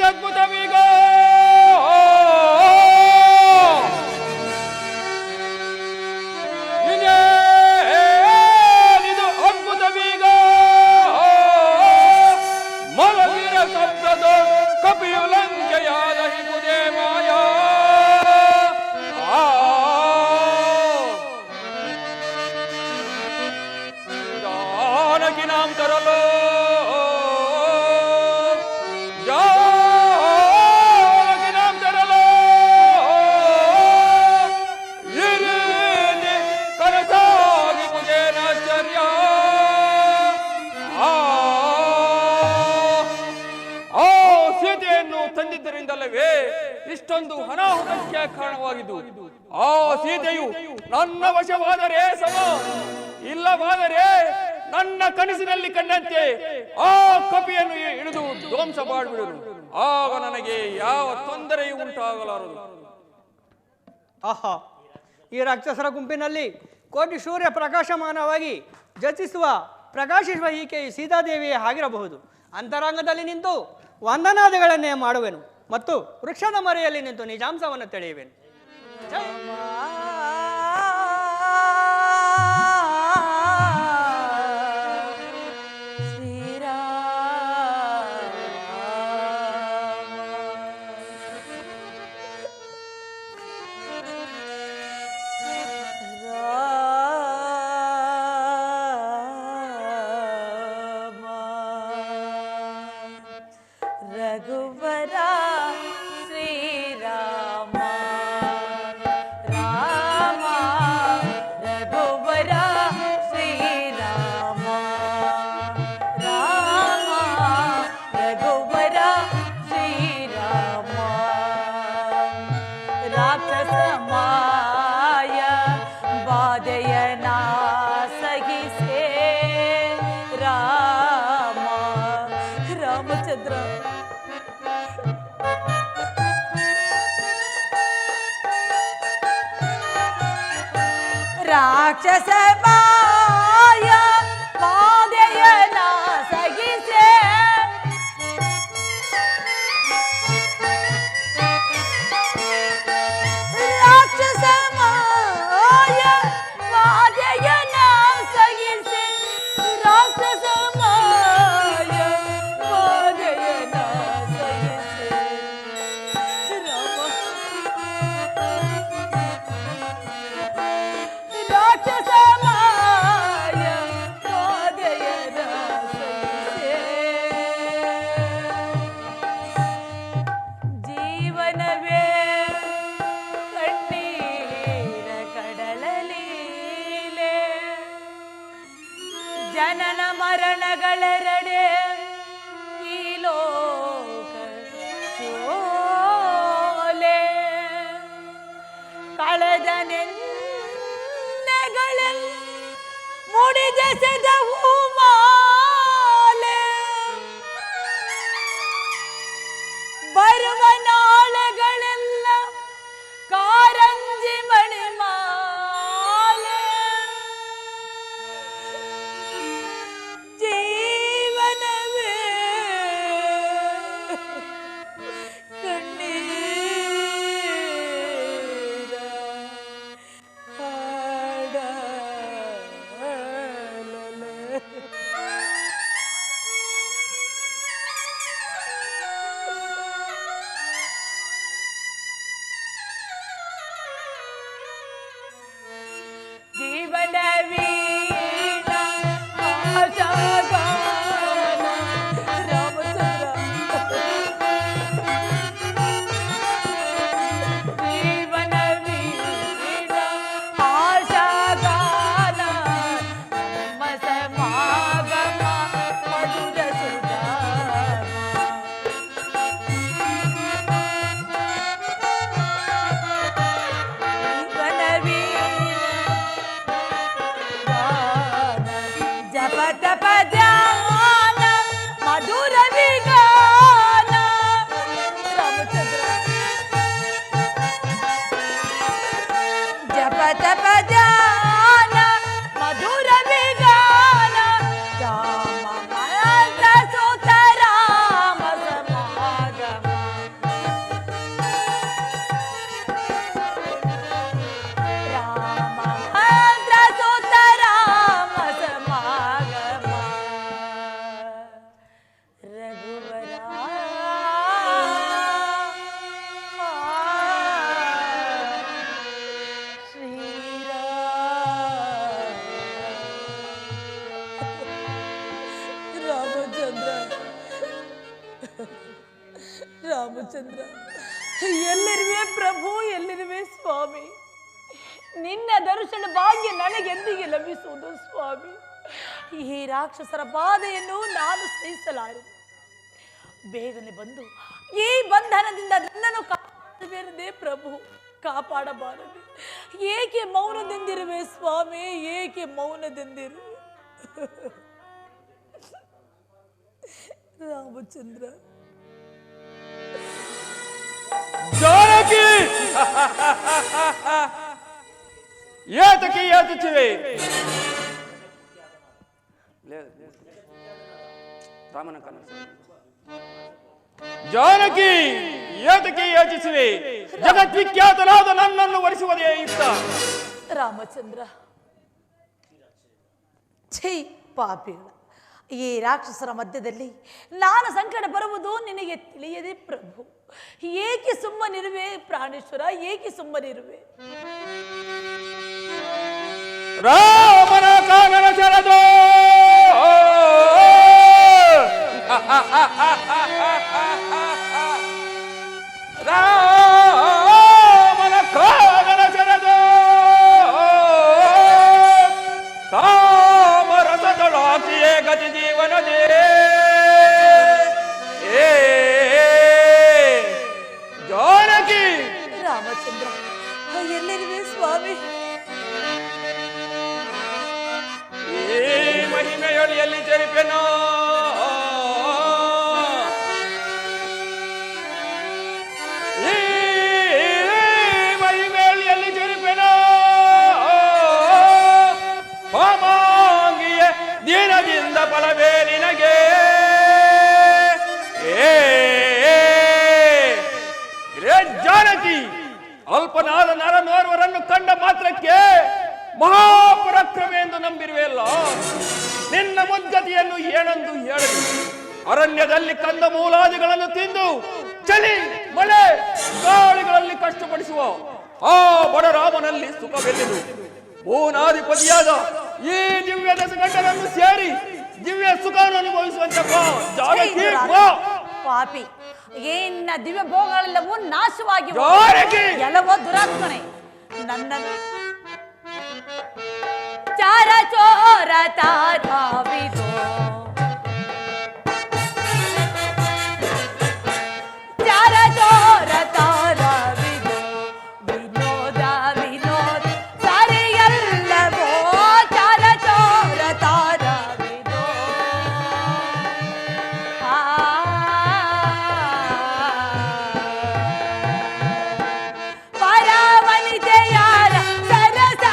ಅದ್ಭುತವೀಗ ಇದೇನಿದು ಅದ್ಭುತವೀಗ ಮಲಗಿರ ಶಬ್ದದ ಕಪಿಯು ಲಂಕೆಯಾದ ಹಿಗುದೇ ಮಾಯಾ ಜಾನಕಿ ನಾಂ ತರಲೋ ತಂದಿದ್ದರಿಂದಲ್ಲವೇ ಇಷ್ಟೊಂದು ಅನಾಹುತಕ್ಕೆ ಕಾರಣವಾಗಿದ್ದು. ಆ ಸೀತೆಯು ನನ್ನ ವಶವಾದರೆ ಸಮ, ಇಲ್ಲವಾದರೆ ನನ್ನ ಕನಸಿನಲ್ಲಿ ಕಂಡಂತೆ ಆ ಕಪಿಯನ್ನು ಹಿಡಿದು ಧ್ವಂಸ ಮಾಡಿಬಿಡುವುದು. ಆಗ ನನಗೆ ಯಾವ ತೊಂದರೆಯೂ ಉಂಟಾಗಲಾರದು. ಆಹಾ, ಈ ರಾಕ್ಷಸರ ಗುಂಪಿನಲ್ಲಿ ಕೋಟಿ ಸೂರ್ಯ ಪ್ರಕಾಶಮಾನವಾಗಿ ಪ್ರಕಾಶಿಸುವ ಈಕೆ ಸೀತಾದೇವಿಯೇ ಆಗಿರಬಹುದು. ಅಂತರಂಗದಲ್ಲಿ ನಿಂತು ವಂದನಾದಿಗಳನ್ನೇ ಮಾಡುವೆನು ಮತ್ತು ವೃಕ್ಷದ ಮರೆಯಲ್ಲಿ ನಿಂತು ನಿಜಾಂಶವನ್ನು ತಿಳಿಯುವೆನು. ರಾಕ್ಷಸ ಮಾಯ ಬಾಧೆಯನ ಸಗಿಸೆ ರಾಕ್ಷಸ ಮಾಯ ಬಾಧೆಯನ ಸಗಿಸೆ ರಾಕ್ಷಸ ಮಾಯ ಬಾಧೆಯನ ಸಗಿಸೆ ರಾಕ್ಷಸ ಮಾಯ ಬಾಧೆಯನ ಸಗಿಸೆ ಜೀವನವೇ ಕಣ್ಣೀರ ಕಡಲಲೀಲೆ ಜನನ ಮರಣಗಳೆರಡೆ ಈ ಲೋಕ ಚೋಲೆ ಕಳೆದ ನೆನ್ನೆಗಳಲ್ಲಿ ಮುಡಿದೆಸೆದ ಹೂಮಾಲೆ ಬರುವ ನಾಳೆಗಳೆಲ್ಲ ಕಾರಂಜಿ ಮಣಿಮಾಲೆ ಜೀವನವೇ ಕಣ್ಣೀರ ಕಡಲಲೆ. ಜೀವನ ವೀಣ ಆಶಾಗಾನ ರಾಮಚಂದ್ರ ಜೀವನ ವೀಣ ಆಶಾಗಾನ ನಮ್ಮ ಸಮಾಗಮ ಮಧುರ ಸುಧಾಮ ಜೀವನ ವೀಣ ಜಪ ತಪ ಧ್ಯಾನ ಮಧುರ ವಿಗಾನ ರಾಮಚಂದ್ರ ಜಪ ತಪ ಧ್ಯಾನ ಮಧುರ ವಿಗಾನ ರಾಮ ಮಂತ್ರ ಸುತ ರಾಮ ಸಮಾಗಮ ಎಲ್ಲಿರುವೆ ಪ್ರಭು, ಎಲ್ಲಿರುವೆ ಸ್ವಾಮಿ? ನಿನ್ನ ದರ್ಶನ ಭಾಗ್ಯ ನನಗೆಂದಿಗೆ ಲಭಿಸುವುದು ಸ್ವಾಮಿ? ಈ ರಾಕ್ಷಸರ ಬಾಧೆಯನ್ನು ನಾನು ಸಹಿಸಲಾರೆ. ಬೇಗನೆ ಬಂದು ಈ ಬಂಧನದಿಂದ ನನ್ನನ್ನು ಕಾಪಾಡಬೇರದೆ ಪ್ರಭು, ಕಾಪಾಡಬಾರದು. ಏಕೆ ಮೌನದಿಂದಿರುವೆ ಸ್ವಾಮಿ, ಏಕೆ ಮೌನದಿಂದಿರುವೆ? ರಾಮಚಂದ್ರ, ಜಾನಕಿ ಏತಕ್ಕೆ ಯಾಚಿಸುವೆ? ರಾಮನ ಕನಸು. ಜಾನಕಿ ಏತಕ್ಕೆ ಯಾಚಿಸುವೆ? ಜಗದ್ವಿಖ್ಯಾತನಾದ ನನ್ನನ್ನು ವರಿಸುವುದೇ ಇತ್ತ? ರಾಮಚಂದ್ರ, ಛೀ ಪಾಪಿಗಳ, ಈ ರಾಕ್ಷಸರ ಮಧ್ಯದಲ್ಲಿ ನಾನು ಸಂಕಟ ಬರುವುದು ನಿನಗೆ ತಿಳಿಯದೆ ಪ್ರಭು. ಏಕೆ ಸುಮ್ಮನಿರುವೆ ಪ್ರಾಣೇಶ್ವರ, ಏಕೆ ಸುಮ್ಮನಿರುವೆ? ರಾಮನ ಕಾನನ ಚರದೋ ರಾಮನ ಕಾನನ ಚರದೋ ತಾಮರಸದೊಳಾಕಿಯೇ ಗತಿ ಜೀವನದೇ ಜಾನಕಿ. ರಾಮಚಂದ್ರ, ಎಲ್ಲಿರುವೆ ಸ್ವಾಮಿ? ಈ ಮಹಿಮೆಯೊಳಿಯಲ್ಲಿ ಜರಿಪೆನೋ ದಿನದಿಂದ ಫಲವೇ ನಿನಗೆ. ಜಾನಕಿ, ಅಲ್ಪನಾದ ನರನೋರ್ವರನ್ನು ಕಂಡ ಮಾತ್ರಕ್ಕೆ ಮಹಾಪರಾಕ್ರಮ ಎಂದು ನಂಬಿರುವೆಯಲ್ಲ. ನಿನ್ನ ಮುದ್ಗತಿಯನ್ನು ಏನೆಂದು ಹೇಳಲಿ? ಅರಣ್ಯದಲ್ಲಿ ಕಂದ ಮೂಲಾದಿಗಳನ್ನು ತಿಂದು ಚಳಿ ಮಳೆ ಗಾಳಿಗಳಲ್ಲಿ ಕಷ್ಟಪಡಿಸುವ ಆ ಬಡರಾಮನಲ್ಲಿ ಸುಖವೆಲ್ಲಿದು? ಭೂನಾಧಿಪತಿಯಾದ ಈ ದಿವ್ಯ ದಶಗಂಡರನ್ನು ಸೇರಿ ದಿವ್ಯ ಸುಖ ಅನುಭವಿಸುವಂತ ಜಾನಕಿ ಪಾಪಿ, ಏನ ದಿವ್ಯ ಭೋಗಗಳೆಲ್ಲವೂ ನಾಶವಾಗಿ ಎಲ್ಲವೋ ದುರಾತ್ಮನೆ. ನನ್ನನ್ನು ಚಾರ ಚೋರ ತಾರಾವಿದೋ, ಚಾರ ಚೋರ ತಾರಾವಿದೋ, ವಿನೋದ ವಿನೋದ ಸರಿಯಲ್ಲವೋ, ಚಾರ ಚೋರ ತಾರಾವಿದೋ. ಪರವನಿತೆಯಾರ ಸರಸ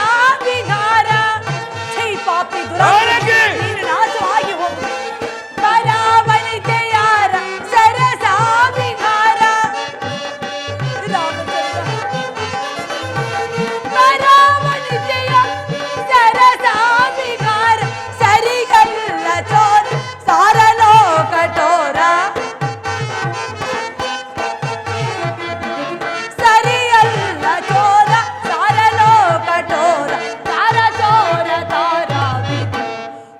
ವಿಹಾರ, ಛೀ ಪಾಪಿ ದುರಾತ್ಮ, ನೀನು ನಾಶವಾಗಿ ಹೋಗು. ಪರವನಿತೆಯಾರ ಸರಸ ವಿಹಾರ, ರಾಮಚಂದ್ರ, ಪರವನಿತೆಯ ಸರಸ ವಿಹಾರ, ಸರಿಗಲ್ಲ ಚೋರ ಸಾರಲೋ ಕಠೋರ, ಸರಿಯಲ್ಲ ಚೋರ ಸಾರಲೋ ಕಠೋರ, ತಾರ ಚೋರ ತಾರ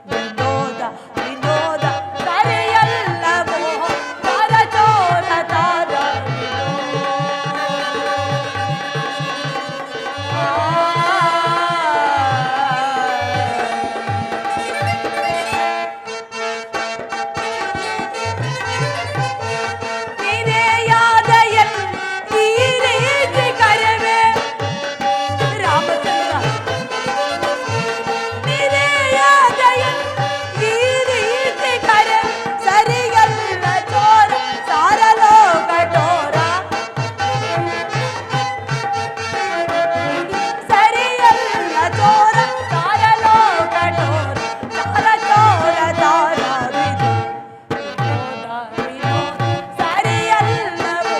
ವಿನೋದ ವಿನೋದ ಸರಿಯಲ್ಲವೋ, ತಾರ ಚೋರ ತಾರ ನಿರೆಯಾದಯನ್ ಈ ರೀತಿ ಕರೆವೆ. ರಾಮಚಂದ್ರ, ನಿರೆಯಾದಯನ್ ಈ ರೀತಿ ಕರೆ, ಸರಿಯಲ್ಲ ಚೋರ ಸಾರಲೋ ಕಠೋರ, ಸರಿಯಲ್ಲ ಚೋರ ಸಾರಲೋ ಕಠೋರ, ತಾರ ಚೋರ ತಾರ ವಿನೋದ ವಿನೋದ ಸರಿಯಲ್ಲವೋ,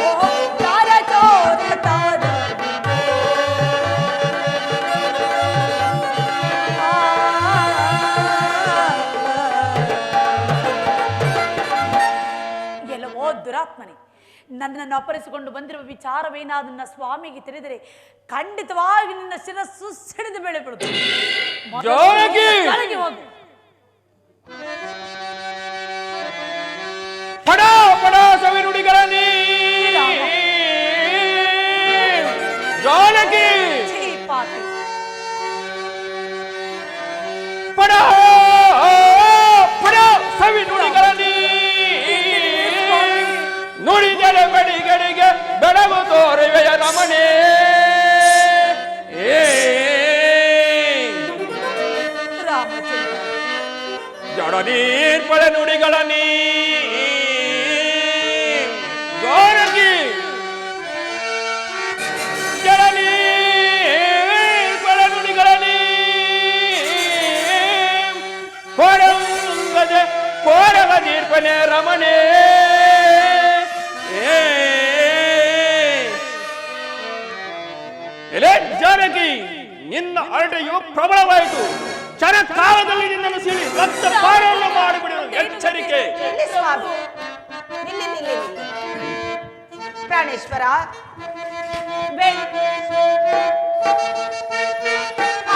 ತಾರ ಚೋರ ತಾರ ಎಲ್ಲವೋ ದುರಾತ್ಮನೆ, ನನ್ನನ್ನು ಅಪಹರಿಸಿಕೊಂಡು ಬಂದಿರುವ ವಿಚಾರವೇನಾದನ್ನ ಸ್ವಾಮಿಗೆ ತಿಳಿದರೆ ಖಂಡಿತವಾಗಿ ನಿನ್ನ ಶಿರಸ್ಸು ಸಿಡಿದು ಬೆಳೆ ಬಿಡುತ್ತೆ. ಜಾನಕಿ! ಕೆಳಗೆ ಹೋಗು. ಪಡ ಪಡ ಸವಿನುಡಿಗಳ ನೀ ಪ್ರಿಯನೇ ರಮಣೇ ಎಲೆ ಜಾನಕಿ, ನಿನ್ನ ಹರಟೆಯು ಪ್ರಬಲವಾಯಿತು. ಕ್ಷಣ ಕಾಲದಲ್ಲಿ ನಿನ್ನನ್ನು ಸೀಳಿ ರಕ್ತ ಪಾರವನ್ನು ಮಾಡಿಬಿಡುವ ಎಚ್ಚರಿಕೆ. ನಿಲ್ಲಿ ಸ್ವಾಮಿ, ನಿಲ್ಲಿ ನಿಲ್ಲಿ ನಿಲ್ಲಿ. ಪ್ರಾಣೇಶ್ವರ,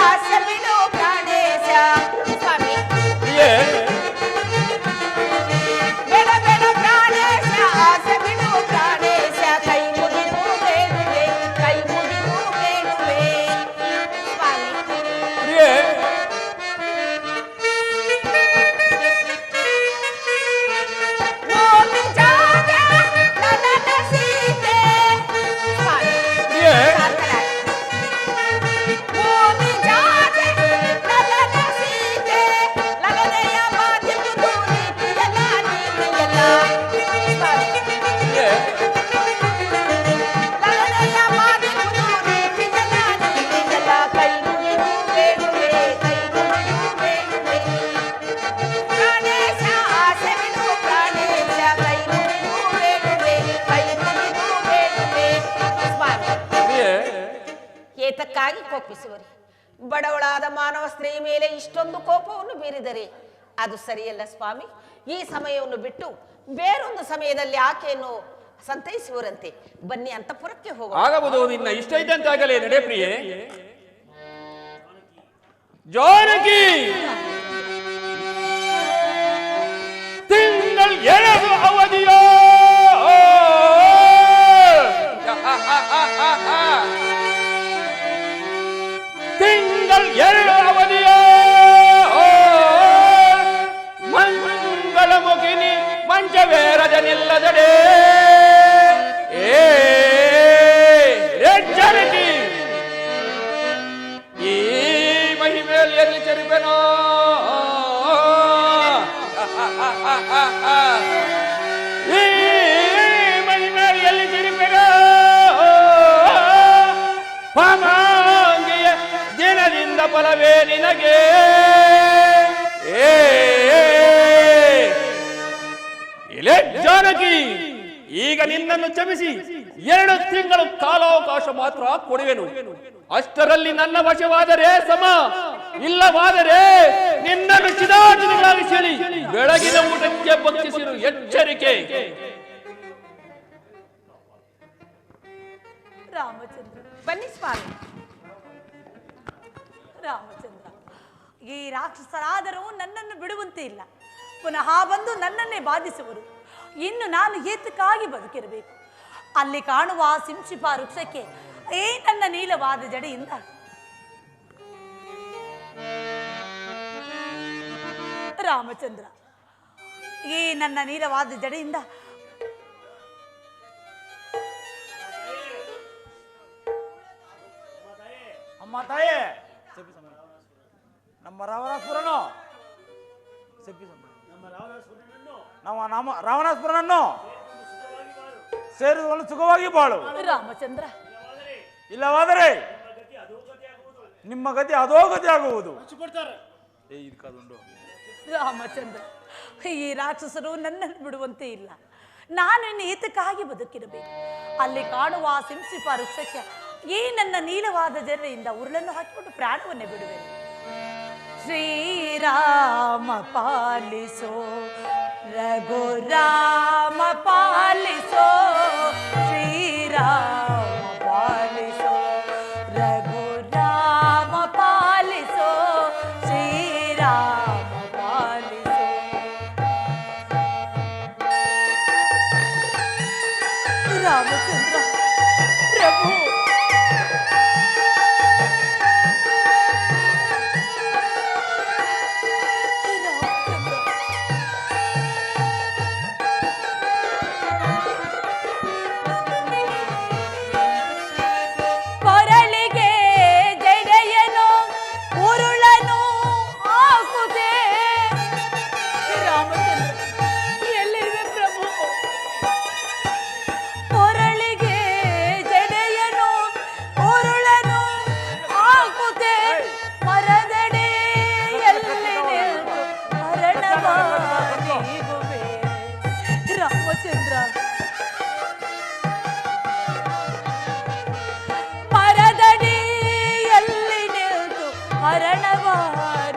ಆಸೆ ಬಿಡು ಪ್ರಾಣೇಶ. ಸ್ವಾಮಿ, ಪ್ರಿಯೇ, ಬೇಡ ಬೇಡ ಪ್ರಾಣೇಶ, ಆಸೆ ಬಿಡು ಪ್ರಾಣೇಶ. ಕೈ ಮುಗಿದು ಬೇಡುವೆ, ಕೈ ಮುಗಿದು ಬೇಡುವೆ. ಸ್ವಾಮಿ, ಪ್ರಿಯೇ, ಮೋಮಿ ಜಾಗ ನನ್ನ ಸೀತೆ. ಸ್ವಾಮಿ, ಪ್ರಿಯೇ, ಭೂಮಿ ಜಾತೆ ಲಲನ ಸೀತೆ, ಲಲನೆಯ ಮಾತಿದು ನೀತಿಯಲ್ಲ ನೀತಿಯಲ್ಲ. ಪ್ರಿಯೇ, ಲಲನೆಯ ಮಾತಿದು ನೀತಿಯಲ್ಲ ನೀತಿಯಲ್ಲ. ಕೈ ಮುಗಿದು ಬೇಡುವೆ, ಕೈ ಮುಗಿದು ಬೇಡುವೆ. ಪ್ರಾಣೇಶ, ಆಸೆ ಬಿಡು ಪ್ರಾಣೇಶ. ಕೈ ಮುಗಿದು ಬೇಡುವೆ, ಕೈ ಮುಗಿದು ಬೇಡುವೆ. ಸ್ವಾಮಿ, ಪ್ರಿಯೇ, ಏತಕ್ಕಾಗಿ ಕೋಪಿಸುವರಿ? ಬಡವಳಾದ ಮಾನವ ಸ್ತ್ರೀ ಮೇಲೆ ಇಷ್ಟೊಂದು ಕೋಪವನ್ನು ಬೀರಿದರೆ ಅದು ಸರಿಯಲ್ಲ ಸ್ವಾಮಿ. ಈ ಸಮಯವನ್ನು ಬಿಟ್ಟು ಬೇರೊಂದು ಸಮಯದಲ್ಲಿ ಆಕೆಯನ್ನು ಸಂತೈಸುವರಂತೆ. ಬನ್ನಿ ಅಂತಃಪುರಕ್ಕೆ ಹೋಗೋಣ. ಆಗಬಹುದು. ನಿನ್ನ ಇಷ್ಟ ಇದ್ದಂತಾಗಲೇ ನಡೆ ಪ್ರಿಯೆ. ಜಾನಕಿ, ತಿಂಗಳು 7 ಅವಧಿಯೋ ತಿಂಗಳು 2 ಅವಧಿಯೋ ಮಂಗಳ ಮುಖಿನಿ ಮಂಚವೇರದ ನಿಲ್ಲದಡೆ ಜಾನಕಿ, ಈ ಮಹಿಮೆಯಲ್ಲಿ ಎಲ್ಲಿ ಚರಿಪೆನೋ ಈ ಮಹಿಮೆಯಲ್ಲಿ ಎಲ್ಲಿ ಚರಿಪೆನೋ ಪಾಮಾಂಗಿಯ ದಿನದಿಂದ ಫಲವೇ ನಿನಗೆ. ಇಲೆ ಜಾನಕಿ, ಈಗ ನಿನ್ನನ್ನು ಕ್ಷಮಿಸಿ 2 ತಿಂಗಳು ಕಾಲಾವಕಾಶ ಮಾತ್ರ ಕೊಡುವೆನು. ಅಷ್ಟರಲ್ಲಿ ನನ್ನ ವಶವಾದರೆ ಸಮ, ಇಲ್ಲವಾದರೆ ನಿನ್ನನ್ನು ಚಿದಾಚಿದಗಳಾಗಿ ಸೆಳಿ ಬೆಳಗಿನ ಊಟಕ್ಕೆ ಭಕ್ಷಿಸಿರು ಎಚ್ಚರಿಕೆ. ರಾಮಚಂದ್ರ, ಬನ್ನಿ ಸ್ವಾಮಿ. ರಾಮಚಂದ್ರ, ಈ ರಾಕ್ಷಸರಾದರೂ ನನ್ನನ್ನು ಬಿಡುವಂತೆ ಇಲ್ಲ. ಪುನಃ ಬಂದು ನನ್ನನ್ನೇ ಬಾಧಿಸುವರು. ಇನ್ನು ನಾನು ಏತಕ್ಕಾಗಿ ಬದುಕಿರಬೇಕು? ಅಲ್ಲಿ ಕಾಣುವ ಸಿಂಶಿಪ ವೃಕ್ಷಕ್ಕೆ ನನ್ನ ನೀಲವಾದ ಜಡೆಯಿಂದ ರಾಮಚಂದ್ರ, ಈ ನನ್ನ ನೀಲವಾದ ಜಡೆಯಿಂದ ಅಮ್ಮ ತಾಯೇ, ನಮ್ಮ ರಾವಣಾಸುರನು ನಮ್ಮ ರಾವಣಾಸುರನನ್ನು ಸೇರಿದವನು ಸುಖವಾಗಿ ಬಾಳು. ರಾಮಚಂದ್ರ, ಇಲ್ಲವಾದರೆ ನಿಮ್ಮ ಗತಿ ಅಧೋಗತಿ ಆಗುವುದು. ರಾಮಚಂದ್ರ, ಈ ರಾಕ್ಷಸರು ನನ್ನನ್ನು ಬಿಡುವಂತೆ ಇಲ್ಲ. ನಾನು ಇನ್ನು ಏತಕ್ಕಾಗಿ ಬದುಕಿರಬೇಕು? ಅಲ್ಲಿ ಕಾಣುವ ಸಿಂಸಿಪ ವೃಕ್ಷಕ್ಕೆ ಈ ನನ್ನ ನೀಲವಾದ ಜರೆಯಿಂದ ಉರುಳನ್ನು ಹಾಕಿಕೊಂಡು ಪ್ರಾಣವನ್ನೇ ಬಿಡುವೆ. ಶ್ರೀರಾಮ ಪಾಲಿಸೋ, ರಘುರಾಮ ಪಾಲಿಸೋ, ಶ್ರೀರಾಮ ಪಾಲಿಸೋ, ರಘುರಾಮ ಪಾಲಿಸೋ, ಶ್ರೀರಾಮ ಪಾಲಿಸೋ. ರಾಮಚಂದ್ರ ಪ್ರಭು,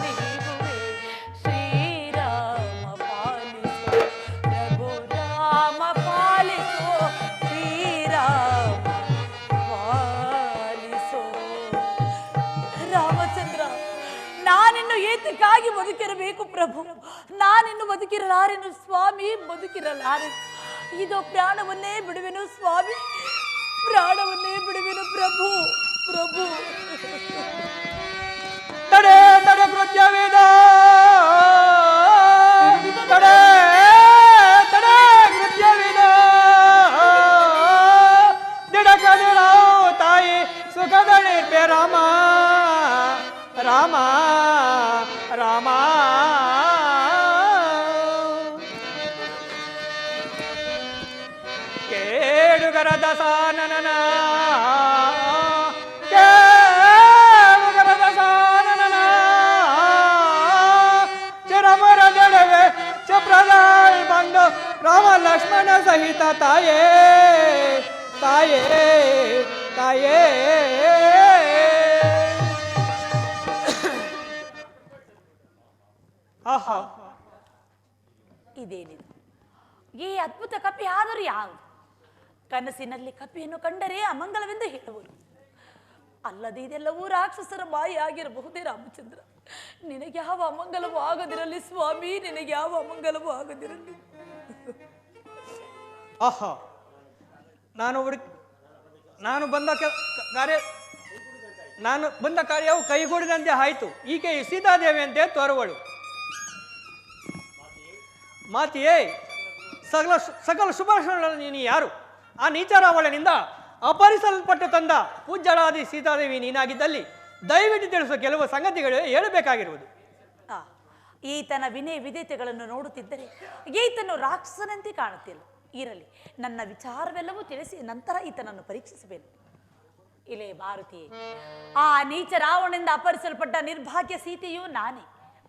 ನೀಗುವೆ ಶ್ರೀರಾಮ ಪಾಲಿಸೋ ರಘುರಾಮ ಪಾಲಿಸೋ ಶ್ರೀರಾಮ ಪಾಲಿಸೋ. ರಾಮಚಂದ್ರ, ನಾನಿನ್ನು ಏತಕ್ಕಾಗಿ ಬದುಕಿರಬೇಕು ಪ್ರಭು? ನಾನಿನ್ನು ಬದುಕಿರಲಾರೆನು ಸ್ವಾಮಿ, ಬದುಕಿರಲಾರೆನು. ಇದು ಪ್ರಾಣವನ್ನೇ ಬಿಡುವೆನು ಸ್ವಾಮಿ, ಪ್ರಾಣವನ್ನೇ ಬಿಡುವೆನು ಪ್ರಭು. ಪ್ರಭು ತಡೆ ತಡೆ ಕೃತ್ಯವಿದ, ತಡೆ ತಡೆ ಕೃತ್ಯವಿದ, ದಿಡಕದಿಡವು ತಾಯಿ ಸುಖದಳಿರ್ಪೆ ರಾಮ ರಾಮ ರಾಮ. ಕೇಡುಗರ ದಸಾನನ, ಕೇಡುಗರ ದಸಾನನ, ಚಿರಮರದೆಡವೆ ಚಪ್ರದಾಯಿ ಬಂದು ರಾಮ ಲಕ್ಷ್ಮಣ ಸಹಿತ ತಾಯೇ ತಾಯೇ ತಾಯೇ. ಆಹಾ, ಇದೇನಿದು? ಈ ಅದ್ಭುತ ಕಪಿ ಆದರೂ ಯಾವುದು? ಕನಸಿನಲ್ಲಿ ಕಪಿಯನ್ನು ಕಂಡರೆ ಅಮಂಗಲವೆಂದು ಹೇಳುವರು. ಅಲ್ಲದೆ ಇದೆಲ್ಲವೂ ರಾಕ್ಷಸರ ಮಾಯ ಆಗಿರಬಹುದೇ ರಾಮಚಂದ್ರ? ನಿನಗೆ ಯಾವ ಅಮಂಗಲವೂ ಆಗದಿರಲಿ ಸ್ವಾಮಿ, ನಿನಗೆ ಯಾವ ಅಮಂಗಲವೂ ಆಗದಿರಲಿ. ಆಹಾ, ನಾನು ಬಂದ ಕಾರ್ಯವು ಕೈಗೂಡಿದಂತೆ ಆಯಿತು. ಈಕೆ ಸೀತಾದೇವಿಯಂತೆ ತೋರುವಳು. ಮಾತಿಯೇ, ಸಕಲ ಶುಭಾಶಯಗಳನ್ನು ನೀನು ಯಾರು? ಆ ನೀಚರಾವಳನಿಂದ ಅಪಹರಿಸಲ್ಪಟ್ಟು ತಂದ ಪೂಜ್ಯಳಾದಿ ಸೀತಾದೇವಿ ನೀನಾಗಿದ್ದಲ್ಲಿ ದಯವಿಟ್ಟು ತಿಳಿಸುವ ಕೆಲವು ಸಂಗತಿಗಳು ಹೇಳಬೇಕಾಗಿರುವುದು. ಈತನ ವಿನಯ ವಿಧೇಯತೆಗಳನ್ನು ನೋಡುತ್ತಿದ್ದರೆ ಈತನು ರಾಕ್ಷಸನಂತೆ ಕಾಣುತ್ತಿಲ್ಲ. ಇರಲಿ, ನನ್ನ ವಿಚಾರವೆಲ್ಲವೂ ತಿಳಿಸಿ ನಂತರ ಈತನನ್ನು ಪರೀಕ್ಷಿಸಬೇಕು. ಇಲ್ಲೇ ಭಾರತೀಯೇ, ಆ ನೀಚ ರಾವಣನಿಂದ ಅಪಹರಿಸಲ್ಪಟ್ಟ ನಿರ್ಭಾಗ್ಯ ಸೀತೆಯೂ ನಾನೇ.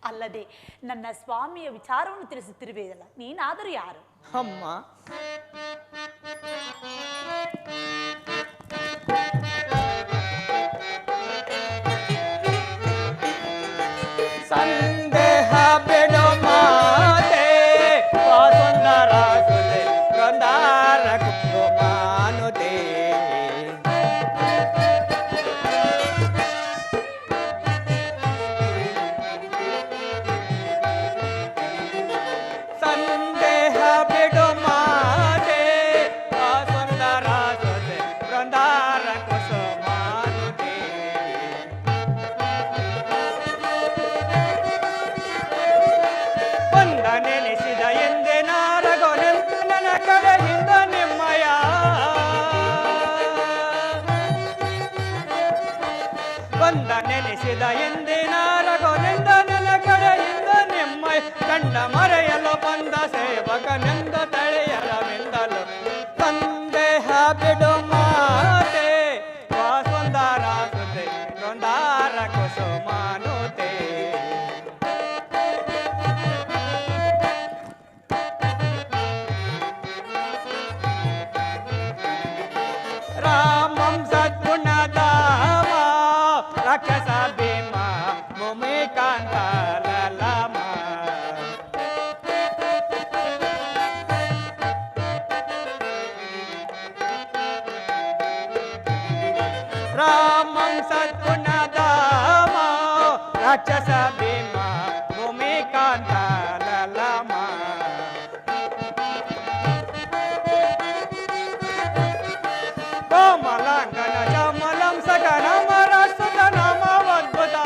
ಅಲ್ಲದೆ ನನ್ನ ಸ್ವಾಮಿಯ ವಿಚಾರವನ್ನು ತಿಳಿಸುತ್ತಿರುವೆಯಲ್ಲ, ನೀನಾದರೂ ಯಾರು? ಅಮ್ಮ, ಸಂದೇಹ ಬಿಡು ಮಾತೆ, ಸುಂದರ ಸುಲೆ ಗಂಧಾರ ಕುಮಾನುತೆ. ಸಂದೇಹ ಬಿಡು ಮಾತೆ, ಸುಂದರ ಸುಲೆ ಗಂಧಾರ ಕುಸುಮಾನುತೆ. ಬಂದ ನೆನೆಸಿದ ಎಂದೆ ನಾರಗೊನೆಂದು ನನ್ನ ಕಡೆಯಿಂದ ನಿಮ್ಮಯ. ಬಂದ ನೆನೆಸಿದ ಎಂದೆ ನಾರಗೊನೆಂದ ನನ್ನ ಕಡೆಯಿಂದ ನಿಮ್ಮಯ. ಕಂಡ ಮರೆಯಲು ಬಂದ ಸೇವಕನೆಂದ ತಳೆಯಲವೆಂದಲು ಸಂದೇಹ ಬಿಡು ಮಾತೆ, ಸುಂದರ ಸುತೆ ಗಂಧಾರ ಕುಸುಮಾನುತೆ. ರಾಮಂ ಸದ್ಗುಣಧಾಮ ರಾಕ್ಷಸ ಭೀಮ ಭೂಮಿಕಾಂತ ಲಲಾಮ. ರಾಮಂ ಸದ್ಗುಣಧಾಮ ರಾಕ್ಷಸ ಭೀಮ ಭೂಮಿಕಾಂತ ಲಲಾಮ. ಕೋಮಲಾಂಗನ ಚಮಲಂ ಸಗನ ಮರಸುತ ನಾಮವದ್ಭುತ.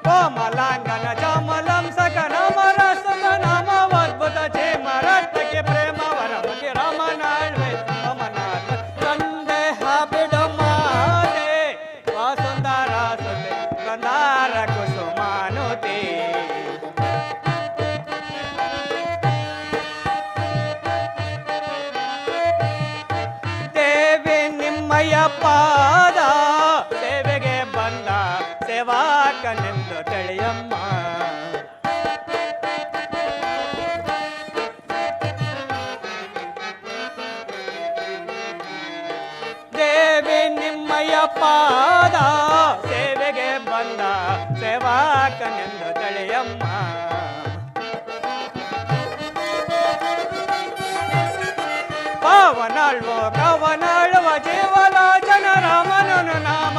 ಕೋಮಲಾಂಗನ ಚಮಲಂ ಸಗನ ಮರಸುತ ನಾಮವದ್ಭುತ. ಚೇಮರಟ್ಟಕ್ಕೆ ಪ್ರೇಮ ವರಮಗೆ ರಮನಾಳ್ವೆ ರಮನಾಥ. ಸಂದೇಹ ಬಿಡು ಮಾತೆ, ಸುಂದರ ಸುತೆ ಗಂಧಾರ ಕುಸುಮಾನುತೆ. ದೇವಿ ನಿಮ್ಮಯ ಪಾದ ಸೇವೆಗೆ ಬಂದ ಸೇವಾಕನೆಂದು ತಿಳಿಯಮ್ಮ. ಪಾದ ಸೇವೆಗೆ ಬಂದ ಸೇವಾಕನೆಂದು ತಿಳಿಯಮ್ಮ. ಪಾವನಾಳ್ವೋ ಕವನಾಳುವ ಜೀವಲಾಚನ ರಾಮನನು ನಾಮ.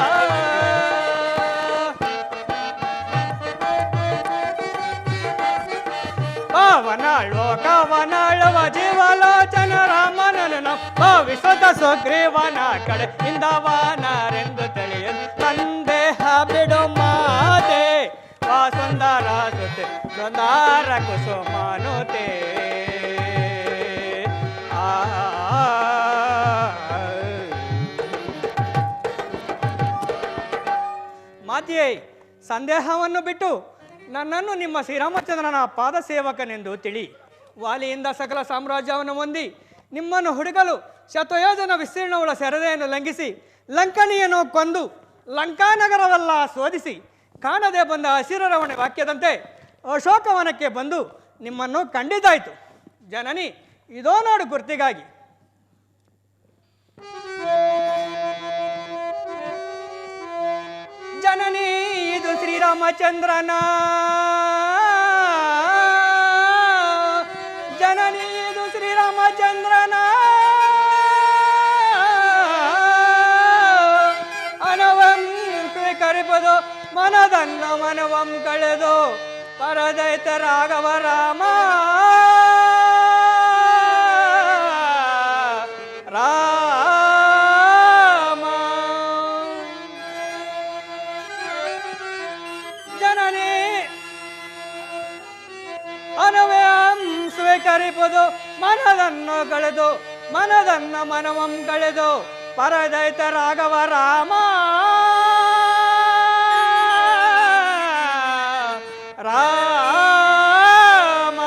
ಪಾವನಾಳ್ವೋ ಕವನಾಳುವ ಜೀವಲಾಚನ ರಾಮನನು ನಾಮ. ಭಾವಿಸದ ಸುಗ್ರೀವನ ಕಡೆ ಇಂದವಾನರೆಂದು ತಿಳಿಯಲು ಸಂದೇಹ ಬಿಡು ಮಾತೆ ವಾ ಸುಂದರ ಸುತೆ ಸುಂದರ ಕುಸುಮಾನುತೆ. ಮಾತೆಯೇ, ಸಂದೇಹವನ್ನು ಬಿಟ್ಟು ನನ್ನನ್ನು ನಿಮ್ಮ ಶ್ರೀರಾಮಚಂದ್ರನ ಪಾದ ಸೇವಕನೆಂದು ತಿಳಿ. ವಾಲಿಯಿಂದ ಸಕಲ ಸಾಮ್ರಾಜ್ಯವನ್ನು ಹೊಂದಿ ನಿಮ್ಮನ್ನು ಹುಡುಗಲು ಶತಯೋಜನ ವಿಸ್ತೀರ್ಣವುಳ್ಳ ಸೆರದೆಯನ್ನು ಲಂಘಿಸಿ ಲಂಕಣಿಯನ್ನು ಕೊಂದು ಲಂಕಾನಗರವೆಲ್ಲ ಶೋಧಿಸಿ ಕಾಣದೆ ಬಂದ ಹಸಿರರವಣೆ ವಾಕ್ಯದಂತೆ ಅಶೋಕವನಕ್ಕೆ ಬಂದು ನಿಮ್ಮನ್ನು ಕಂಡಿದ್ದಾಯಿತು. ಜನನಿ, ಇದೋ ನೋಡು ಗುರ್ತಿಗಾಗಿ. ಜನನಿ, ಇದು ಶ್ರೀರಾಮಚಂದ್ರನ. ಜನನಿ, ಇದು ಶ್ರೀರಾಮಚಂದ್ರನ. ಅನವಂ ಸ್ವೀಕರಿಪದು ಮನದನ್ನ ಮನವಂ ಕಳೆದು ಪರದೈತ ರಾಘವ ರಾಮ. ಸ್ವೀಕರಿಪದು ಮನದನ್ನು ಕಳೆದು ಮನದನ್ನ ಮನವಂ ಕಳೆದು ಪರದೈತ ರಾಘವ ರಾಮ. ರಾಮ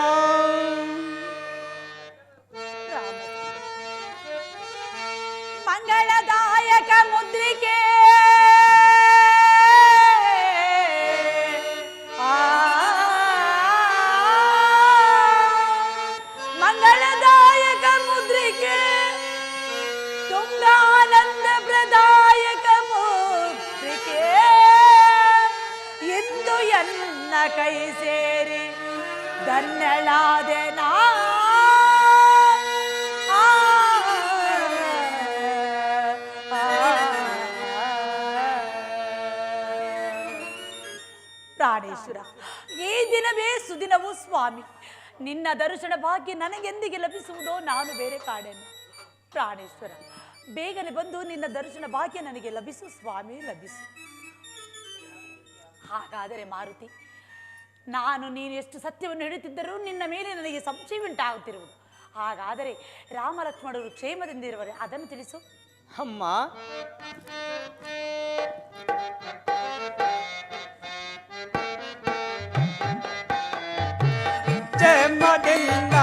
ಮಂಗಳದಾಯಕ ಮುದ್ರಿಕೆ ಮಂಗಳದಾಯಕ ಮುದ್ರಿಕೆ ತುಂಗಾನಂದ ಪ್ರದಾಯಕ ಮುದ್ರಿಕೆ ಎಂದು ಎನ್ನ ಕೈ ಸೇರಿ ಧನ್ಯಳಾದೆ ನಾ. ಪ್ರಾಣೇಶ್ವರ, ಈ ದಿನವೇ ಸುದಿನವು ಸ್ವಾಮಿ. ನಿನ್ನ ದರ್ಶನ ಭಾಗ್ಯ ನನಗೆಂದಿಗೆ ಲಭಿಸುವುದೋ ನಾನು ಬೇರೆ ಕಾಣೆನು. ಪ್ರಾಣೇಶ್ವರ, ಬೇಗನೆ ಬಂದು ನಿನ್ನ ದರ್ಶನ ಭಾಗ್ಯ ನನಗೆ ಲಭಿಸು ಸ್ವಾಮಿ, ಲಭಿಸು. ಹಾಗಾದರೆ ಮಾರುತಿ, ನೀನು ಎಷ್ಟು ಸತ್ಯವನ್ನು ಹೇಳುತ್ತಿದ್ದರೂ ನಿನ್ನ ಮೇಲೆ ನನಗೆ ಸಂಶಯವುಂಟಾಗುತ್ತಿರುವುದು. ಹಾಗಾದರೆ ರಾಮ ಲಕ್ಷ್ಮಣರು ಕ್ಷೇಮದಿಂದಿರುವರೆ ಅದನ್ನು ತಿಳಿಸು. ಅಮ್ಮ, ಕ್ಷೇಮದಿಂದ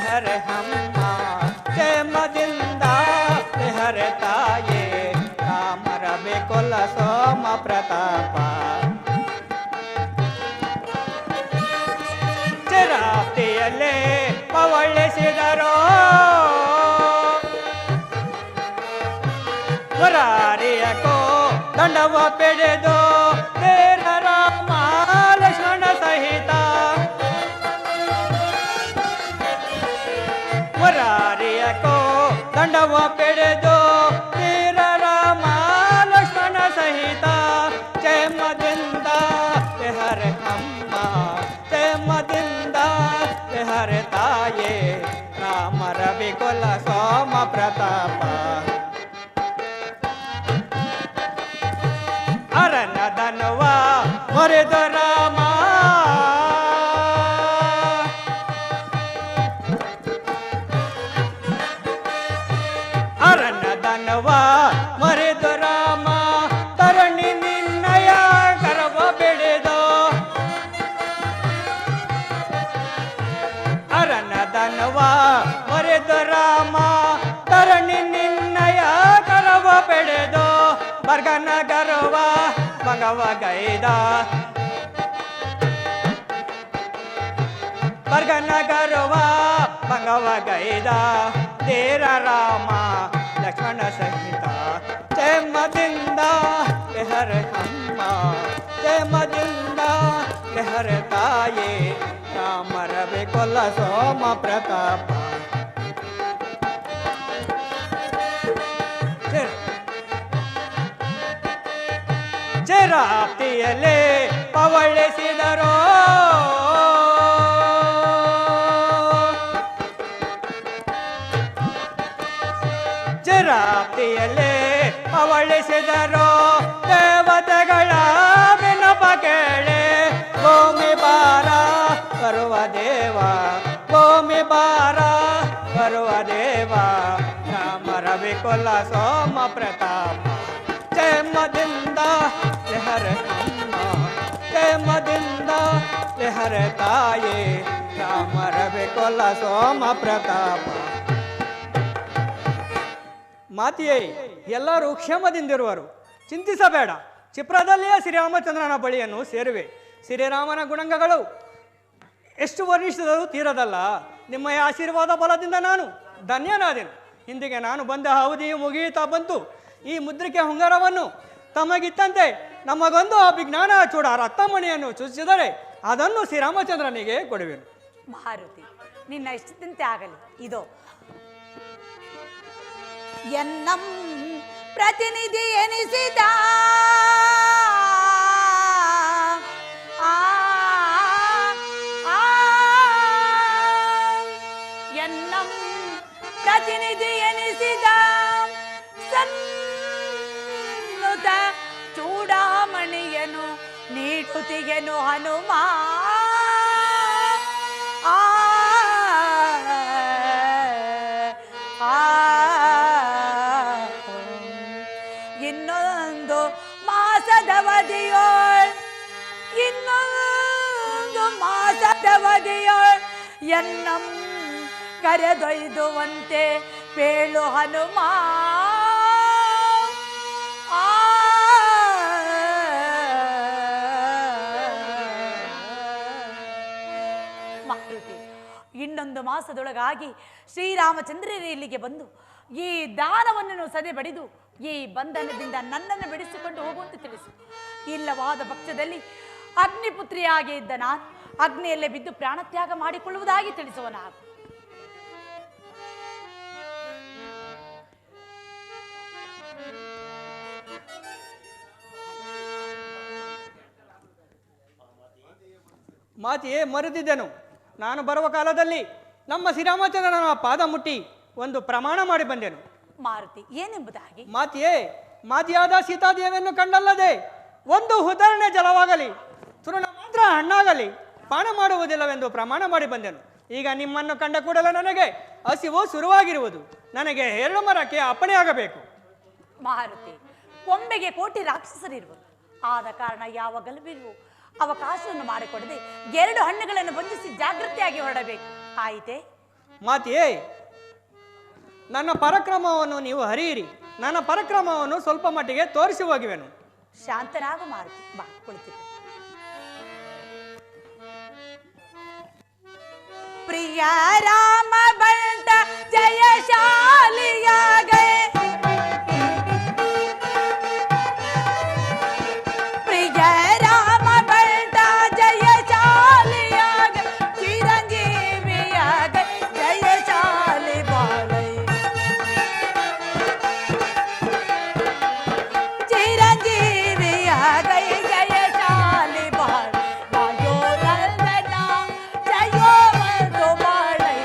ಹರೆ ಅಮ್ಮ, ಕ್ಷೇಮದಿಂದ ಹರೆ ತಾಯೇ ರಾಮರ ಬೇಕೊಲ್ಲ ಸೋಮ ಪ್ರತಾಪ. ಚಿರಾತಿಯಲ್ಲೇ ಪವಳಿಸಿದರೋ ಮುರಾರಿಯಕೋ ದಂಡವ ಪೆಡೆದು ವೇರ ರಾಮ ಲಕ್ಷ್ಮಣ ಸಹಿತ. ಮುರಾರಿಯಕೋ ದಂಡವ ಪೆಡೆದು ತೀರ ರಾಮ ಲಕ್ಷ್ಮಣ ಸಹಿತ. ಕ್ಷೇಮದಿಂದ ಹರೆ ಅಮ್ಮ, ಕ್ಷೇಮದಿಂದ ಹರೆ ತಾಯೇ ರಾಮರ ಬಿಕುಲ ಸೋಮ ಪ್ರತಾಪ. ಅರಣ್ಯದನುವ ಮೊರೆದು ರಾಮ, ಅರಣ್ಯದನುವ ಮೊರೆದು ರಾಮ ತರಣಿ ನಿನ್ನಯ ಗರ್ವ ಬೆಳೆದು. ಅರಣ್ಯದನುವ ಮೊರೆದು ರಾಮ ತರಣಿ ನಿನ್ನಯ ಗರ್ವ ಬೆಳೆದು ಬರ್ಗನ ಗರ್ವ ಭಗವ ಗೈದ. ಬರ್ಗನ ಗರ್ವ ಭಗವ ಗೈದ ಧೀರ ರಾಮ ಲಕ್ಷ್ಮಣ ಸಹಿತ. ಪ್ರೇಮದಿಂದ ಲೆಹರೆ ಅಮ್ಮ, ಪ್ರೇಮದಿಂದ ಲೆಹರೆ ತಾಯಿ, ರಾಮರವಿ ಕೊಲ್ಲ ಸೋಮ ಪ್ರತಾಪ. ಚಿರಾಪ್ತಿಯಲ್ಲೇ ಪವಳಿಸಿದರೋ, ಚಿರಾಪ್ತಿಯಲ್ಲೇ ಪವಳಿಸಿದರೋ, ದೇವತೆಗಳ ವಿನಪ ಕೇಳೆ, ಭೂಮಿ ಭಾರ ಬರುವ ದೇವ, ಭೂಮಿ ಭಾರ ಬರುವ ದೇವ, ರಾಮರವಿ ಕೊಲ್ಲ ಸೋಮ ಪ್ರತಾಪ. ಪ್ರೇಮದಿಂದ ಲೆಹರೆ ಅಮ್ಮ, ಪ್ರೇಮದಿಂದ ಲೆಹರೆ ತಾಯಿ, ರಾಮರವಿ ಕೊಲ್ಲ ಸೋಮ ಪ್ರತಾಪ. ಮಾತಿಯೇ, ಎಲ್ಲರೂ ಕ್ಷೇಮದಿಂದಿರುವರು, ಚಿಂತಿಸಬೇಡ. ಕ್ಷಿಪ್ರದಲ್ಲಿಯೇ ಶ್ರೀರಾಮಚಂದ್ರನ ಬಳಿಯನ್ನು ಸೇರುವೆ. ಶ್ರೀರಾಮನ ಗುಣಗಳು ಎಷ್ಟು ವರ್ಣಿಸಿದರೂ ತೀರದಲ್ಲ. ನಿಮ್ಮ ಈ ಆಶೀರ್ವಾದ ಬಲದಿಂದ ನಾನು ಧನ್ಯನಾದೆನು. ಇಂದಿಗೆ ನಾನು ಬಂದ ಅವಧಿಯು ಮುಗಿಯುತ್ತಾ ಬಂತು. ಈ ಮುದ್ರಿಕೆ ಹುಂಗರವನ್ನು ತಮಗಿತ್ತಂತೆ ನಮಗೊಂದು ಅಭಿಜ್ಞಾನ ಚೂಡ ರಕ್ತಮಣಿಯನ್ನು ಸೂಚಿಸಿದರೆ ಅದನ್ನು ಶ್ರೀರಾಮಚಂದ್ರನಿಗೆ ಕೊಡುವೆನು. ಮಾರುತಿ, ನಿನ್ನ ಇಷ್ಟದಂತೆ ಆಗಲಿ. ಇದೋ ಎನ್ನಂ ಪ್ರತಿನಿಧಿ ಎನಿಸಿದ ಎನ್ನಂ ಪ್ರತಿನಿಧಿ ಎನಿಸಿದ ಸನ್ನುತ ಚೂಡಾಮಣಿಯನು ನೀಡುತ್ತಿಗೆನು ಹನುಮ. ಇನ್ನೊಂದು ಮಾಸದವಧಿಯೋಳ್, ಇನ್ನೊಂದು ಮಾಸದವಧಿಯೋಳ್ ಎನ್ನಂ ಕರೆದೊಯ್ದುವಂತೆ ಪೇಳು ಹನುಮ. ಮಾರುತಿ, ಇನ್ನೊಂದು ಮಾಸದೊಳಗಾಗಿ ಶ್ರೀರಾಮಚಂದ್ರರೇ ಇಲ್ಲಿಗೆ ಬಂದು ಈ ದಾನವನ್ನು ಸದೆ ಬಡಿದು ಈ ಬಂಧನದಿಂದ ನನ್ನನ್ನು ಬಿಡಿಸಿಕೊಂಡು ಹೋಗುವಂತೆ ತಿಳಿಸು. ಇಲ್ಲವಾದ ಪಕ್ಷದಲ್ಲಿ ಅಗ್ನಿಪುತ್ರಿಯಾಗಿ ಇದ್ದ ನಾನು ಅಗ್ನಿಯಲ್ಲೇ ಬಿದ್ದು ಪ್ರಾಣತ್ಯಾಗ ಮಾಡಿಕೊಳ್ಳುವುದಾಗಿ ತಿಳಿಸುವನ. ಮಾತಿಯೇ, ಮರೆತಿದ್ದೆನು. ನಾನು ಬರುವ ಕಾಲದಲ್ಲಿ ನಮ್ಮ ಶ್ರೀರಾಮಚಂದ್ರನ ಪಾದ ಮುಟ್ಟಿ ಒಂದು ಪ್ರಮಾಣ ಮಾಡಿ ಬಂದೆನು. ಮಾರುತಿ, ಏನೆಂಬುದಾಗಿ? ಮಾತಿಯೇ, ಮಾತಿಯಾದ ಸೀತಾದೇವಿಯನ್ನು ಕಂಡಲ್ಲದೆ ಒಂದು ಉದಾಹರಣೆ ಜಲವಾಗಲಿ ತೃಣ ಮಾತ್ರ ಹಣ್ಣಾಗಲಿ ಪಾನ ಮಾಡುವುದಿಲ್ಲವೆಂದು ಪ್ರಮಾಣ ಮಾಡಿ ಬಂದೆನು. ಈಗ ನಿಮ್ಮನ್ನು ಕಂಡ ಕೂಡಲೇ ನನಗೆ ಹಸಿವು ಶುರುವಾಗಿರುವುದು. ನನಗೆ 2 ಮರಕ್ಕೆ ಅಪ್ಪಣೆಯಾಗಬೇಕು. ಮಾರುತಿ, ಕೊಂಬೆಗೆ ಕೋಟಿ ರಾಕ್ಷಸರಿರುವರು. ಆದ ಕಾರಣ ಯಾವ ಗಲಭೆಗೂ ಅವಕಾಶವನ್ನು ಮಾಡಿಕೊಡದೆ 2 ಹಣ್ಣುಗಳನ್ನು ಬಂಧಿಸಿ ಜಾಗೃತಿಯಾಗಿ ಹೊರಡಬೇಕು. ಆಯಿತೆ? ಮಾತಿಯೇ, ನನ್ನ ಪರಾಕ್ರಮವನ್ನು ನೀವು ಹರಿಯಿರಿ. ನನ್ನ ಪರಾಕ್ರಮವನ್ನು ಸ್ವಲ್ಪ ಮಟ್ಟಿಗೆ ತೋರಿಸಿ ಹೋಗುವೆನು. ಶಾಂತನಾಗ ಮಾರುತಿ, ಬಾ ಕುಳಿತಿರು. ಪ್ರಿಯ ರಾಮ ಬಂಟ ಜಯಶಾಲಿಯಾಗೇ, ಪ್ರಿಯ ರಾಮ ಬಂಟ ಜಯಶಾಲಿಯಾಗ, ಚಿರಂಜೀವಿಯಾಗ ಜಯಶಾಲಿ ಬಾಳೈ, ಚಿರಂಜೀವಿಯಾಗ ಜಯಶಾಲಿ ಬಾಳ, ವಾಯೋ ನಲ್ವನ ಜಯೋ ಒಂದು ಬಾಳೈ.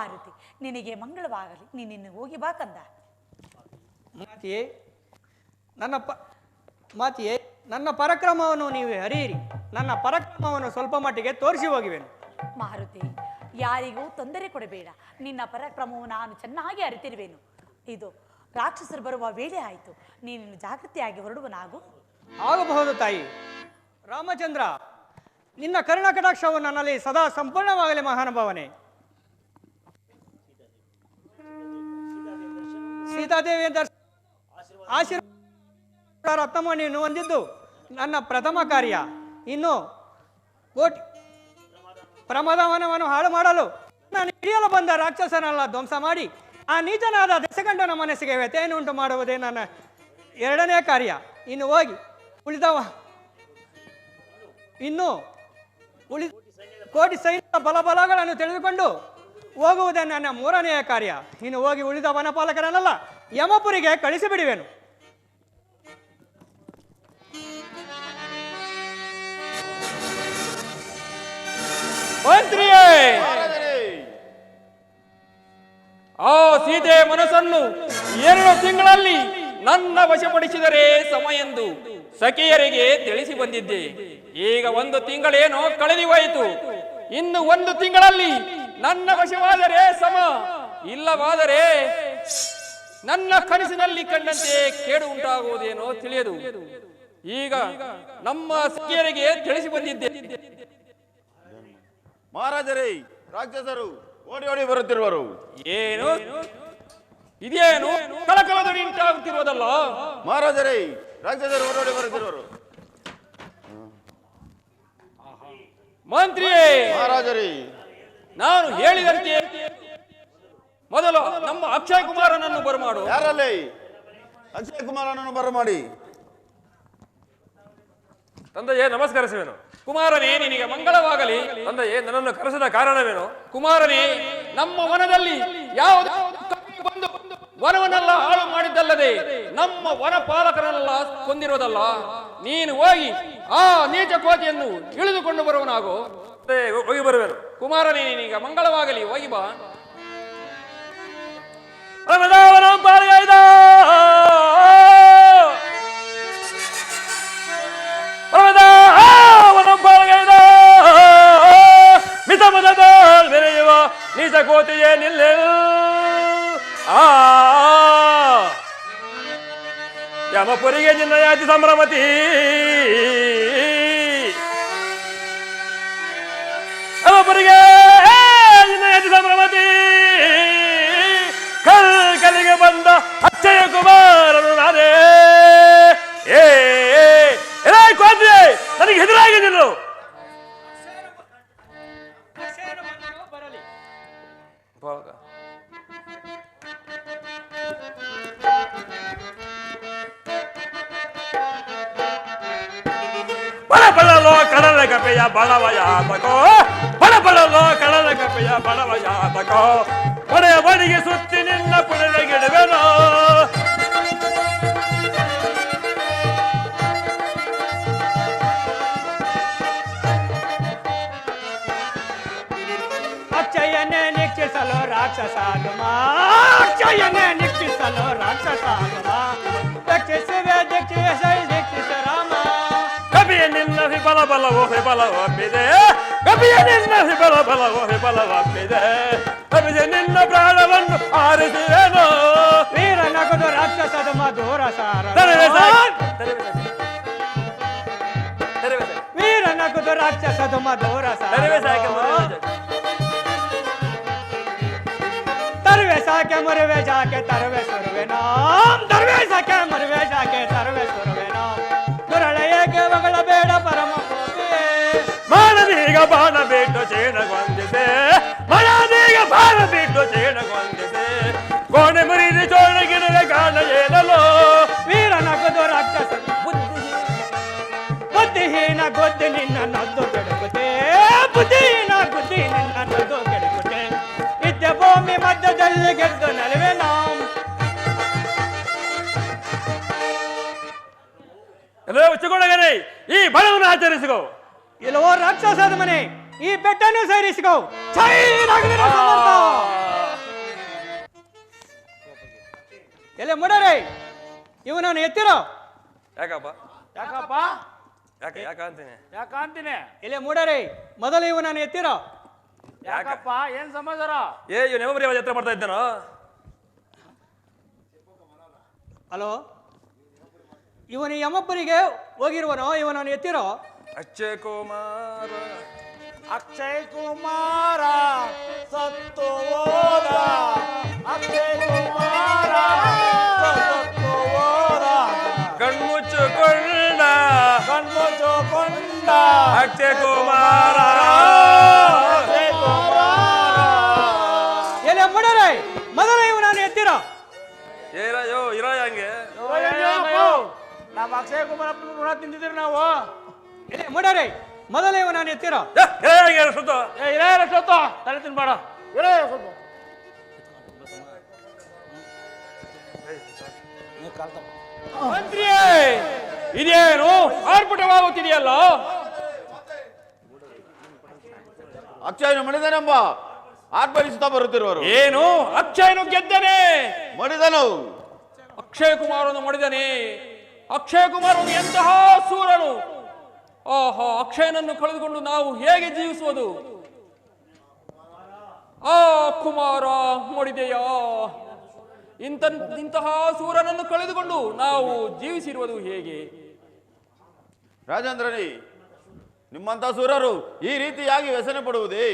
ಮಾರುತಿ, ನಿನಗೆ ಮಂಗಳವಾಗಲಿ. ನೀನಿನ್ನು ಹೋಗಿ ಬಾ ಕಂದ. ಮಾತಿಯೇ ಮಾತಿಯೇ, ನನ್ನ ಪರಾಕ್ರಮವನ್ನು ನೀವು ಅರಿಯಿರಿ. ನನ್ನ ಪರಾಕ್ರಮವನ್ನು ಸ್ವಲ್ಪ ಮಟ್ಟಿಗೆ ತೋರಿಸಿ ಹೋಗಿವೆನು. ಮಾರುತಿ, ಯಾರಿಗೂ ತೊಂದರೆ ಕೊಡಬೇಡ. ನಿನ್ನ ಪರಾಕ್ರಮವು ನಾನು ಚೆನ್ನಾಗಿ ಅರಿತಿರುವೆನು. ಇದು ರಾಕ್ಷಸರು ಬರುವ ವೇಳೆ ಆಯಿತು. ನೀನು ಜಾಗೃತಿಯಾಗಿ ಹೊರಡುವನಾಗು. ಆಗಬಹುದು ತಾಯಿ. ರಾಮಚಂದ್ರ, ನಿನ್ನ ಕರುಣ ಕಟಾಕ್ಷವು ನನ್ನಲ್ಲಿ ಸದಾ ಸಂಪೂರ್ಣವಾಗಲಿ ಮಹಾನುಭಾವನೆ. ಸೀತಾದೇವಿಯ ಆಶೀರ್ವಾದ ರತ್ನಮಣಿಯನ್ನು ಹೊಂದಿದ್ದು ನನ್ನ ಪ್ರಥಮ ಕಾರ್ಯ. ಇನ್ನು ಕೋಟಿ ಪ್ರಮದವನವನ್ನು ಹಾಳು ಮಾಡಲು ನಾನು ಹಿಡಿಯಲು ಬಂದ ರಾಕ್ಷಸನೆಲ್ಲ ಧ್ವಂಸ ಮಾಡಿ ಆ ನೀಚನಾದ ದಶಕಂಠನ ಮನಸ್ಸಿಗೆ ವ್ಯಥೆಯನ್ನು ಉಂಟು ಮಾಡುವುದೇ ನನ್ನ ಎರಡನೇ ಕಾರ್ಯ. ಇನ್ನು ಹೋಗಿ ಕೋಟಿ ಸೈನ್ಯದ ಬಲಗಳನ್ನು ತಿಳಿದುಕೊಂಡು ಹೋಗುವುದೇ ನನ್ನ ಮೂರನೆಯ ಕಾರ್ಯ. ಇನ್ನು ಹೋಗಿ ಉಳಿದ ವನಪಾಲಕರನ್ನೆಲ್ಲ ಯಮಪುರಿಗೆ ಕಳಿಸಿಬಿಡುವೆನು. ಮಂತ್ರಿಯೇ, ಆ ಸೀತೆಯ ಮನಸ್ಸನ್ನು 2 ತಿಂಗಳಲ್ಲಿ ನನ್ನ ವಶಪಡಿಸಿದರೆ ಸಮ ಎಂದು ಸಖಿಯರಿಗೆ ತಿಳಿಸಿ ಬಂದಿದ್ದೆ. ಈಗ 1 ತಿಂಗಳೇನೋ ಕಳೆದು ಹೋಯಿತು. ಇನ್ನು 1 ತಿಂಗಳಲ್ಲಿ ನನ್ನ ವಶವಾದರೆ ಸಮ, ಇಲ್ಲವಾದರೆ ನನ್ನ ಕನಸಿನಲ್ಲಿ ಕಂಡಂತೆ ಕೇಡು ಉಂಟಾಗುವುದೇನೋ ತಿಳಿಯದು. ಈಗ ನಮ್ಮ ಸಖಿಯರಿಗೆ ತಿಳಿಸಿ ಬಂದಿದ್ದೆ. ಮಹಾರಾಜರೇ, ರಾಕ್ಷಸರು ಓಡಿ ಓಡಿ ಬರುತ್ತಿರುವರು. ಏನು ಇದೇನು ಕಳಕಳದಲ್ಲಿ ಉಂಟಾಗುತ್ತಿರುವುದಲ್ಲ? ಮಹಾರಾಜರೇ, ರಾಕ್ಷಸರು ಓಡೋಡಿ ಬರುತ್ತಿರುವರು. ಮಂತ್ರಿಯೇ, ಮಹಾರಾಜರೇ, ನಾನು ಹೇಳಿದಂತೆ ಮೊದಲು ನಮ್ಮ ಅಕ್ಷಯ್ ಕುಮಾರನನ್ನು ಬರಮಾಡು. ಯಾರಲ್ಲಿ? ಅಕ್ಷಯ್ ಕುಮಾರನನ್ನು ಬರಮಾಡಿ. ತಂದೆಯೇ, ನಮಸ್ಕರಿಸುವೆನು. ಕುಮಾರನೇ, ನಿನಗೆ ಮಂಗಳವಾಗಲಿ. ತಂದೆಯೇ, ನನ್ನನ್ನು ಕರೆಸಿದ ಕಾರಣವೇನು? ಕುಮಾರನೇ, ನಮ್ಮ ವನದಲ್ಲಿ ಯಾವುದೇ ಬಂದು ವನವನ್ನೆಲ್ಲ ಹಾಳು ಮಾಡಿದ್ದಲ್ಲದೆ ನಮ್ಮ ವನಪಾಲಕರನ್ನೆಲ್ಲ ಕೊಂದಿರೋದಲ್ಲ. ನೀನು ಹೋಗಿ ಆ ನೀಚ ಕೋತಿಯನ್ನು ಇಳಿದುಕೊಂಡು ಬರುವನಾಗು. ಹೋಗಿ ಬರುವೆನು. ಕುಮಾರನೇ, ನಿನಗೆ ಮಂಗಳವಾಗಲಿ. ಹೋಗಿ ಬಾ. ನೀಚ ಕೋತಿಯೇ ನಿಲ್ಲ. ಯಮಪುರಿಗೆ ನಿನ್ನ ಯಾತಿ ಸಂಭ್ರಮತಿ. ಯಮಪುರಿಗೆ ನಿನ್ನ ಯಾತಿ ಸಂಭ್ರಮತಿ. ಕಲಿಗೆ ಬಂದ ಅಕ್ಷಯ ಕುಮಾರನು ನಾನೇ. ಕೋತಿ, ನನಗೆ ಎದುರಾಗಿ ನಿಲ್ಲು. ಬಡಬಡಲೋ ಕಡಲ ಕಪೆಯ ಬಡವಯಾತಕೋ, ಬಡಬಡಲೋ ಕಡಲ ಕಪೆಯ ಬಡವಯಾತಕೋ, ಒಡೆಯ ಬಡಿಗೆ ಸುತ್ತಿ ನಿನ್ನ ಪುಣೆಗಿಡುವೆನೋ. ಅಕ್ಷಯನೇ ನಿಕ್ಷಿಸಲು ರಾಕ್ಷಸಾಗಮ, ಅಕ್ಷಯನೇ ನಿಕ್ಷಿಸಲು ರಾಕ್ಷಸಾಗಮ, ದಕ್ಷಿಸುವೆ ದೀಕ್ಷಿಸ ರಾಮ. ಕಪಿಯ ನಿನ್ನ ವಿಫಲ ಬಲವೋ ವಿಫಲವಪ್ಪಿದೆ, ಕಪಿಯ ನಿನ್ನ ವಿಫಲ ಬಲವೋ ವಿಫಲವಪ್ಪಿದೆ, ಕಪಿಯ ನಿನ್ನ ಪ್ರಾಣವನ್ನು ಆರಿಸುವೆನೋ. ವೀರ ನಗದು ರಾಕ್ಷಸದ ಮಧುರ ಸಾರ, ವೀರ ನಗದು ರಾಕ್ಷಸದ ಮಧುರ ಸಾರ. तरवे साके मरवे जाके तरवे सुरवे नाम, तरवे साके मरवे जाके तरवे सुरवे नाम. दुरಳೆಯಗೆ ಮಗಳ ಬೇಡ ಪರಮ ಕೋಪಿ, ಮಾನದೀಗ ಬಾಣ ಬಿಟ್ಟು ಚೇಣಗೊಂದಿದೆ, ಮನದೀಗ ಬಾಣ ಬಿಟ್ಟು ಚೇಣಗೊಂದಿದೆ, ಕೋಣೆ ಮುರಿದು ಚೋಳಗಿಡದ ಕಾಣ ಏನಲೋ. ವೀರ ನಗದು ರಾಕ್ಷಸ ಬುದ್ಧಿಹೀನ ಗೊದ್ದಿ ನಿನ್ನ ನದ್ದು ಕೆಡಕುತ್ತೆ, ಬುದ್ಧಿಹೀನ ಬುದ್ಧಿ ನಿನ್ನ ನದ್ದು ಕೆಡಕುತ್ತೆ. ನಿತ್ಯ ಭೂಮಿ ಮಧ್ಯದಲ್ಲಿ ಗೆದ್ದು ನಲುವೆ ನಾಂ. ಉಚ್ಚುಕೊಂಡಗನೆ ಈ ಬಲವನ್ನು ಆಚರಿಸಿಕೋ. ಇಲ್ಲವೋ ರಾಕ್ಷಸದ ಮನೆ, ಈ ಬೆಟ್ಟನ್ನು ಸೇರಿಸಿಕೋ. ಜೈ ನಗರ ಸಮರ್ಥ. ಇವನನ್ನು ಎತ್ತಿರೋ. ಯಾಕಪ್ಪ ಯಾಕಪ್ಪ? ಯಾಕೆ ಅಂತೀನಿ ಯಾಕ ಅಂತೀನಿ? ಇಲ್ಲೇ ಮೂಡರಿ, ಮೊದಲು ಇವನನ್ನು ಎತ್ತಿರೋ. ಯಾಕಪ್ಪ? ಏನ್ ಸಮಾಚಾರ? ಇವನು ಯಾವ ಜಾತ್ರೆ ಮಾಡ್ತಾ ಇದ್ದಾನೋ? ಹಲೋ, ಇವನು ಯಮಪ್ಪರಿಗೆ ಹೋಗಿರುವನೋ? ಇವನನ್ನು ಎತ್ತಿರೋ. ಅಕ್ಷಯ್ ಕುಮಾರ ಅಕ್ಷಯ್ ಕುಮಾರ ಸತ್ತು ಹೋದ. ಅಕ್ಷಯ್ ಕುಮಾರ ಸತ್ತು ಹೋದ. ಕಣ್ಮುಚ್ಚುಕೊಂಡ ಕಣ್ಮುಚ್ಚುಕೊಂಡ ಅಕ್ಷಯ್ ಕುಮಾರ. ಅಕ್ಷಯ್ ಕುಮಾರ. ಎಲೆ ಮೂಡರಿ, ಮೊದಲು ಇವನನ್ನು ಎತ್ತಿರೋ. ಇರೋ ಹಂಗೆ ನಮ್ಮ ಅಕ್ಷಯ್ ಕುಮಾರ್ ಋಣ ತಿಂದಿದ್ದೀರಿ ನಾವು. ಎಲೆ ಮೂಡರಿ, ಮೊದಲು ಇವನನ್ನು ಎತ್ತಿರೋ. ಸುತ್ತ ಇರೇ ತಲೆ ತಿನ್ಬೇಡ. ಇರೇ ಸ್ವಲ್ಪ ಮಂತ್ರಿಯೇ, ಇದೇನು ಆರ್ಭಟವಾಗುತ್ತಿದೆಯಲ್ಲ? ಅಕ್ಷಯನು ಮಣಿದನೆಂಬ ಆರ್ಭಟಿಸುತ್ತಾ ಬರುತ್ತಿರುವರು. ಏನು ಅಕ್ಷಯನು ಗೆದ್ದನೆ? ಮಣಿದನು. ಅಕ್ಷಯ ಕುಮಾರನು ಮಾಡಿದನೆ. ಅಕ್ಷಯ ಕುಮಾರನು ಎಂತಹ ಸೂರನು! ಆಹಾ, ಅಕ್ಷಯನನ್ನು ಕಳೆದುಕೊಂಡು ನಾವು ಹೇಗೆ ಜೀವಿಸುವುದು? ಆ ಕುಮಾರ ಮಡಿದೆಯಾ? ಇಂತಹ ಸೂರನನ್ನು ಕಳೆದುಕೊಂಡು ನಾವು ಜೀವಿಸಿರುವುದು ಹೇಗೆ? ರಾಜೇಂದ್ರನೇ, ನಿಮ್ಮಂತ ಸೂರರು ಈ ರೀತಿಯಾಗಿ ವ್ಯಸನೆ ಪಡುವುದೇ?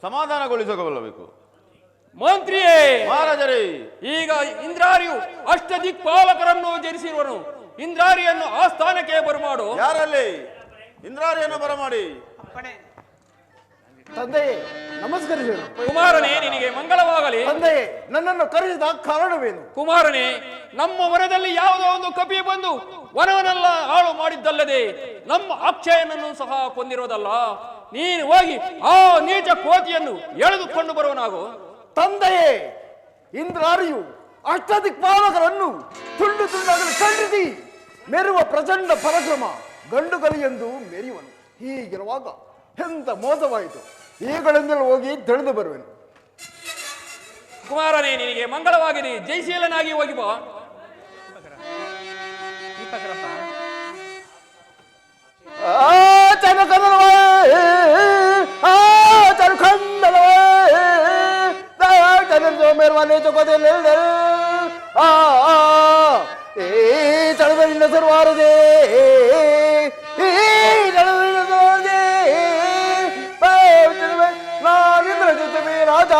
ಸಮಾಧಾನಗೊಳಿಸಬೇಕು. ಮಂತ್ರಿಯೇ, ಮಹಾರಾಜರೇ, ಈಗ ಇಂದ್ರಾರಿಯು ಅಷ್ಟದಿಕ್ಪಾಲಕರನ್ನು ಜನಿಸಿರುವನು. ಇಂದ್ರಾರಿಯನ್ನು ಆ ಸ್ಥಾನಕ್ಕೆ ಬರಮಾಡು. ಯಾರಲ್ಲಿ ಇಂದ್ರಾರಿಯನ್ನು ಬರಮಾಡಿ. ತಂದೆಯೇ ನಮಸ್ಕರಿಸೇನು. ಕುಮಾರನೇ, ನಿನಗೆ ಮಂಗಳವಾಗಲಿ. ತಂದೆಯೇ, ನನ್ನನ್ನು ಕರೆಸಿದ ಕಾರಣವೇನು? ಕುಮಾರನೇ, ನಮ್ಮ ವನದಲ್ಲಿ ಯಾವುದೋ ಒಂದು ಕಪಿ ಬಂದು ವನವನ್ನೆಲ್ಲ ಹಾಳು ಮಾಡಿದ್ದಲ್ಲದೆ ನಮ್ಮ ಅಕ್ಷಯನನ್ನು ಸಹ ಕೊಂದಿರೋದಲ್ಲ. ನೀನು ಹೋಗಿ ಆ ನೀಚ ಕೋತಿಯನ್ನು ಎಳೆದುಕೊಂಡು ಬರುವನಾಗು. ತಂದೆಯೇ, ಇಂದ್ರಾರಿಯು ಅಷ್ಟದಿಕ್ಪಾಲಕರನ್ನು ತುಂಡು ತುಂಡಾಗಲು ಖಂಡಿಸಿ ಮೆರುವ ಪ್ರಚಂಡ ಪರಾಕ್ರಮ ಗಂಡು ಕಲಿಯೆಂದು ಮೆರೆಯುವನು. ಹೀಗಿರುವಾಗ ಎಂತ ಮೋಸವಾಯಿತು. ಈಗಳಿಂದಲೂ ಹೋಗಿ ತಿಳಿದು ಬರುವೆನು. ಕುಮಾರನೇ, ನಿನಗೆ ಮಂಗಳವಾಗಿದೆ. ಜಯಶೀಲನಾಗಿ ಹೋಗಿ ಬಾ. ಮೆರವನೆ ಜೊತೆ ಚಳವಳಿನ ಸರ್ವಾರದೆ ನಾನಿಂದ್ರ ಜೊತೆ ರಾಜ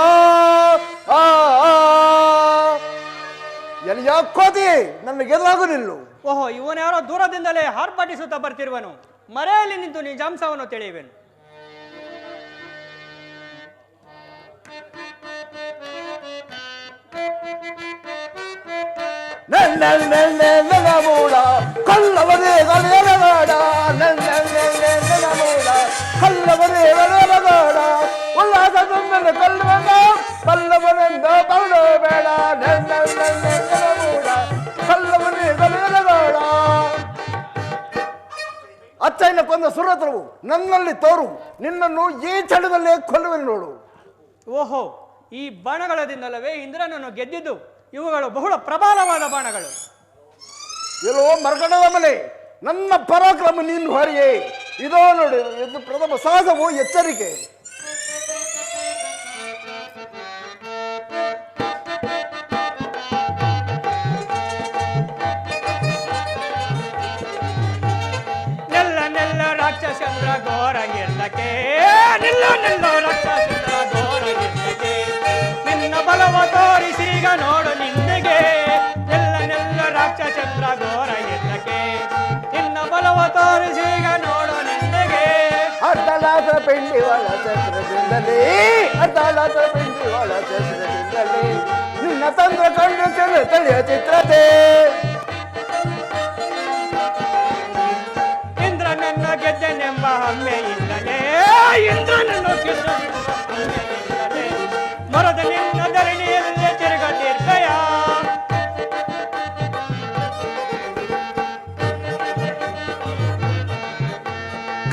ಎಲ್ಲಿ ಯಾಕೋತಿ ನನ್ನ ಗೆಲ್ಲಾಗು ನಿಲ್ಲು. ಓಹೋ, ಇವನ್ಯಾರೋ ದೂರದಿಂದಲೇ ಆರ್ಭಟಿಸುತ್ತಾ ಬರ್ತಿರುವನು. ಮರೆಯಲ್ಲಿ ನಿಂತು ನಿಜಾಂಶವನ್ನು ತಿಳಿಯುವೆನು. ನನ್ನ ಮೂಡ ಕಲ್ಲವದೇ ಗಲೆಯಲಗಾಡ. ನನ್ನ ಮೂಡ ಕಲ್ಲವದೇ ಗಲೆಯಲಗಾಡ. ಉಲ್ಲಾಸ ತುಂಬಲು ಕಲ್ಲವನ ಕಲ್ಲವನೆಂದ ಬರಬೇಡ. ನನ್ನ ಮೂಡ ಕಲ್ಲವನೇ ಗಲೆಯಲಗಾಡ. ಅಚ್ಚಯ್ಯನ ಕೊಂದ ಸುರತ್ರವು ನನ್ನಲ್ಲಿ ತೋರು. ನಿನ್ನನ್ನು ಈ ಚಳದಲ್ಲೇ ಕೊಲ್ಲುವೆನು ನೋಡು. ಓಹೋ, ಈ ಬಾಣಗಳದಿಂದಲವೇ ಇಂದ್ರನನ್ನು ಗೆದ್ದಿದ್ದು? ಇವುಗಳು ಬಹಳ ಪ್ರಬಲವಾದ ಬಾಣಗಳು. ಎಲ್ಲೋ ಮರಗಡದ ಮನೆ, ನನ್ನ ಪರಾಕ್ರಮ ನೀನು ಹೊರೆಯೇ. ಇದೋ ನೋಡಿ, ಇದು ಪ್ರಥಮ ಸಾಹಸವು ಎಚ್ಚರಿಕೆ. ನೆಲ್ಲ ರಾಕ್ಷಸಂದ್ರ ಘೋರಗಿರ್ಲಕ್ಕೆ, ನಿಲ್ಲ ರಾಕ್ಷಸಂದ್ರ ಘೋರಗಿರ್ಲಕ್ಕೆ, ನಿನ್ನ ಬಲವ ತೋರಿಸೀಗ ನೋಡು ನಿನ್ನೆಗೆ. ನೆಲ್ಲ ರಾಕ್ಷಸಂದ್ರ ಘೋರಗಿರ್ಲಕ್ಕೆ, ನಿನ್ನ ಬಲವ ತೋರಿಸೀಗ ನೋಡು ನಿನ್ನೆಗೆ. ಅರ್ಧಲಾಸ ಪಿಂಡಿವಾಳ ಚಕ್ರದಿಂದಲೇ, ಅರ್ಧಲಾಸ ಪಿಂಡಿವಾಳ ಚಕ್ರದಿಂದಲೇ ನಿನ್ನ ತಂದ್ರ ಕಂಡು ತಳಿಯ ಚಿತ್ರತೆ. ಇಂದ್ರನನ್ನು ಗೆದ್ದನೆಂಬ ಹೆಮ್ಮೆಯಿಂದಲೇ, ಇಂದ್ರನನ್ನು ಗೆದ್ದನೆಂಬ ಹೆಮ್ಮೆಯಿಂದಲೇ ಮರದ ನಿನ್ನ ಧರಣಿಯಲ್ಲೇ ತಿರುಗತಿರ್ದಯ.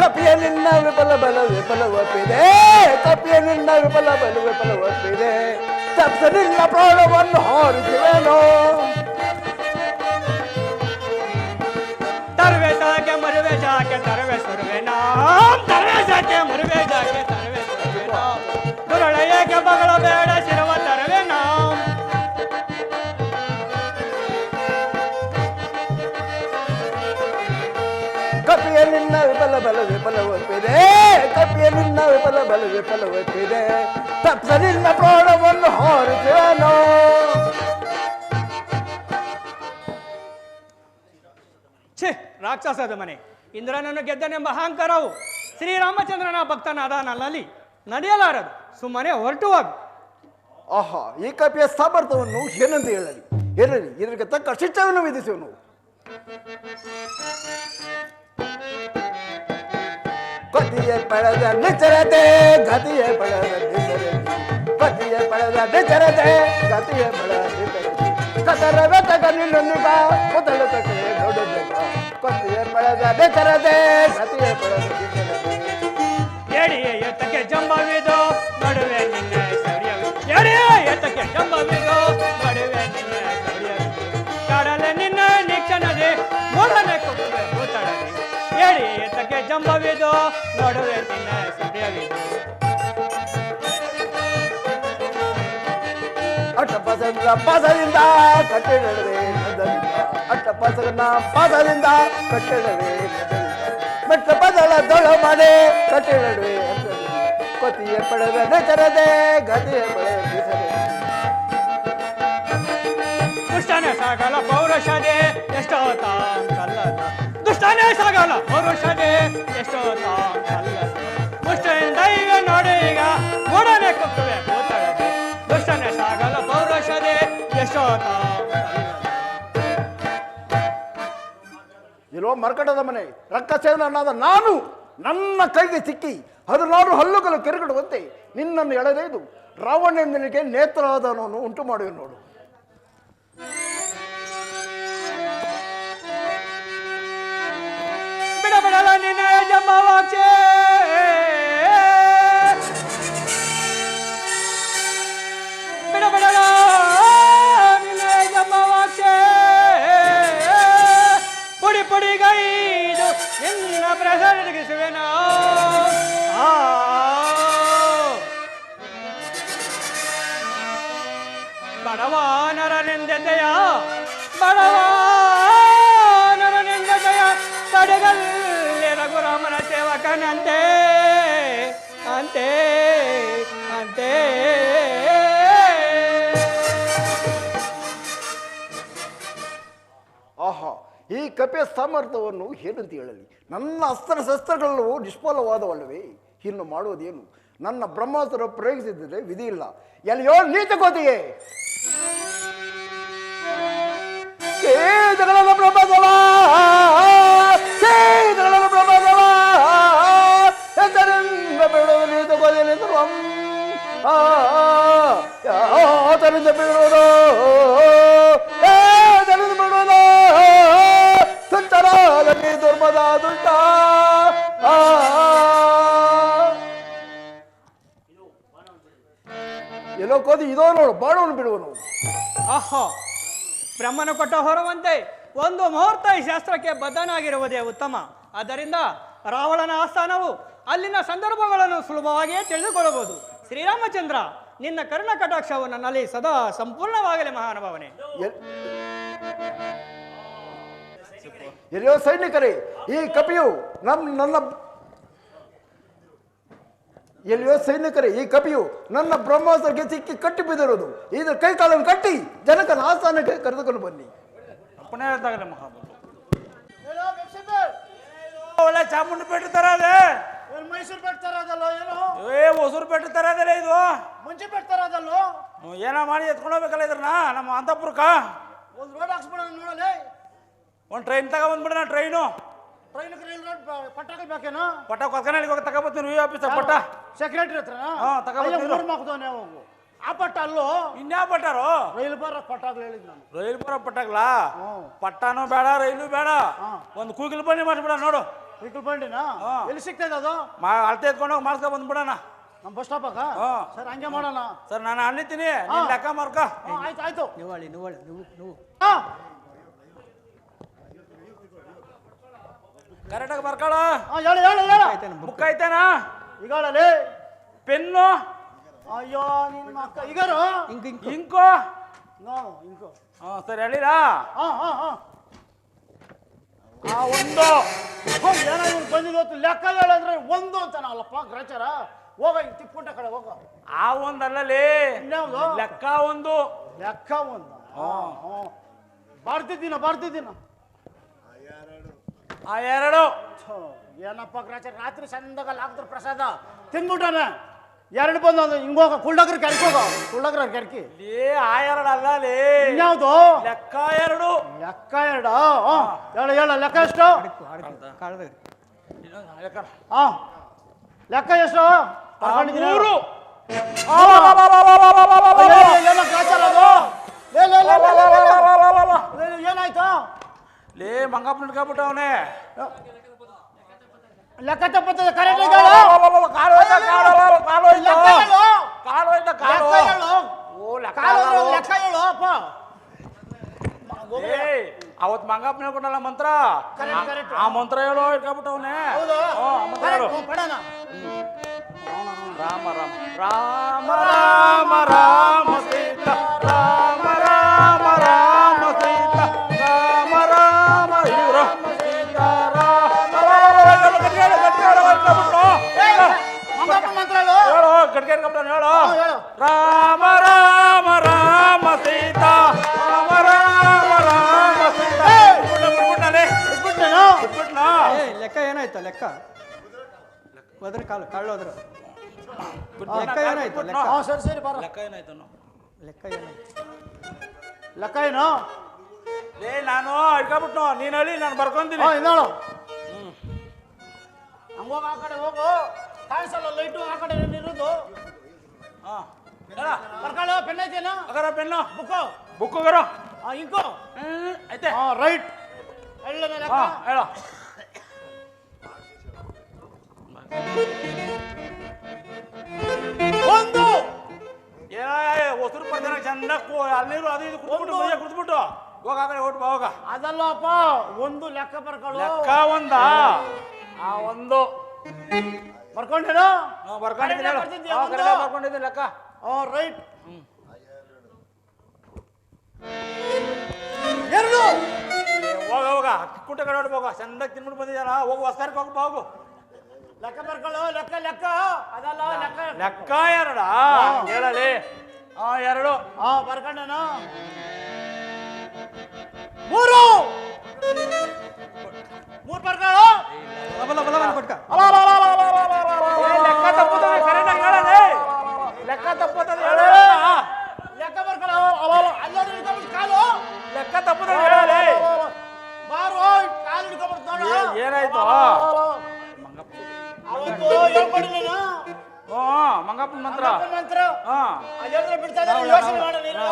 ಕಪಿಯ ನಿನ್ನ ವಿಫಲ ಬಲ ವಿಫಲವಪ್ಪಿದೆ. ಕಪಿಯ ನಿನ್ನ ವಿಫಲ ಬಲ ವಿಫಲವಪ್ಪಿದೆ. ತಪ್ಪ ನಿನ್ನ ಪ್ರಾಣವನ್ನು ಹಾರಿಸುವೆನೋ. ತರುವೆನಾ ತರವೇಸಕ್ಕೆ ಮುರುವೇಜಕ್ಕೆ ತರವೇ ತರುವೆನಾ ದುರಳ ಏಕೆ ಬಗಳ ಬೇಡ ಶಿರವ ತರುವೆನಾ ಕಪಿಯ ನಿನ್ನ ವಿಫಲ ಬಲ ವಿಫಲವಪ್ಪಿದೆ ಕಪಿಯ ನಿನ್ನ ವಿಫಲ ಬಲ ವಿಫಲವಪ್ಪಿದೆ ತಪ್ಪ ನಿನ್ನ ಪ್ರಾಣವನ್ನು ಹಾರಿಸುವೆನೋ. ಛೇ ರಾಕ್ಷಸದ ಮನೆ, ಇಂದ್ರನನ್ನು ಗೆದ್ದನೆಂಬ ಅಹಂಕಾರವು ಶ್ರೀರಾಮಚಂದ್ರನ ಭಕ್ತನಾದ ನನ್ನಲ್ಲಿ ನಡೆಯಲಾರದು. ಸುಮ್ಮನೆ ಹೊರಟು ಹೋಗು. ಆಹಾ, ಈ ಕಪಿಯ ಸಾಮರ್ಥ್ಯವನ್ನು ಏನಂತ ಹೇಳಲಿ? ಹೇಳಲಿ, ಇದಕ್ಕೆ ತಕ್ಕ ಶಿಕ್ಷೆಯನ್ನು ವಿಧಿಸುವನು. ಗತಿಯ ಪಡೆದ ನಿಚರತೆ ಗತಿಯ ಪಡೆದ ನಿಚರತೆ ಗತಿಯ ಪಡೆದ ನಿಚರತೆ ಗತಿಯ ಪಡೆದ ನಿಚರತೆ ಕತರ ಬೆತಕ ನಿಲ್ಲುನಿಗ ಮೊದಲ ತಕ್ಕೆ ನೋಡುನಿಗ ಗತಿಯ ಪಡೆದ ನಿಚರತೆ ಗತಿಯ ಪಡೆದ ನಿಚರತೆ ಎಡಿಯ ಎತ್ತಕ್ಕೆ ಜಂಬವಿದು ನಡುವೆ ನಿನ್ನ ಸೌರ್ಯವಿದು ಎಡಿಯ ಎತ್ತಕ್ಕೆ ಜಂಬವಿದು ನಡುವೆ ನಿನ್ನ ಸೌರ್ಯವಿದು ಕಡಲೆ ನಿನ್ನ ನಿಕ್ಷಣದೆ ಮೂಡನೆ ಕುಕ್ಕುವೆ ಭೂತಳದೆ ಎಡಿಯ ಎತ್ತಕ್ಕೆ ಜಂಬವಿದು ನಡುವೆ ನಿನ್ನ ಸೌರ್ಯವಿದು ಅಟ್ಟಪಸದ ಪಾಸದಿಂದ ಕಟ್ಟಿಡವೆ ನದರಿಂದ ಅಟ್ಟಪಸನ ಪಾಸದಿಂದ ಕಟ್ಟಿಡವೆ ನದರಿಂದ ಮೆಟ್ಟ ಬದಲ ದೊಳ ಮಾಡಿ ಕಟ್ಟಿಡವೆ ಕೊತಿಯ ಪಡೆದ ನೆಚರದೆ ಗತಿಯ ಪಡೆದ ನೆಚರದೆ ದುಷ್ಟನೇ ಸಾಗಲ ಪೌರುಷದೆ ಎಷ್ಟೋ ತಾಂಕಲ್ಲದ ದುಷ್ಟನೇ ಸಾಗಲ ಪೌರುಷದೆ ಎಷ್ಟೋ ತಾಂಕಲ್ಲದ ಮುಷ್ಟಿಯಿಂದ ಈಗ ನೋಡಿ ಈಗ ಮೂಡನೆ ಕುಕ್ಕುವೆ ಭೂತಳದೆ ದುಷ್ಟನೇ ಸಾಗಲ ಪೌರುಷದೆ ಎಷ್ಟೋ ತಾಂಕಲ್ಲದ ಇರೋ ಮರ್ಕಟದ ಮನೆ ರಕ್ಕಸೇನನಾದ ನಾನು ನನ್ನ ಕೈಗೆ ಸಿಕ್ಕಿ 16 ಹಲ್ಲುಗಳು ಕೆರಗಿಡುವಂತೆ ನಿನ್ನನ್ನು ಎಳೆದೊಯ್ದು ರಾವಣನಿಗೆ ನೇತ್ರಾದನವನ್ನು ಉಂಟು ಮಾಡುವೆ ನೋಡು. ಬಿಡಬಿಡಲ ನಿನ್ನ ಜಂಬವಾಕ್ಷೆ ಬಿಡಬಿಡಲ ನಿನ್ನ ಜಂಬವಾಕ್ಷೆ ಪುಡಿ ಪುಡಿಗೈದು ನಿನ್ನ ಪ್ರಸರಿಸುವೆನೋ ಬಡವಾನರನೆಂದೆದೆಯ ಬಡವಾನರನೆಂದೆದೆಯ ತಡೆಗಲ್ಲಿ ರಘುರಾಮನ ಸೇವಕನಂತೆ ಅಂತೆ ಅಂತೆ ಆಹಾ, ಈ ಕಪಿಯ ಸಾಮರ್ಥ್ಯವನ್ನು ಏನಂತ ಹೇಳಲಿ? ನನ್ನ ಅಸ್ತ್ರ ಶಸ್ತ್ರಗಳೆಲ್ಲವೂ ನಿಷ್ಫಲವಾದವಲ್ಲವೇ? ಇನ್ನು ಮಾಡುವುದೇನು? ನನ್ನ ಬ್ರಹ್ಮಾಸ್ತ್ರ ಪ್ರಯೋಗಿಸಿದರೆ ವಿಧಿ ಇಲ್ಲ. ಎಲ್ಲಿಯೋ ನೀತ ಕೋತಿಗೆ ಕೇದಗಳನ್ನ ಬ್ರಹ್ಮಸವ ಕೇದಗಳನ್ನ ಬ್ರಹ್ಮಸವ ಹೆಸರಿಂದ ಬಿಡುವುದು ನೀತ ಕೋತಿಯಲ್ಲಿದ್ದರು ಯಾತರಿಂದ ಬಿಡುವುದು ಏತರಿಂದ ಬಿಡುವುದು ತುಂಚರಾದಲ್ಲಿ ದುರ್ಮದ ದುಷ್ಟ ಎಲ್ಲೋ ಕೋದಿ ಇದೋ ನೋಡು ಬಾಣವನ್ನು ಬಿಡುವನು. ಆಹೋ, ಬ್ರಹ್ಮನು ಕೊಟ್ಟ ಹೊರವಂತೆ ಒಂದು ಮುಹೂರ್ತ ಈ ಶಾಸ್ತ್ರಕ್ಕೆ ಬದ್ಧನಾಗಿರುವುದೇ ಉತ್ತಮ. ಆದ್ದರಿಂದ ರಾವಣನ ಆಸ್ಥಾನವು ಅಲ್ಲಿನ ಸಂದರ್ಭಗಳನ್ನು ಸುಲಭವಾಗಿಯೇ ತಿಳಿದುಕೊಳ್ಳಬಹುದು. ಶ್ರೀರಾಮಚಂದ್ರ, ನಿನ್ನ ಕರ್ಣ ಕಟಾಕ್ಷವು ನನ್ನಲ್ಲಿ ಸದಾ ಸಂಪೂರ್ಣವಾಗಲಿ ಮಹಾನುಭಾವನೆ. ಎಲ್ಲಿಯೋ ಸೈನಿಕರೇ, ಈ ಕಪಿಯು ನನ್ನ ಎಲ್ಲಿಯೋ ಸೈನಿಕರೇ, ಈ ಕಪಿಯು ನನ್ನ ಬ್ರಹ್ಮಾಸ್ತ್ರಕ್ಕೆ ಸಿಕ್ಕಿ ಕಟ್ಟಿ ಬಿದ್ದಿರೋದು. ಇದರ ಕೈ ಕಾಲನ್ನು ಕಟ್ಟಿ ಜನಕನ ಆಸ್ಥಾನಕ್ಕೆ ಕರೆದುಕೊಂಡು ಬನ್ನಿ. ಅಪ್ಪನೇ ಹೇಳ್ತಾಗಲ್ಲ ಮಹಾಬಲ ಒಳ್ಳೆ ಚಾಮುಂಡಿ ಪೇಟೆ ತರ ಅದೇ ಮೈಸೂರು ಪೇಟೆ ತರ ಅದಲ್ಲ ಏನು? ಹೊಸೂರು ಪೇಟೆ ತರ ಅದಲ್ಲ ಇದು ಮುಂಚೆ ಪೇಟೆ ತರ ಅದಲ್ಲೋ? ಏನೋ ಮಾಡಿ ಎತ್ಕೊಂಡು ಹೋಗ್ಬೇಕಲ್ಲ ಇದ್ರನ್ನ ನಮ್ಮ ಅಂತಪುರಕ್ಕ ಒಂದು ರೋಡ್ ಹಾಕ್ಸ್ಬಿಡ ನೋಡಲೇ. ಒಂದು ಟ್ರೈನ್ ತಗೊಂಡ್ಬಿಡ್ರ ಟ್ರೈನು ಟ್ರೈನ್ ಪಟ್ಟಾಕಲ್ ಬೇಕೇನೋ? ಪಟ್ಟ ಕೊತ್ಕನಲ್ಲಿ ಹೋಗಿ ತಗೋಬತ್ತೀನಿ ವಿ ಆಫೀಸ್ ಪಟ್ಟ ಸೆಕ್ರೆಟರಿ ಹತ್ರ ತಗೋಬತ್ತೀನಿ. ಹೋಗು ಆ ಪಟ್ಟ ಅಲ್ಲೋ ಇನ್ಯಾವ ಪಟ್ಟಾರು? ರೈಲು ಬರೋ ಪಟ್ಟಾಗ್ಲು ಹೇಳಿದ್ ನಾನು. ರೈಲು ಬರೋ ಪಟ್ಟಾಗ್ಲಾ? ಪಟ್ಟಾನು ಬೇಡ ರೈಲು ಬೇಡ, ಒಂದು ಕೂಗಿಲ್ ಬನ್ನಿ ಮಾಡಿಬಿಡ ನೋಡು. ವೆಹಿಕಲ್ ಬಂಡಿನಾ ಎಲ್ಲಿ ಸಿಗ್ತಾ ಇದೆ ಅದು? ಅಳತೆ ಎತ್ಕೊಂಡು ಹೋಗಿ ಮಾಡ್ಸ್ಕೊ ಬಂದ್ಬಿಡಣ ನಮ್ಮ ಬಸ್ ಸ್ಟಾಪ್ ಸರ್. ಹಂಗೆ ಮಾಡೋಣ ಸರ್. ನಾನು ಅಲ್ಲಿತೀನಿ ಲೆಕ್ಕ ಮಾರ್ಕ. ಆಯ್ತು ಆಯ್ತು. ಕರೆಕ್ಟಾಗಿ ಬರ್ಕೊಳ. ಹೇಳು ಹೇಳು ಹೇಳು ಬುಕ್ ಐತೇನಾ? ಈಗ ಹೇಳಲಿ. ಪೆನ್ನು, ಅಯ್ಯೋ ನಿನ್ನ ಅಕ್ಕ ಈಗಾರು ಇಂಕು. ಇಂಕು. ಸರಿ ಹೇಳಿರಾ? ಆ ಒಂದು ಏನೋ ಇವ್ನು ಬಂದಿದ್ದು ಲೆಕ್ಕ ಹೇಳಿದ್ರೆ ಒಂದು ಅಂತಾನಲ್ಲಪ್ಪ ಗ್ರಾಚಾರ. ಹೋಗ ಈಗ ತಿಪ್ಪುಂಟ ಕಡೆ ಹೋಗ. ಆ ಒಂದಲ್ಲಲ್ಲಿ ಇನ್ಯಾವುದು? ಲೆಕ್ಕ ಒಂದು. ಲೆಕ್ಕ ಒಂದು. ಬರ್ತಿದ್ದೀನ ಆ ಎರಡು. ಏನಪ್ಪ ಗ್ರಾಚಾರ ರಾತ್ರಿ ಚಂದಾಗ ಹಾಕ್ತಾರೆ ಪ್ರಸಾದ ತಿಂದ್ಬಿಟ್ಟಾನೆ. ಎರಡು ಬಂದು ಒಂದು ಹಿಂಗೋಗ ಕುಳ್ಳಗ್ರ ಕೆರ್ಕಿ ಹೋಗ. ಕುಳ್ಳಗ್ರ ಕೆರ್ಕಿ ಆ ಎರಡು ಅಲ್ಲಲ್ಲಿ ಇನ್ಯಾವುದು? ಲೆಕ್ಕ ಎರಡು. ಲೆಕ್ಕ ಎರಡು. ಹೇಳ ಲೆಕ್ಕ ಎಷ್ಟು? ಲೆಕ್ಕ ಎಷ್ಟು? ಮೂರು. ಏನಾಯ್ತು? ಲೇ ಮಂಗಪ್ಪನ ಹಿಡ್ಕೊಂಡ್ಬಿಟ್ಟವನೇ. ಲೆಕ್ಕ ತಪ್ಪತ್ತದೆ ಕರೆಕ್ಟ್. ಕಾಲು ಹೇಳು ಅಪ್ಪ. ಅವತ್ ಮಂಗಪ್ಪನ ಹೇಳ್ಕೊಂಡಲ್ಲ ಮಂತ್ರ. correct. ಆ ಮಂತ್ರ ಹೇಳು ಹಿಡ್ಕೊಂಡ್ಬಿಟ್ಟವನೇ. ಪಡೋಣ. ರಾಮ ರಾಮ ರಾಮ ರಾಮ ರಾಮ ಸೀತಾ ರಾಮ ರಾಮ ರಾಮ ಸೀತಾ ರಾಮ ರಾಮ ಸೀತಾ ರಾಮ ಮಂತ್ರ ಹೇಳು. ಹೇಳು ಗಡ್ಗೆ ಹೇಳು. ರಾಮ ರಾಮ ರಾಮ ಸೀತಾ ರಾಮ ರಾಮ ರಾಮ ಸೀತಾ. ಲೆಕ್ಕ ಏನಾಯ್ತು? ಲೆಕ್ಕ ಹೋದ್ರೆ ಕಾಳು ಹೋದ್ರು. ಲೆಕ್ಕ ಏನಾಯ್ತು? ಲೆಕ್ಕ ಸರಿ ಬರ. ಲೆಕ್ಕ ಏನಾಯ್ತು? ಲೆಕ್ಕ ಏನಾಯ್ತು? ಲೆಕ್ಕ ಏನು? ನಾನು ಹಿಡ್ಕೊಂಡ್ಬಿಟ್ಟು ನೀನ್ ಹೇಳಿ ನಾನು ಬರ್ಕೊಂತೀನಿ. ಇನ್ನೋಳು ಹಂಗೋಗ ಆ ಕಡೆ ಹೋಗು. ಕಾಣಿಸಲ್ಲ ಲೈಟು ಆ ಕಡೆ ಇರೋದು. ಬರ್ಕೊಳ್ಳೋ. ಪೆನ್ ಐತೇನೋ? ಅಗರ ಪೆನ್ನು ಬುಕ್ಕು ಅಗರ ಇಂಕು ಐತೆ. ರೈಟ್. ಹೇಳು. ಒಂದು ಹೊಸರು ಪರ್ಜನ ಚಂದ ಅಲ್ಲಿರು ಅದು ಇದು ಕುಡ್ಬಿಟ್ಟು ಹೋಗ ಆ ಕಡೆ ಓಟ್ ಹೋಗ. ಅದಲ್ಲಪ್ಪ ಒಂದು ಲೆಕ್ಕ ಬರ್ಕೊಳ್ಳೋ. ಲೆಕ್ಕ ಒಂದ. ಆ ಒಂದು ಬರ್ಕೊಂಡೇನೋ? ಬರ್ಕೊಂಡಿದ್ದೀನಿ ಹೇಳು. ಬರ್ಕೊಂಡಿದ್ದೀನಿ ಲೆಕ್ಕ. ರೈಟ್. ಎರಡು. ಹೋಗ ಕುಟ್ಟ ಕಡೆ ಹೊಡ್ ಹೋಗ. ಚಂದಾಗಿ ತಿನ್ಬಿಟ್ಟು ಬಂದಿದ್ದಾನ. ಹೋಗು ಹೊಸ್ತಾರಕ್ಕೆ ಹೋಗಪ್ಪ ಹೋಗು. ಲೆಕ್ಕ ಬರ್ಕೊಳ್ಳೋ. ಲೆಕ್ಕ ಅದಲ್ಲ ಲೆಕ್ಕ. ಲೆಕ್ಕ ಎರಡ ಹೇಳಲಿ. ಎರಡು. ಬರ್ಕೊಂಡೇನೋ? ಮೂರು ಬರ್ಕೊಳ್ಳೋ. ಕೊಟ್ಕ ಲೆಕ್ಕ ತಪ್ಪುತ್ತದೆ. ಕರೆಕ್ಟಾಗಿ ಹೇಳಲಿ. ಲೆಕ್ಕ ತಪ್ಪುತ್ತದೆ ಹೇಳ. ಲೆಕ್ಕ ಬರ್ಕೊಳ್ಳೋ. ಅಲ್ಲೋಡಿ ಹಿಡ್ಕೊಂಡ್ಬಿಟ್ಟು ಕಾಲು. ಲೆಕ್ಕ ತಪ್ಪುತ್ತದೆ ಹೇಳಲಿ. ಬಾರೋ ಕಾಲು ಹಿಡ್ಕೊಂಡ್ಬಿಟ್ಟು ನೋಡು. ಏನಾಯ್ತು? ಅವತ್ತು ಹೇಳ್ಕೊಡಿ ನೀನು. ಮಂಗಪ್ಪನ ಮಂತ್ರ. ಮಂತ್ರ ಅದೇಂದ್ರೆ ಬಿಡ್ತಾ ಇದ್ದಾರೆ. ಯೋಚನೆ ಮಾಡು ನೀನು.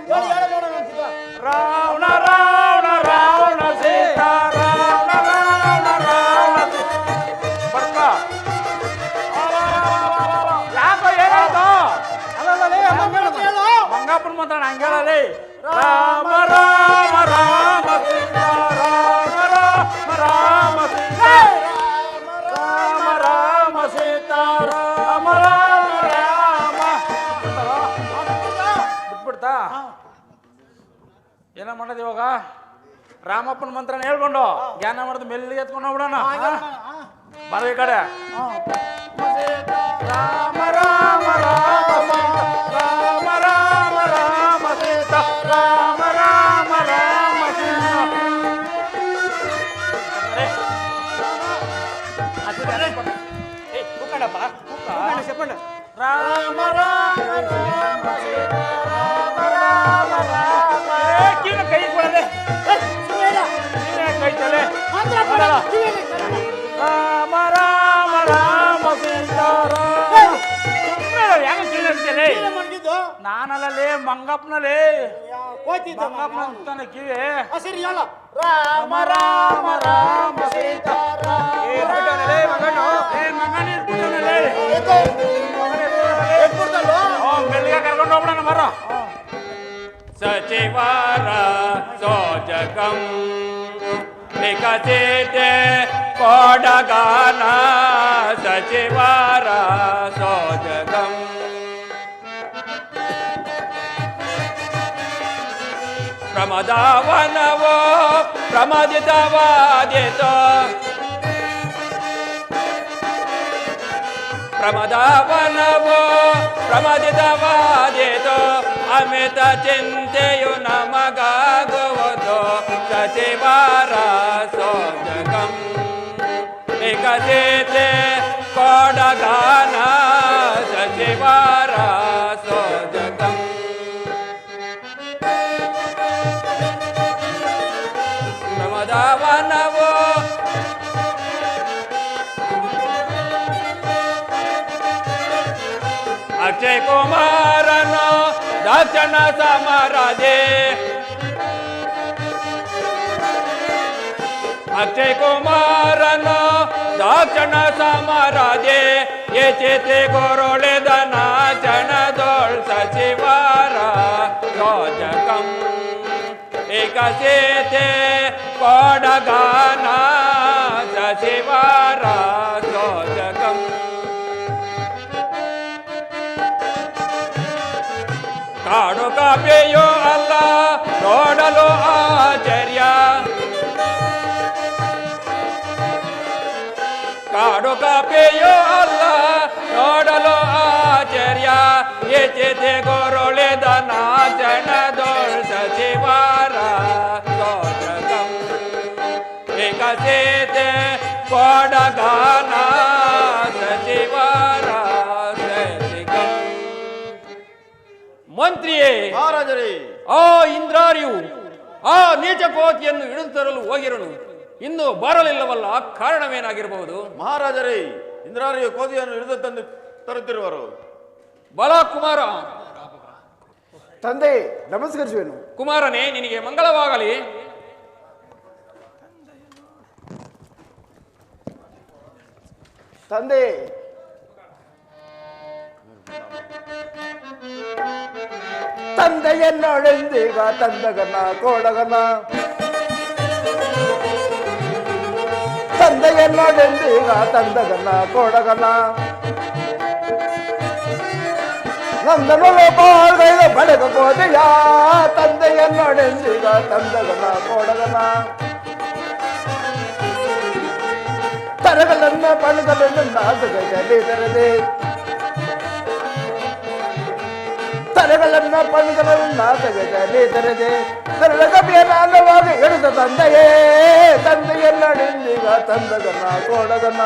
ಹೇಳು ನೋಡೋಣ ಅಂತಿದ್ದ. ರಾವಣ ರಾವಣ ರಾವಣ ಸೀತಾ ರಾವಣ ರಾವಣ ರಾವಣ ಬರ್ಕ. ಯಾಕೋ ಏನಾಯ್ತು? ಮಂಗಪ್ಪನ ಮಂತ್ರ ಹಂಗೆ ಹೇಳಲಿ. ರಾಮ ರಾಮ ರಾಮ ಸೀತಾ ರಾಮ ರಾಮ ರಾಮ ಸೀತಾ ರಾಮ ರಾಮ ಸೀತಾ ರಾಮ ರಾಮ ರಾಮ. ಬಿಟ್ಬಿಡ್ತಾ? ಏನ ಮಾಡೋದು ಇವಾಗ? ರಾಮಪ್ಪನ ಮಂತ್ರನ ಹೇಳ್ಕೊಂಡು ಜ್ಞಾನ ಮಾಡೋದು ಮೆಲ್ಲಿಗೆ ಎತ್ಕೊಂಡು ಹೋಗ್ಬಿಡೋಣ. ಬರ ಈ ಕಡೆ. ರಾಮ ರಾಮ ರಾಮ ರಾಮ ರಾಮ ರಾಮ ಸೀತಾ ರಾಮ ರಾಮ ರಾಮ ಸೀತಾ. ಕೂಕಣಪ್ಪ ರಾಮ ರಾಮ ರಾಮ ಸೀತಾ ರಾಮ ರಾಮ ರಾಮ. ಕಿವಿನ ಕೈ ಕೊಡದೆ ಕೈ ತಲೆ. ರಾಮ ರಾಮ ರಾಮ ಸೀತಾ ರಾಮ. ಹೆಂಗ ಕಿವಿ ನಾನಲ್ಲೇ ಮಂಗಪ್ಪನಲ್ಲಿ ಮಂಗಪ್ಪನ ಅಂತಾನೆ ಕಿವಿ. ಸರಿ ಹೇಳ. ರಾಮ ರಾಮ ರಾಮ ಸೀತಾ ಮೆಲ್ಲಿಗೆ ಕರ್ಕೊಂಡು ಹೋಗ್ಬಿಡೋಣ ಬರ. ಸಚಿವಾರ ಸೋಜಕಂ ವಿಕಸಿತೆ ಕೋಡಗಾನ ಸಚಿವಾರ ಸೋಜಗಂ ಪ್ರಮದಾವನವೋ ಪ್ರಮದಿತವಾದಿತ ಪ್ರಮದಾವನವೋ ಪ್ರಮದಿತವಾದಿತ ಅಮಿತ ಚಿಂತೆಯು ನಮಗಾಗುವುದು ಸಚಿವಾರ ಸೋಜಗಂ ವಿಕಸಿತೆ ಕೋಡಗಾನ ಸಚಿವಾರ ಸೋಜಗಂ ಪ್ರಮದಾವನವೋ ಅಕ್ಷಯ್ ಕುಮಾರನು ದಕ್ಷಿಣ ಸಮರದೆ ಅಕ್ಷಯ್ ಕುಮಾರನು ದಕ್ಷಿಣ ಸಮರದೆ ಎಚೆತೆ ಗೊರೊಳೆದ ನಾಚನದೊಳ್ ಸಚಿವಾರ ಯೋಜಕಂ ವಿಕಸಿತೆ ಕೋಡಗಾನ ಸಚಿವಾರ ಯೋಜಕಂ ಕಾಡು ಕಾಪೆಯೋ ಅಲ್ಲ ನೋಡಲು ಆಶ್ಚರ್ಯ ಕಾಡು ಕಾಪೆಯೋ ಅಲ್ಲ ನೋಡಲು ಆಶ್ಚರ್ಯ ಎಚೆತೆ ಗೊರೊಳೆದ ನಾಚನದೊಳ್ ಸಚಿವಾರ ಸೋಜಗಂ ವಿಕಸಿತೆ ಕೋಡಗಾನ ಸಚಿವಾರ ಸಚಿಗಂ ಮಂತ್ರಿಯೇ ಮಹಾರಾಜರೇ, ಆ ಇಂದ್ರಾರಿಯು ಆ ನೀಚ ಕೋತಿಯನ್ನು ಹಿಡಿದು ತರಲು ಹೋಗಿರನು, ಇನ್ನು ಬರಲಿಲ್ಲವಲ್ಲ, ಕಾರಣವೇನಾಗಿರಬಹುದು? ಮಹಾರಾಜರೇ, ಇಂದ್ರಾರಿಯು ಕೋದಿಯನ್ನು ಹಿಡಿದು ತಂದು ತರುತ್ತಿರುವರು. ಬಲ ಕುಮಾರ. ತಂದೆ ನಮಸ್ಕರಿಸುವೆನು. ಕುಮಾರನೇ, ನಿನಗೆ ಮಂಗಳವಾಗಲಿ. ತಂದೆ ತಂದೆಯನ್ನೊಳೆಂದೀಗ ತಂದಗನ ಕೋಡಗನ ತಂದೆಯನ್ನೊಳೆಂದೀಗ ತಂದಗನ ಕೋಡಗನ ನಂದನೊಳ ಬಾಳ್ಗೈದ ಬಡಗ ಕೋದೆಯ ತಂದೆಯನ್ನೊಳೆಂದೀಗ ತಂದಗನ ಕೋಡಗನ ತರಗಳನ್ನ ಪಣಗಳನ್ನು ನಾಸಗಜಲಿದರದೆ ತರಗಳನ್ನ ಪಣಗಳನ್ನು ನಾಸಗಜಲಿದರದೆ ತರಳ ಕಪಿಯ ನಾಗವಾಗಿ ಎಳೆದ ತಂದೆಯೇ ತಂದೆಯನ್ನಡೆಂದೀಗ ತಂದಗನ ಕೋಡಗನ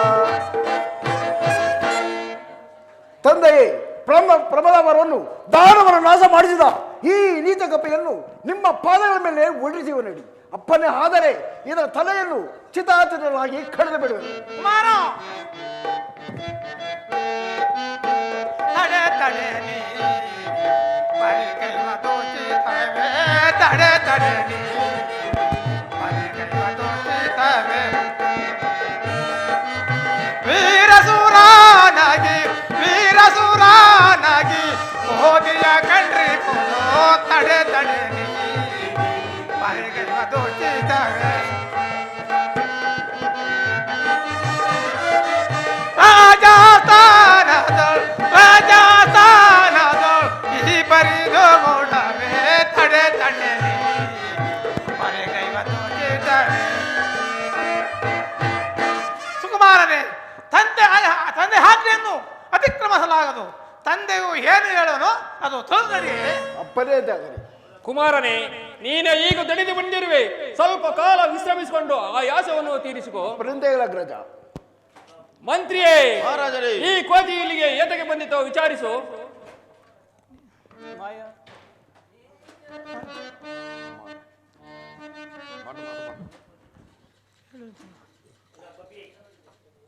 ತಂದೆಯೇ ಪ್ರಮದವರನ್ನು ದಾನವನ್ನು ನಾಶ ಮಾಡಿಸಿದ ಈ ನೀಚ ಕಪಿಯನ್ನು ನಿಮ್ಮ ಪಾದಗಳ ಮೇಲೆ ಉಳಿಸುವ ನಡಿ. ಅಪ್ಪನೇ ಆದರೆ ಇದರ ತಲೆಯನ್ನು ಚಿತಾಚಿತವಾಗಿ ಕಳೆದು ಬಿಡುವೆ. ಕುಮಾರ ತಡೆ ತಡೆ ನೀ ಪರಿಕೈವ ತೋಚಿತವೆ ತಡೆ ತಡೆ ನೀ ಪರಿಕೈವ ತೋಚಿತವೆ ವೀರಸೂರನಾಗಿ ಹೋಗಿಯ ಕಂಡ್ರಿ ತಡೆ ತಡೆ ನೀ ಪರಿಕೈವ ತೋಚಿತವೆ ರಾಜಸ್ಥಾನದೊಳ್ ಈ ಪರಿದು ಮೂಡವೆ ತಡೆ ತಡೆ ಮರೆಗೈವ ತೋಚಿತವೆ. ಸುಕುಮಾರನೇ, ತಂದೆ ಆಜ್ಞೆಯನ್ನು ಅತಿಕ್ರಮಿಸಲಾಗದು. ತಂದೆಯು ಏನು ಹೇಳೋನು ಅದು ತಿಳಿದಡಿ. ಅಪ್ಪನೇ ಜಾಗರಿ. ಕುಮಾರನೇ, ನೀನೇ ಈಗ ದಣಿದು ಬಂದಿರುವೆ, ಸ್ವಲ್ಪ ಕಾಲ ವಿಶ್ರಮಿಸಿಕೊಂಡು ಆ ಯಾಸವನ್ನು ತೀರಿಸಿಕೋ. ಬೃಂದೇಗಳಗ್ರಜ. ಮಂತ್ರಿಯೇ, ಮಹಾರಾಜರೇ, ಈ ಕೋತಿ ಇಲ್ಲಿಗೆ ಏತಕ್ಕೆ ಬಂದಿತ್ತೋ ವಿಚಾರಿಸು.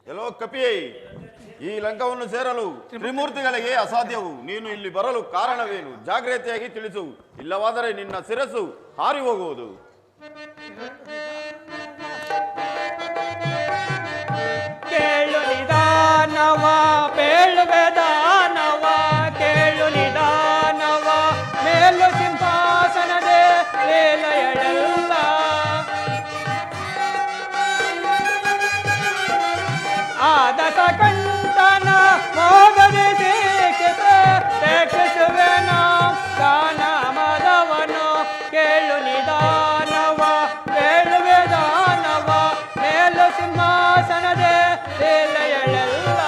ಎಲ್ಲೋ ಕಪಿಯೇ, ಈ ಲಂಕವನ್ನು ಸೇರಲು ತ್ರಿಮೂರ್ತಿಗಳಿಗೆ ಅಸಾಧ್ಯವು. ನೀನು ಇಲ್ಲಿ ಬರಲು ಕಾರಣವೇನು? ಜಾಗ್ರತೆಯಾಗಿ ತಿಳಿಸು, ಇಲ್ಲವಾದರೆ ನಿನ್ನ ಶಿರಸ್ಸು ಹಾರಿ ಹೋಗುವುದು. ಕೇಳು ನಿಧಾನವ ಬೇಳುವೆ ದಾನವ ಕೇಳು ನಿಧಾನವ ಮೇಲು ಸಿಂಹಾಸನದೆ ಲೇಲಯಳೆಲ್ಲ ಮೋಗದಿ ಪ್ರೇಕ್ಷಿಸುವೆನ ಗಾನ ಮದವನು ಕೇಳು ನಿಧಾನವ ಕೇಳುವೆ ದಾನವ ಮೇಲು ಸಿಂಹಾಸನದೆ ಲೀಲೆಯಳೆಲ್ಲ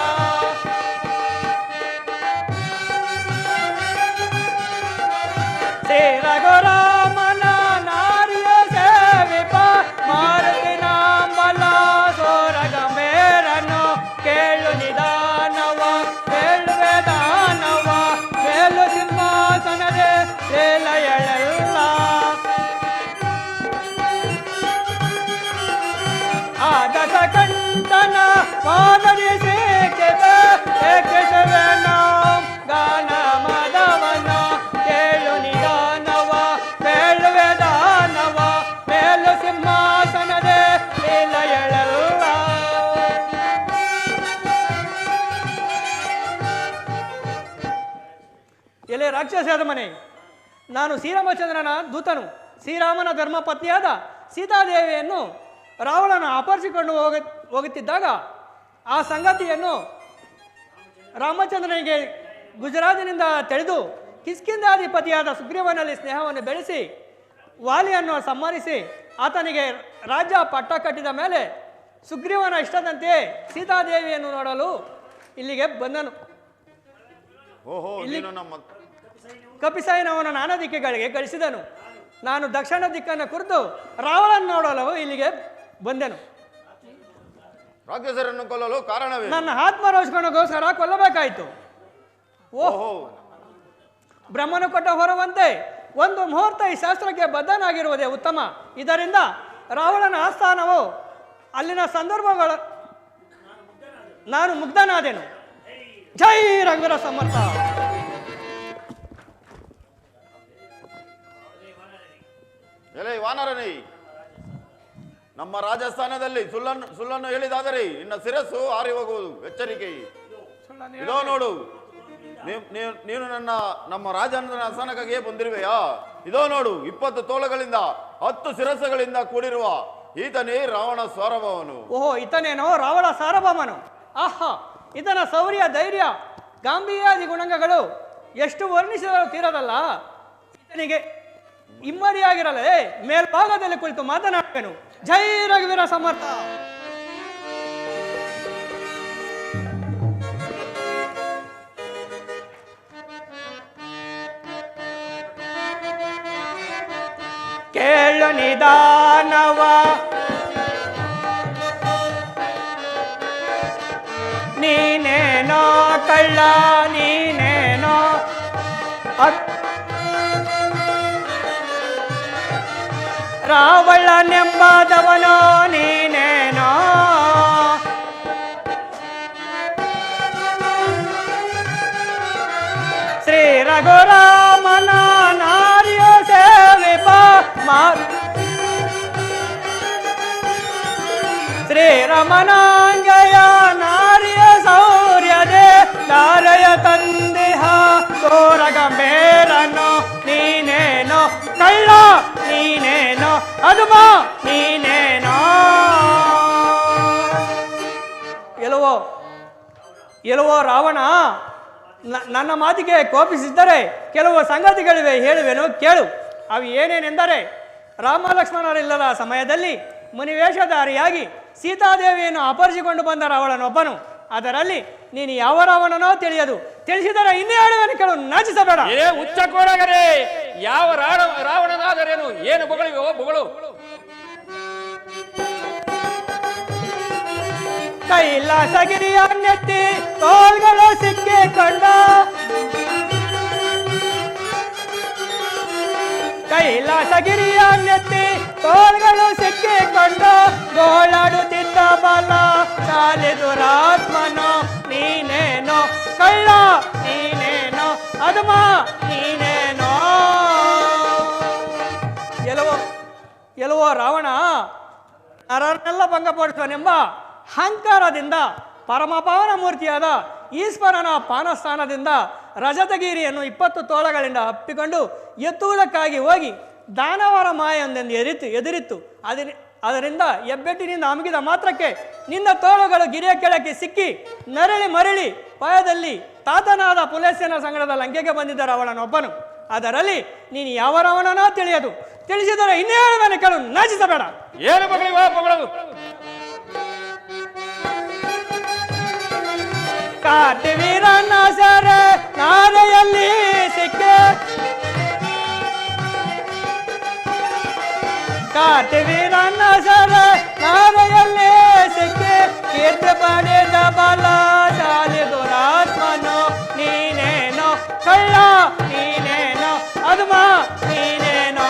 ಶ್ರೀ ರಘುರಾಮನ ನಾರಿಯ ಸೇವಿಪ ಮಾರುತಿ ನಾಂಬಲ ಸೋರಗಂಬೇರನು ಕೇಳು ನಿಧಾನವ ಕೇಳುವೆ ದಾನವ ಮೇಲು ಸಿಂಹಾಸನದೆ ಲೀಲೆಯಳೆಲ್ಲ ಆ ದಶಕಂಠನ ಪಾದದಿ ಏಕೆಸವೆನ ಗಾನ ಮದವನ ಕೇಳು ನಿಧಾನವ ಕೇಳುವೆ ದಾನವ ಮೇಲು ಸಿಂಹಾಸನದೆ ಲೀಲೆಯಳೆಲ್ಲ ಎಲೆ ರಾಕ್ಷಸದ ಮನೆ, ನಾನು ಶ್ರೀರಾಮಚಂದ್ರನ ದೂತನು. ಶ್ರೀರಾಮನ ಧರ್ಮಪತ್ನಿಯಾದ ಸೀತಾದೇವಿಯನ್ನು ರಾವಣನ ಅಪಹರಿಸಿಕೊಂಡು ಹೋಗುತ್ತಿದ್ದಾಗ ಆ ಸಂಗತಿಯನ್ನು ರಾಮಚಂದ್ರನಿಗೆ ಗುಜರಾತಿನಿಂದ ತಿಳಿದು ಕಿಷ್ಕಿಂಧಾಧಿಪತಿಯಾದ ಸುಗ್ರೀವನಲ್ಲಿ ಸ್ನೇಹವನ್ನು ಬೆಳೆಸಿ ವಾಲಿಯನ್ನು ಸಂಹರಿಸಿ ಆತನಿಗೆ ರಾಜ್ಯ ಪಟ್ಟ ಕಟ್ಟಿದ ಮೇಲೆ ಸುಗ್ರೀವನ ಇಷ್ಟದಂತೆ ಸೀತಾದೇವಿಯನ್ನು ನೋಡಲು ಇಲ್ಲಿಗೆ ಬಂದನು. ಓಹೋ, ನೀನು ನಮ್ಮ ಕಪಿಸೈನ್ಯವನ್ನು ನಾನಾ ದಿಕ್ಕುಗಳಿಗೆ ಕಳಿಸಿದನು. ನಾನು ದಕ್ಷಿಣ ದಿಕ್ಕನ್ನು ಕುರಿತು ರಾವಣನ ನೋಡಲು ಇಲ್ಲಿಗೆ ಬಂದೆನು. ರಾಕ್ಷಸರನ್ನು ಕೊಲ್ಲಲು ಕಾರಣವೇ? ನನ್ನ ಆತ್ಮರೋಷಣಗೋಸ್ಕರ ಕೊಲ್ಲಬೇಕಾಯಿತು. ಓಹೋ, ಬ್ರಹ್ಮನು ಕೊಟ್ಟ ಹೊರವಂತೆ ಒಂದು ಮುಹೂರ್ತ ಈ ಶಾಸ್ತ್ರಕ್ಕೆ ಬದ್ಧನಾಗಿರುವುದೇ ಉತ್ತಮ. ಇದರಿಂದ ರಾವಣನ ಆಸ್ಥಾನವು ಅಲ್ಲಿನ ಸಂದರ್ಭಗಳ ನಾನು ಮುಗ್ಧನಾದೆನು. ಜೈ ರಂಗರ ಸಮರ್ಥ. ಎಲೆ ವಾನರನೇ, ನಮ್ಮ ರಾಜಸ್ಥಾನದಲ್ಲಿ ಸುಳ್ಳನ್ನು ಹೇಳಿದಾದರೆ ನಿನ್ನ ಶಿರಸ್ಸು ಹಾರಿ ಹೋಗುವುದು. ಎಚ್ಚರಿಕೆ. ಇದೋ ನೋಡು, ನೀನು ನಮ್ಮ ರಾಜನ ಆಸ್ಥಾನಕ್ಕೆ ಬಂದಿರುವೆಯಾ? ಇದೋ ನೋಡು, 20 ತೋಳಗಳಿಂದ 10 ಶಿರಸ್ಸುಗಳಿಂದ ಕೂಡಿರುವ ಈತನೇ ರಾವಣ ಸಾರ್ವಭೌಮನು. ಓಹೋ, ಈತನೇನೋ ರಾವಣ ಸಾರ್ವಭೌಮನು. ಆಹಾ, ಇದನ ಶೌರ್ಯ, ಧೈರ್ಯ, ಗಾಂಭೀರ್ಯಾದಿ ಗುಣಗಳು ಎಷ್ಟು ವರ್ಣಿಸಿದರೂ ತೀರದಲ್ಲ. ಈತನಿಗೆ ಇಮ್ಮಡಿಯಾಗಿರಲೇ ಮೇಲ್ಭಾಗದಲ್ಲಿ ಕುಳಿತು ಮಾತನಾಡುವೆನು. ಜೈ ರಘುವೀರ ಸಮರ್ಥ. ಕೇಳು ನಿಧಾನವ ನೀನೇನೋ ಕಳ್ಳ, ನೀನೇನೋ ರಾವಣನೆಂಬಾದವನೋ ನೀನೇನೋ ಶ್ರೀ ರಘುರಾಮನ ನಾರ್ಯ ಸೇವಿಪ ಶ್ರೀರಮನಾಂಗಯ ನಾರ್ಯ ಶೌರ್ಯದೆ ನಾರಯ ತಂದಿಹ ಸೋರಗಂಬೇರನು ನೀನೇನೋ ಕಳ್ಳ, ನೀನೇನೋ ಅದುಮ, ನೀನೇನೋ ಎಲ್ಲವೋ ರಾವಣ, ನನ್ನ ಮಾತಿಗೆ ಕೋಪಿಸಿದ್ದರೆ ಕೆಲವು ಸಂಗತಿಗಳಿವೆ, ಹೇಳುವೆನು ಕೇಳು. ಅವು ಏನೇನೆಂದರೆ, ರಾಮ ಲಕ್ಷ್ಮಣರಿಲ್ಲದ ಸಮಯದಲ್ಲಿ ಮುನಿವೇಷಧಾರಿಯಾಗಿ ಸೀತಾದೇವಿಯನ್ನು ಅಪಹರಿಸಿಕೊಂಡು ಬಂದ ರಾವಣನೊಬ್ಬನು. ಅದರಲ್ಲಿ ನೀನು ಯಾವ ರಾವಣನೋ ತಿಳಿಯದು. ತಿಳಿಸಿದರೆ ಇನ್ನೇ ಹೇಳುವೆನು ಕೇಳು, ನಾಚಿಸಬೇಡ. ಏ ಉಚ್ಚ ಕೋಡಗರೇ, ಯಾವ ರಾವಣನಾದರೇನು? ಏನು ಬೊಗಳಿವೋ ಬೊಗಳು. ಕೈಲಾಸಗಿರಿಯನ್ನೆತ್ತಿ ತೋಳ್ಗಳು ಸಿಕ್ಕಿಕೊಂಡ, ಕೈಲಾಸಗಿರಿಯನ್ನೆತ್ತಿ ತೋಳ್ಗಳು ಸಿಕ್ಕಿಕೊಂಡು ಗೋಳಾಡುತ್ತಿದ್ದ ಬಲ ಶಾಲೆ ದುರಾತ್ಮನು ನೀನೇನೋ ಕಳ್ಳ, ನೀನೇನೋ ಅದುಮ, ನೀನೇನೋ ಎಲ್ಲವೋ ರಾವಣ ನರನ್ನೆಲ್ಲ ಭಂಗಪಡಿಸುವನೆಂಬ ಅಹಂಕಾರದಿಂದ ಪರಮಪಾವನ ಮೂರ್ತಿಯಾದ ಈಶ್ವರನ ಪಾನಸ್ಥಾನದಿಂದ ರಜತಗಿರಿಯನ್ನು 20 ತೋಳಗಳಿಂದ ಅಪ್ಪಿಕೊಂಡು ಎತ್ತುವುದಕ್ಕಾಗಿ ಹೋಗಿ ದಾನವರ ಮಾಯೊಂದೆಂದು ಎದುರಿತ್ತು. ಅದರಿಂದ ಹೆಬ್ಬೆಟ್ಟಿನಿಂದ ಅಮಗಿದ ಮಾತ್ರಕ್ಕೆ ನಿನ್ನ ತೋಳುಗಳು ಗಿರಿಯ ಕೆಳಕ್ಕೆ ಸಿಕ್ಕಿ ನರಳಿ ಮರಳಿ ಭಯದಲ್ಲಿ ತಾತನಾದ ಪುಲೇಸನ ಸಂಗಡದ ಲಂಕೆಗೆ ಬಂದಿದ್ದ ರಾವಣನೊಬ್ಬನು. ಅದರಲ್ಲಿ ನೀನು ಯಾವ ರಾವಣನೋ ತಿಳಿಯದು. ತಿಳಿಸಿದರೆ ಇನ್ನೇ ಹೇಳುವೆನು ಕೇಳು, ನಾಚಿಸಬೇಡ. ಏನು ಮಗಳಿವ ಮಗಳು? ಕಾರ್ತಿವೀರನ ಸೆರೆ ನಾರೆಯಲ್ಲಿ ಸಿಕ್ಕೆ, ಕಾರ್ತಿವೀರನ ಸೆರೆ ನಾರೆಯಲ್ಲಿ ಸಿಕ್ಕೆ, ಕೀರ್ತಿ ಪಡೆದ ಬಲಶಾಲಿ ದುರಾತ್ಮನು ನೀನೇನೋ, ಕಳ್ಳ ನೀನೇನೋ, ಅದುಮ ನೀನೇನೋ.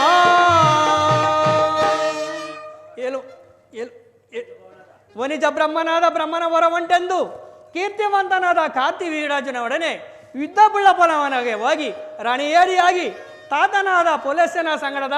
ವನಿಜ ಬ್ರಹ್ಮನಾದ ಬ್ರಹ್ಮನ ವರವಂಟೆಂದು ಕೀರ್ತಿವಂತನಾದ ಕಾರ್ತಿವೀರಾಜನೊಡನೆ ಯುದ್ಧ ಬುಳ್ಳಪನವನಿಗೆ ಹೋಗಿ ರಾಣಿಯೇರಿಯಾಗಿ ತಾತನಾದ ಪೊಲೀಸನ ಸಂಗಡದ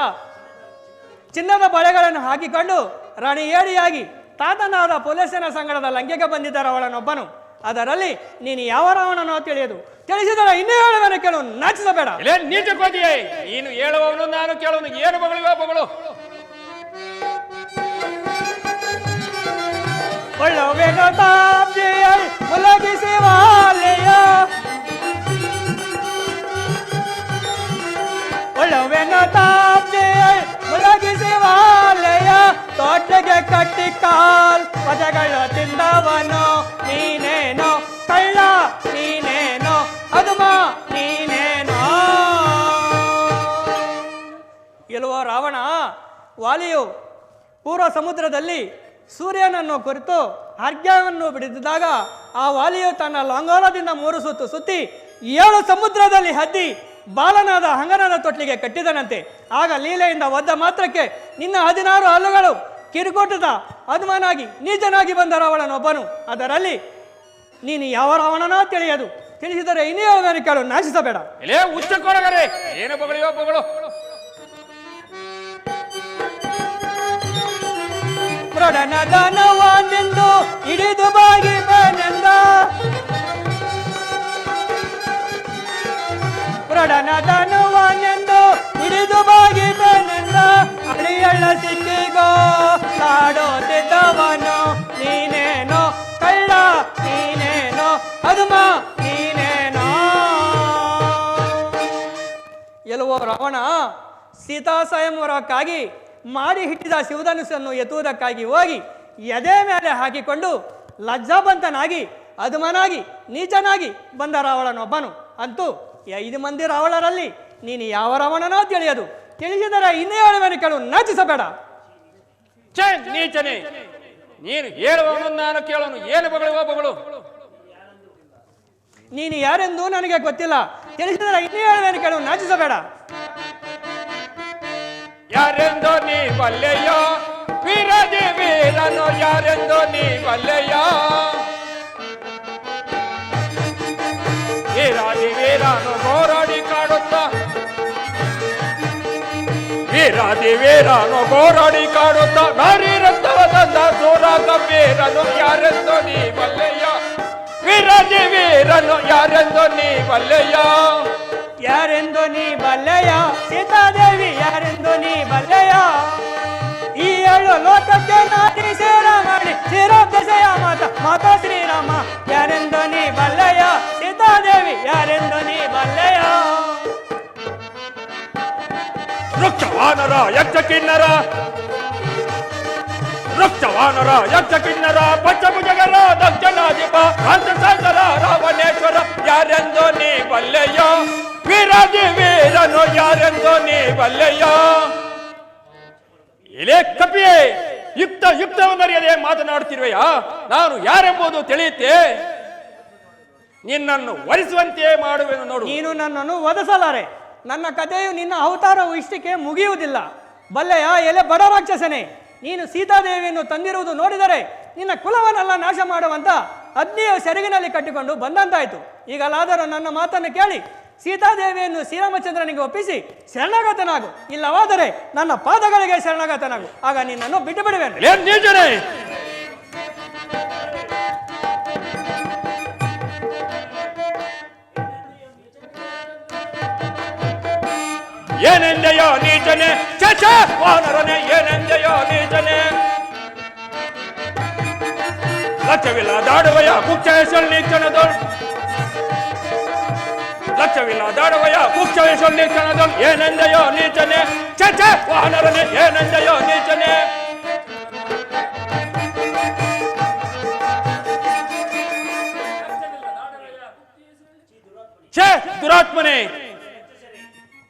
ಚಿನ್ನದ ಬಳೆಗಳನ್ನು ಹಾಕಿಕೊಂಡು ರಾಣಿಯೇರಿಯಾಗಿ ತಾತನಾದ ಪೊಲೀಸನ ಸಂಗಡದ ಲಂಕೆಗೆ ಬಂದಿದ್ದ ರಾವಣನೊಬ್ಬನು. ಅದರಲ್ಲಿ ನೀನು ಯಾವ ರಾವಣನೋ ತಿಳಿಯದು. ತಿಳಿಸಿದರೆ ಇನ್ನೇ ಹೇಳುವೆನು ಕೇಳು, ನಾಚಿಸಬೇಡ. ನೀಚ ಕೋತಿಯೇ, ನೀನು ಹೇಳುವವನು ನಾನು ಕೇಳುವನು. ಏನು ಮಗಳಿವ ಮಗಳು? ಒಳ್ಳೆವೇನೋ ತಾಪ್ಜಿಯೈ ಮುಲಗಿಸಿ ವಾಲೆಯ, ಒಳ್ಳೆವೇನೋ ತಾಪ್ಜಿಯೈ ಮುಲಗಿಸಿ ವಾಲೆಯ, ತೋಟಗೆ ಕಟ್ಟಿ ಕಾಲ್ ಪದಗಳು ತಿಂದವನು ನೀನೇನೋ, ಕಳ್ಳ ನೀನೇನೋ, ಅದುಮ ನೀನೇನೋ. ಇಲ್ಲವೋ ರಾವಣ, ವಾಲಿಯು ಪೂರ್ವ ಸಮುದ್ರದಲ್ಲಿ ಸೂರ್ಯನನ್ನು ಕುರಿತು ಅರ್ಘ್ಯವನ್ನು ಬಿಡಿಸಿದಾಗ ಆ ವಾಲಿಯು ತನ್ನ ಲಂಗೋಲದಿಂದ 3 ಸುತ್ತು ಸುತ್ತಿ 7 ಸಮುದ್ರದಲ್ಲಿ ಹದ್ದಿ ಬಾಲನಾದ ಹಂಗನನ ತೊಟ್ಲಿಗೆ ಕಟ್ಟಿದನಂತೆ. ಆಗ ಲೀಲೆಯಿಂದ ಒದ್ದ ಮಾತ್ರಕ್ಕೆ ನಿನ್ನ 16 ಹಲ್ಲುಗಳು ಕಿರುಕುಟದ ಅದುಮನಾಗಿ ನೀಚನಾಗಿ ಬಂದ ರಾವಣನೊಬ್ಬನು. ಅದರಲ್ಲಿ ನೀನು ಯಾವ ರಾವಣನೋ ತಿಳಿಯದು. ತಿಳಿಸಿದರೆ ಇನ್ನೇ ಹೇಳುವೆನು ಕೇಳು, ನಾಚಿಸಬೇಡ. ಹುಚ್ಚ ಕೊರಗರೆ, ಏನು ಮಗಳಿವ ಮಗಳು? ಪ್ರಡನದನವಾನೆಂದು ಹಿಡಿದು ಬಾಗಿ ಬನೆಂದ, ಪ್ರಡನದನವಾನೆಂದು ಹಿಡಿದು ಬಾಗಿ ಬನೆಂದ, ಅಳಿಯಳ್ಳ ಸಿಕ್ಕಿಗೋ ಕಾಡೋತಿದ್ದವನು ನೀನೇನೋ, ಕಳ್ಳ ನೀನೇನೋ, ಅದುಮ ನೀನೇನೋ. ಎಲ್ಲವೋ ರಾವಣ, ಸೀತಾ ಸ್ವಯಂವರಕ್ಕಾಗಿ ಮಾಡಿ ಹಿಟ್ಟಿದ ಶಿವಧನುಸ್ಸನ್ನು ಎತ್ತುವುದಕ್ಕಾಗಿ ಹೋಗಿ ಎದೆ ಮೇಲೆ ಹಾಕಿಕೊಂಡು ಲಜ್ಜಾಬಂತನಾಗಿ ಅದುಮನಾಗಿ ನೀಚನಾಗಿ ಬಂದ ರಾವಣನೊಬ್ಬನು. ಅಂತೂ 5 ಮಂದಿ ರಾವಣರಲ್ಲಿ ನೀನು ಯಾವ ರಾವಣನೋ ತಿಳಿಯದು. ತಿಳಿಸಿದರೆ ಇನ್ನೇ ಹೇಳುವೆನು ಕೇಳು, ನಾಚಿಸಬೇಡ. ನೀಚನೆ, ನೀನು ಹೇಳುವವನು ನಾನು ಕೇಳೋನು. ಏನು ಮಗಳಿವ ಮಗಳು? ನೀನು ಯಾರೆಂದು ನನಗೆ ಗೊತ್ತಿಲ್ಲ. ತಿಳಿಸಿದರೆ ಇನ್ನೇ ಹೇಳುವೆನು ಕೇಳು, ನಾಚಿಸಬೇಡ. ಯಾರೆಂದು ನೀ ಬಲ್ಲೆಯ ವೀರದಿ ವೀರನು, ಯಾರೆಂದು ನೀ ಬಲ್ಲೆಯ ವೀರಾದಿ ವೀರನು ಗೋರಾಡಿ ಕಾಡುತ್ತ, ವೀರಾದಿ ವೀರನು ಗೋರಾಡಿ ಕಾಡುತ್ತ, ನಾರಿ ರಕ್ತವದಂದ ಸೂರ ಗಂಭೀರನು, ಯಾರೆಂದು ನೀ ಬಲ್ಲೆಯ ವೀರಾದಿ ವೀರನು, ಯಾರೆಂದು ನೀ ಬಲ್ಲೆಯ. ಯಾರೆಂದು ನೀ ಬಲ್ಲೆಯ ಸೀತಾದೇವಿ, ಯಾರೆಂದು ನೀ ಬಲ್ಲೆಯ. ಈ 7 ಲೋಕಕ್ಕೆ ನಾಟಿ ಸೇರ ಮಾಡಿ ಶಿರೋದಶಯ ಮಾತಾ ಶ್ರೀರಾಮ, ಯಾರೆಂದು ನೀ ಬಲ್ಲೆಯ ಸೀತಾದೇವಿ, ಯಾರೆಂದು ನೀ ಬಲ್ಲೆಯ. ವೃಕ್ಷವಾನರ ಯಕ್ಷ ಕಿನ್ನರ, ವೃಕ್ಷವಾನರ ಯಕ್ಷ ಕಿನ್ನರ, ಪಂಚಭುಜಗರ ದಕ್ಷಿಣಾಧಿಪ ಕಾಂತಸಾಗರ ರಾವಣೇಶ್ವರ, ಯಾರೆಂದು ನೀ ಬಲ್ಲೆಯ ವೀರಾದಿ ವೀರನು, ಯಾರೆಂದು ನೀ ಬಲ್ಲೆಯ. ಇಲೇ ಕಪಿಯೇ, ಯುಕ್ತವನ್ನರಿಯದೆ ಮಾತನಾಡುತ್ತಿರುವೆಯಾ? ನಾನು ಯಾರೆಂಬುದು ತಿಳಿಯುತ್ತೆ. ನಿನ್ನನ್ನು ವರಿಸುವಂತೆ ಮಾಡುವೆನು ನೋಡು. ನೀನು ನನ್ನನ್ನು ವಧಿಸಲಾರೆ. ನನ್ನ ಕಥೆಯು ನಿನ್ನ ಅವತಾರವು ಇಷ್ಟಕ್ಕೆ ಮುಗಿಯುವುದಿಲ್ಲ. ಬಲ್ಲೆಯ ಎಲೆ ಬಡ ರಾಕ್ಷಸನೇ, ನೀನು ಸೀತಾದೇವಿಯನ್ನು ತಂದಿರುವುದು ನೋಡಿದರೆ ನಿನ್ನ ಕುಲವನ್ನೆಲ್ಲ ನಾಶ ಮಾಡುವಂತ ಅಗ್ನಿಯ ಸೆರಗಿನಲ್ಲಿ ಕಟ್ಟಿಕೊಂಡು ಬಂದಂತಾಯಿತು. ಈಗಲಾದರೂ ನನ್ನ ಮಾತನ್ನು ಕೇಳಿ ಸೀತಾದೇವಿಯನ್ನು ಶ್ರೀರಾಮಚಂದ್ರನಿಗೆ ಒಪ್ಪಿಸಿ ಶರಣಾಗತನಾಗು. ಇಲ್ಲವಾದರೆ ನನ್ನ ಪಾದಗಳಿಗೆ ಶರಣಾಗತನಾಗು. ಆಗ ನಿನ್ನನ್ನು ಬಿಟ್ಟು ಬಿಡುವೆನು. ಏನೆಂದೆಯೋ ನೀಚನೆ ಚಚ ವಾನರನೆ, ಏನೆಂದೆಯೋ ನೀಚನೆ. ಲಕ್ಷ್ಯವಿಲ್ಲ ದಾಡುವೆಯ ಮುಖ್ಯ ನೀಚನದೋಳು, ಲಕ್ಷ್ಯವಿಲ್ಲ ದಾಡವಯ ಮುಖ್ಯವೇ ನೀಚನದ ಏನೆಂದೆಯೋ ನೀಚನೆ ಚಚ ವಾಹನರನೆ ಏನೆಂದೆಯೋ ನೀಚನೆ ಛೇ ದುರಾತ್ಮನೆ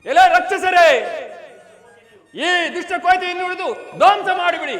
ಎಲ್ಲ ರಕ್ಷಸರೇ ಈ ದುಷ್ಟ ಕೋತಿಯನ್ನು ಹಿಡಿದು ಧ್ವಂಸ ಮಾಡಿಬಿಡಿ.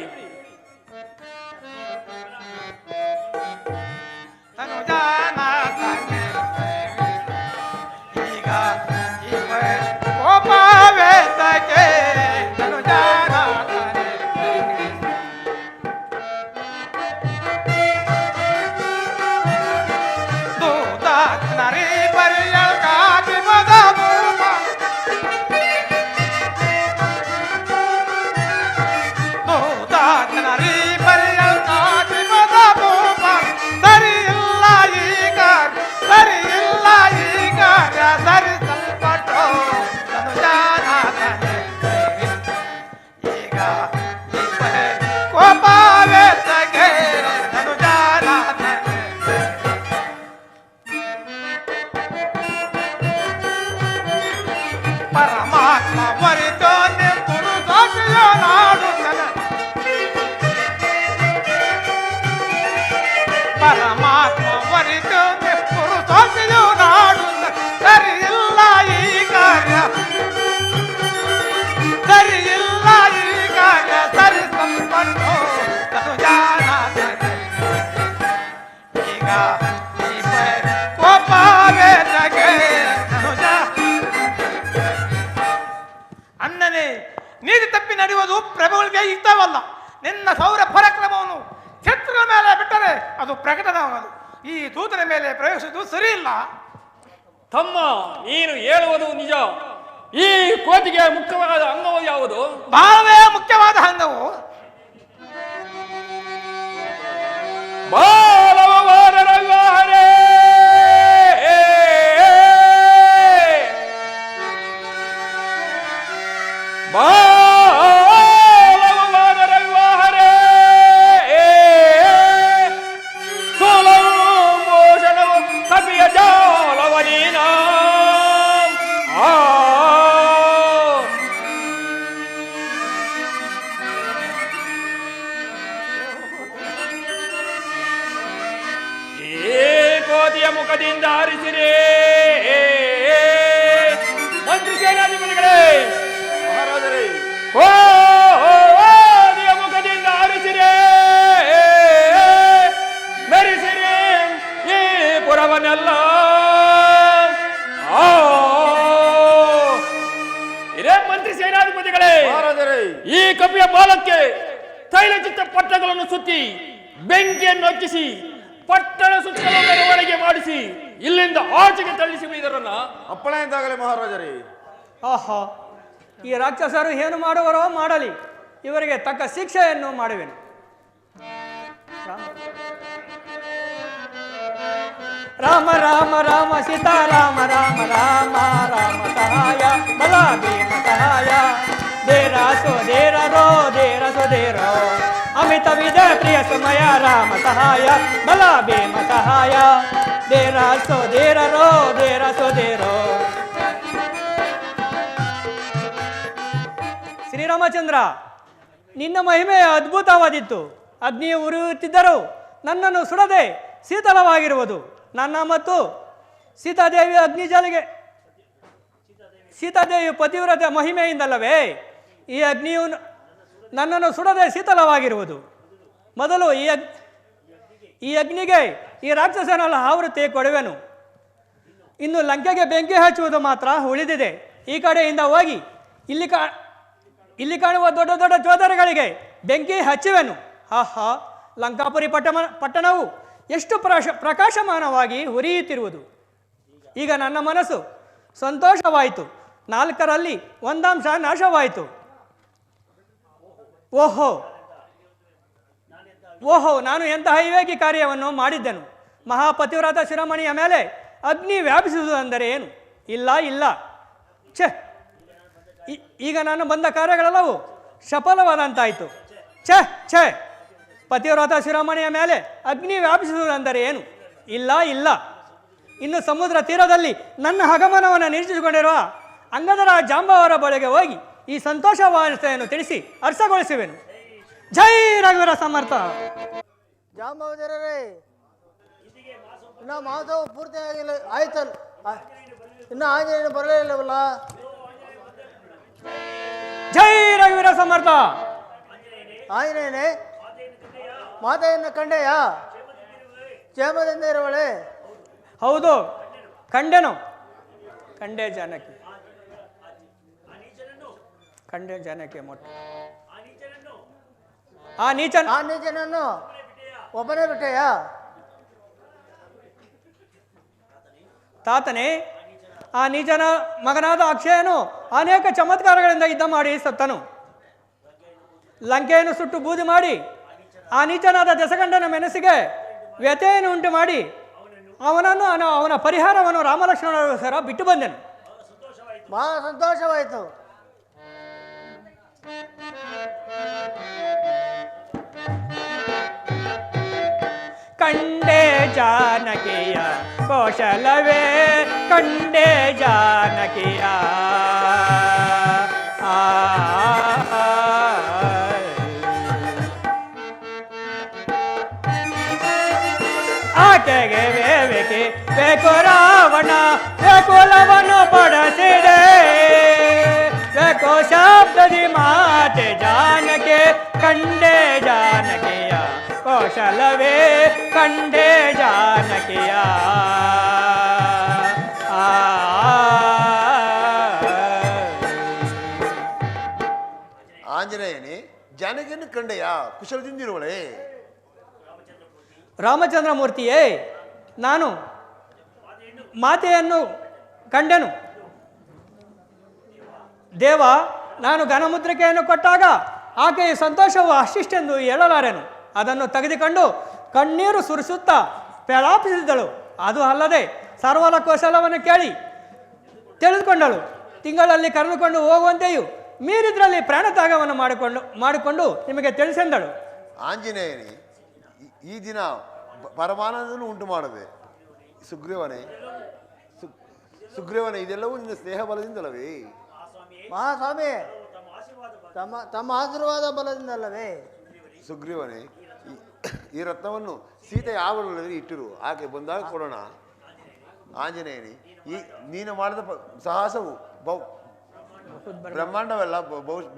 ಅನ್ನನೇ ನೀತಿ ತಪ್ಪಿ ನಡೆಯುವುದು ಪ್ರಭುಗಳಿಗೆ ಇಷ್ಟವಲ್ಲ. ನಿನ್ನ ಸೌರ ಪರಾಕ್ರಮವನ್ನು ಶತ್ರುಗಳ ಮೇಲೆ ಬಿಟ್ಟರೆ ಅದು ಪ್ರಕಟವಾಗದು. ಈ ದೂತನ ಮೇಲೆ ಪ್ರವೇಶಿಸುವುದು ಸರಿ ಇಲ್ಲ. ತಮ್ಮ ನೀನು ಹೇಳುವುದು ನಿಜ. ಈ ಕೋತಿಗೆ ಮುಖ್ಯವಾದ ಅಂಗವು ಯಾವುದು? ಬಹಳವೇ ಮುಖ್ಯವಾದ ಅಂಗವು ಬಾಲವವಾರರವ್ಯಾಹರೇ ಬಾಲವವಾರರವ್ಯಾಹರೇ ಸೋಲವು ಮೋಷಣವು ಕಪಿಯ ಜಾಲವನೀನ ಮುಖದಿಂದ ಆರಿಸಿರೇ ಮಂತ್ರಿ ಸೇನಾಧಿಪತಿಗಳೇ ಮಹಾರಾಜರೇ ಕೋದಿಯ ಮುಖದಿಂದ ಆರಿಸಿರೇ ಮೆರೆಸಿರೇ ಈ ಪುರವನ್ನೆಲ್ಲ. ಇರೇ ಮಂತ್ರಿ ಸೇನಾಧಿಪತಿಗಳೇ ಮಹಾರಾಜರೇ ಈ ಕಪಿಯ ಬಾಲಕ್ಕೆ ತೈಲಚಿತ್ತ ಪಟ್ಟಗಳನ್ನು ಸುತ್ತಿ ಬೆಂಕಿಯನ್ನು ಹಚ್ಚಿಸಿ ಪಟ್ಟಣ ಸುತ್ತಲೂ ಮೆರವಣಿಗೆ ಮಾಡಿಸಿ ಇಲ್ಲಿಂದ ಆಚೆಗೆ ತಳ್ಳಿಸಿ ಇದರನ್ನ ಅಪ್ಪಣೆ ಎಂದಾಗಲೇ ಮಹಾರಾಜರೇ. ಆಹಾ, ಈ ರಾಕ್ಷಸರು ಏನು ಮಾಡುವರೋ ಮಾಡಲಿ, ಇವರಿಗೆ ತಕ್ಕ ಶಿಕ್ಷೆಯನ್ನು ಮಾಡುವೆನು. ರಾಮ ರಾಮ ರಾಮ ಸೀತಾರಾಮ ರಾಮ ರಾಮ ರಾಮ ಸಹಾಯ ಬಲ ಭೀಮ ಸಹಾಯ ದೇರ ಸೋದೇರ ರೋ ದೇರ ಸೋದೇರೋ ಅಮಿತ ವಿಧ ಪ್ರಿಯ ಸಮಯ ರಾಮ ಸಹಾಯ ಬಲ ಭೀಮ ಸಹಾಯ ದೇರ ಸೋದೇರ ರೋ ದೇರ ಸೋದೇರೋ. ಶ್ರೀರಾಮಚಂದ್ರ, ನಿನ್ನ ಮಹಿಮೆ ಅದ್ಭುತವಾದಿತ್ತು. ಅಗ್ನಿಯು ಉರಿಯುತ್ತಿದ್ದರೂ ನನ್ನನ್ನು ಸುಡದೆ ಶೀತಲವಾಗಿರುವುದು. ನನ್ನ ಮತ್ತು ಸೀತಾದೇವಿ ಅಗ್ನಿಜಾಲಿಗೆ ಸೀತಾದೇವಿ ಪತಿವ್ರತೆ ಮಹಿಮೆಯಿಂದಲ್ಲವೇ ಈ ಅಗ್ನಿಯು ನನ್ನನ್ನು ಸುಡದೆ ಶೀತಲವಾಗಿರುವುದು. ಮೊದಲು ಈ ಅಗ್ನಿಗೆ ಈ ರಾಕ್ಷಸನೆಲ್ಲ ಆವೃತ್ತಿ ಕೊಡುವೆನು. ಇನ್ನು ಲಂಕೆಗೆ ಬೆಂಕಿ ಹಚ್ಚುವುದು ಮಾತ್ರ ಉಳಿದಿದೆ. ಈ ಕಡೆಯಿಂದ ಹೋಗಿ ಇಲ್ಲಿ ಕಾಣುವ ದೊಡ್ಡ ದೊಡ್ಡ ಚೋದರೆಗಳಿಗೆ ಬೆಂಕಿ ಹಚ್ಚುವೆನು. ಆಹಾ, ಲಂಕಾಪುರಿ ಪಟ್ಟಣವು ಎಷ್ಟು ಪ್ರಕಾಶಮಾನವಾಗಿ ಉರಿಯುತ್ತಿರುವುದು. ಈಗ ನನ್ನ ಮನಸ್ಸು ಸಂತೋಷವಾಯಿತು. 4ರಲ್ಲಿ 1 ಅಂಶ ನಾಶವಾಯಿತು. ಓಹೋ ಓಹೋ, ನಾನು ಎಂತಹ ವಿವೇಕಿ ಕಾರ್ಯವನ್ನು ಮಾಡಿದ್ದೆನು. ಮಹಾಪತಿವ್ರತ ಶಿರೋಮಣಿಯ ಮೇಲೆ ಅಗ್ನಿ ವ್ಯಾಪಿಸುವುದು ಅಂದರೆ ಏನು? ಇಲ್ಲ ಇಲ್ಲ, ಛೆ, ಈಗ ನಾನು ಬಂದ ಕಾರ್ಯಗಳೆಲ್ಲವೂ ಸಫಲವಾದಂತಾಯಿತು. ಛೆ ಛೆ, ಪತಿವ್ರತ ಶಿರೋಮಣಿಯ ಮೇಲೆ ಅಗ್ನಿ ವ್ಯಾಪಿಸುವುದೆಂದರೆ ಏನು? ಇಲ್ಲ ಇಲ್ಲ, ಇನ್ನು ಸಮುದ್ರ ತೀರದಲ್ಲಿ ನನ್ನ ಆಗಮನವನ್ನು ನಿರೀಕ್ಷಿಸಿಕೊಂಡಿರುವ ಅಂಗದರ ಜಾಂಬವರ ಬಳಿಗೆ ಹೋಗಿ ಈ ಸಂತೋಷ ವಾರ್ತೆಯನ್ನು ತಿಳಿಸಿ ಹರ್ಷಗೊಳಿಸುವೆನು. ಜೈ ರಘುವೀರ ಸಮರ್ಥ. ಜಾಂಬವರೇ, ಇನ್ನ ಮಾಸವು ಪೂರ್ತಿ ಆಗಿಲ್ಲ ಆಯ್ತಲ್ಲ, ಇನ್ನು ಆಂಜನೇಯನ ಬರಲೇ ಇಲ್ಲವಲ್ಲ? ಜೈ ರಘುವೀರ ಸಮರ್ಥ. ಆಂಜನೇಯನೇ, ಮಾತೆಯನ್ನು ಕಂಡೆಯಾ? ಕ್ಷೇಮದಿಂದ ಇರುವಳೆ? ಹೌದು, ಕಂಡೆ ಜಾನಕಿ, ಕಂಡೆ ಜಾನಕಿ ಮೊಟ್ಟ. ಆ ನೀಚನನ್ನು ಒಬ್ಬನೇ ಬಿಟ್ಟೆಯಾ? ತಾತನೇ, ಆ ನೀಚನ ಮಗನಾದ ಅಕ್ಷಯನು ಅನೇಕ ಚಮತ್ಕಾರಗಳಿಂದ ಯುದ್ಧ ಮಾಡಿ ಸತ್ತನು. ಲಂಕೆಯನ್ನು ಸುಟ್ಟು ಬೂದಿ ಮಾಡಿ ಆ ನೀಚನಾದ ದಶಗಂಡನ ಮೆನಸಿಗೆ ವ್ಯಥೆಯನ್ನು ಉಂಟು ಮಾಡಿ ಅವನ ಪರಿಹಾರವನ್ನು ರಾಮಲಕ್ಷ್ಮಣರ ಬಿಟ್ಟು ಬಂದೆನು. ಬಹಳ ಸಂತೋಷವಾಯಿತು. ಕಂಡೆ ಜಾನಕಿಯ ಕೌಶಲವೇ, ಕಂಡೆ ಜಾನಕಿಯ ಆಕೆಗೆ ವೇವಿಕೆ ಬೇಕು ರಾವಣ ವ್ಯಾಕುಲವನ್ನು ಪಡಿಸಿದೆ, ಬೇಕು ಶಬ್ದದಿ ಮಾತೆ ಜಾನಕಿ, ಕಂಡೆ ಜಾನಕಿಯ ಕೌಶಲವೇ, ಕಂಡೆ ಜಾನಕಿಯ ಆಂಜನೇಯನೇ, ಜಾನಕಿಯನ್ನು ಕಂಡೆಯಾ? ಕುಶಲದಿಂದಿರುವಳೆ? ರಾಮಚಂದ್ರ ಮೂರ್ತಿಯೇ, ನಾನು ಮಾತೆಯನ್ನು ಕಂಡೆನು. ದೇವ, ನಾನು ಘನಮುದ್ರಿಕೆಯನ್ನು ಕೊಟ್ಟಾಗ ಆಕೆಯ ಸಂತೋಷವು ಅಷ್ಟಿಷ್ಟೆಂದು ಹೇಳಲಾರೆನು. ಅದನ್ನು ತೆಗೆದುಕೊಂಡು ಕಣ್ಣೀರು ಸುರಿಸುತ್ತಾ ಪ್ರಲಾಪಿಸಿದಳು. ಅದು ಅಲ್ಲದೆ ಸರ್ವಲ ಕೌಶಲವನ್ನು ಕೇಳಿ ತಿಳಿದುಕೊಂಡಳು. ತಿಂಗಳಲ್ಲಿ ಕರೆದುಕೊಂಡು ಹೋಗುವಂತೆಯೂ ಮೀರಿದ್ರಲ್ಲಿ ಪ್ರಾಣತ್ಯಾಗವನ್ನು ಮಾಡಿಕೊಂಡು ನಿಮಗೆ ತಿಳಿಸೆಂದಳು. ಆಂಜನೇಯನೇ, ಈ ದಿನ ಪರಮಾನಂದವನ್ನು ಉಂಟು ಮಾಡದೆ. ಸುಗ್ರೀವನೇ, ಇದೆಲ್ಲವೂ ನಿನ್ನ ಸ್ನೇಹ ಬಲದಿಂದಲವೇ? ಮಹಾಸ್ವಾಮಿ, ತಮ್ಮ ಆಶೀರ್ವಾದ ಬಲದಿಂದಲ್ಲವೇ? ಸುಗ್ರೀವನೇ, ಈ ರತ್ನವನ್ನು ಸೀತೆಯ ಆವರಣದಲ್ಲಿ ಇಟ್ಟಿರು, ಆಕೆ ಬಂದಾಗ ಕೊಡೋಣ. ಆಂಜನೇಯನೇ, ನೀನು ಮಾಡಿದ ಸಾಹಸವು ಬ್ರಹ್ಮಾಂಡವೆಲ್ಲ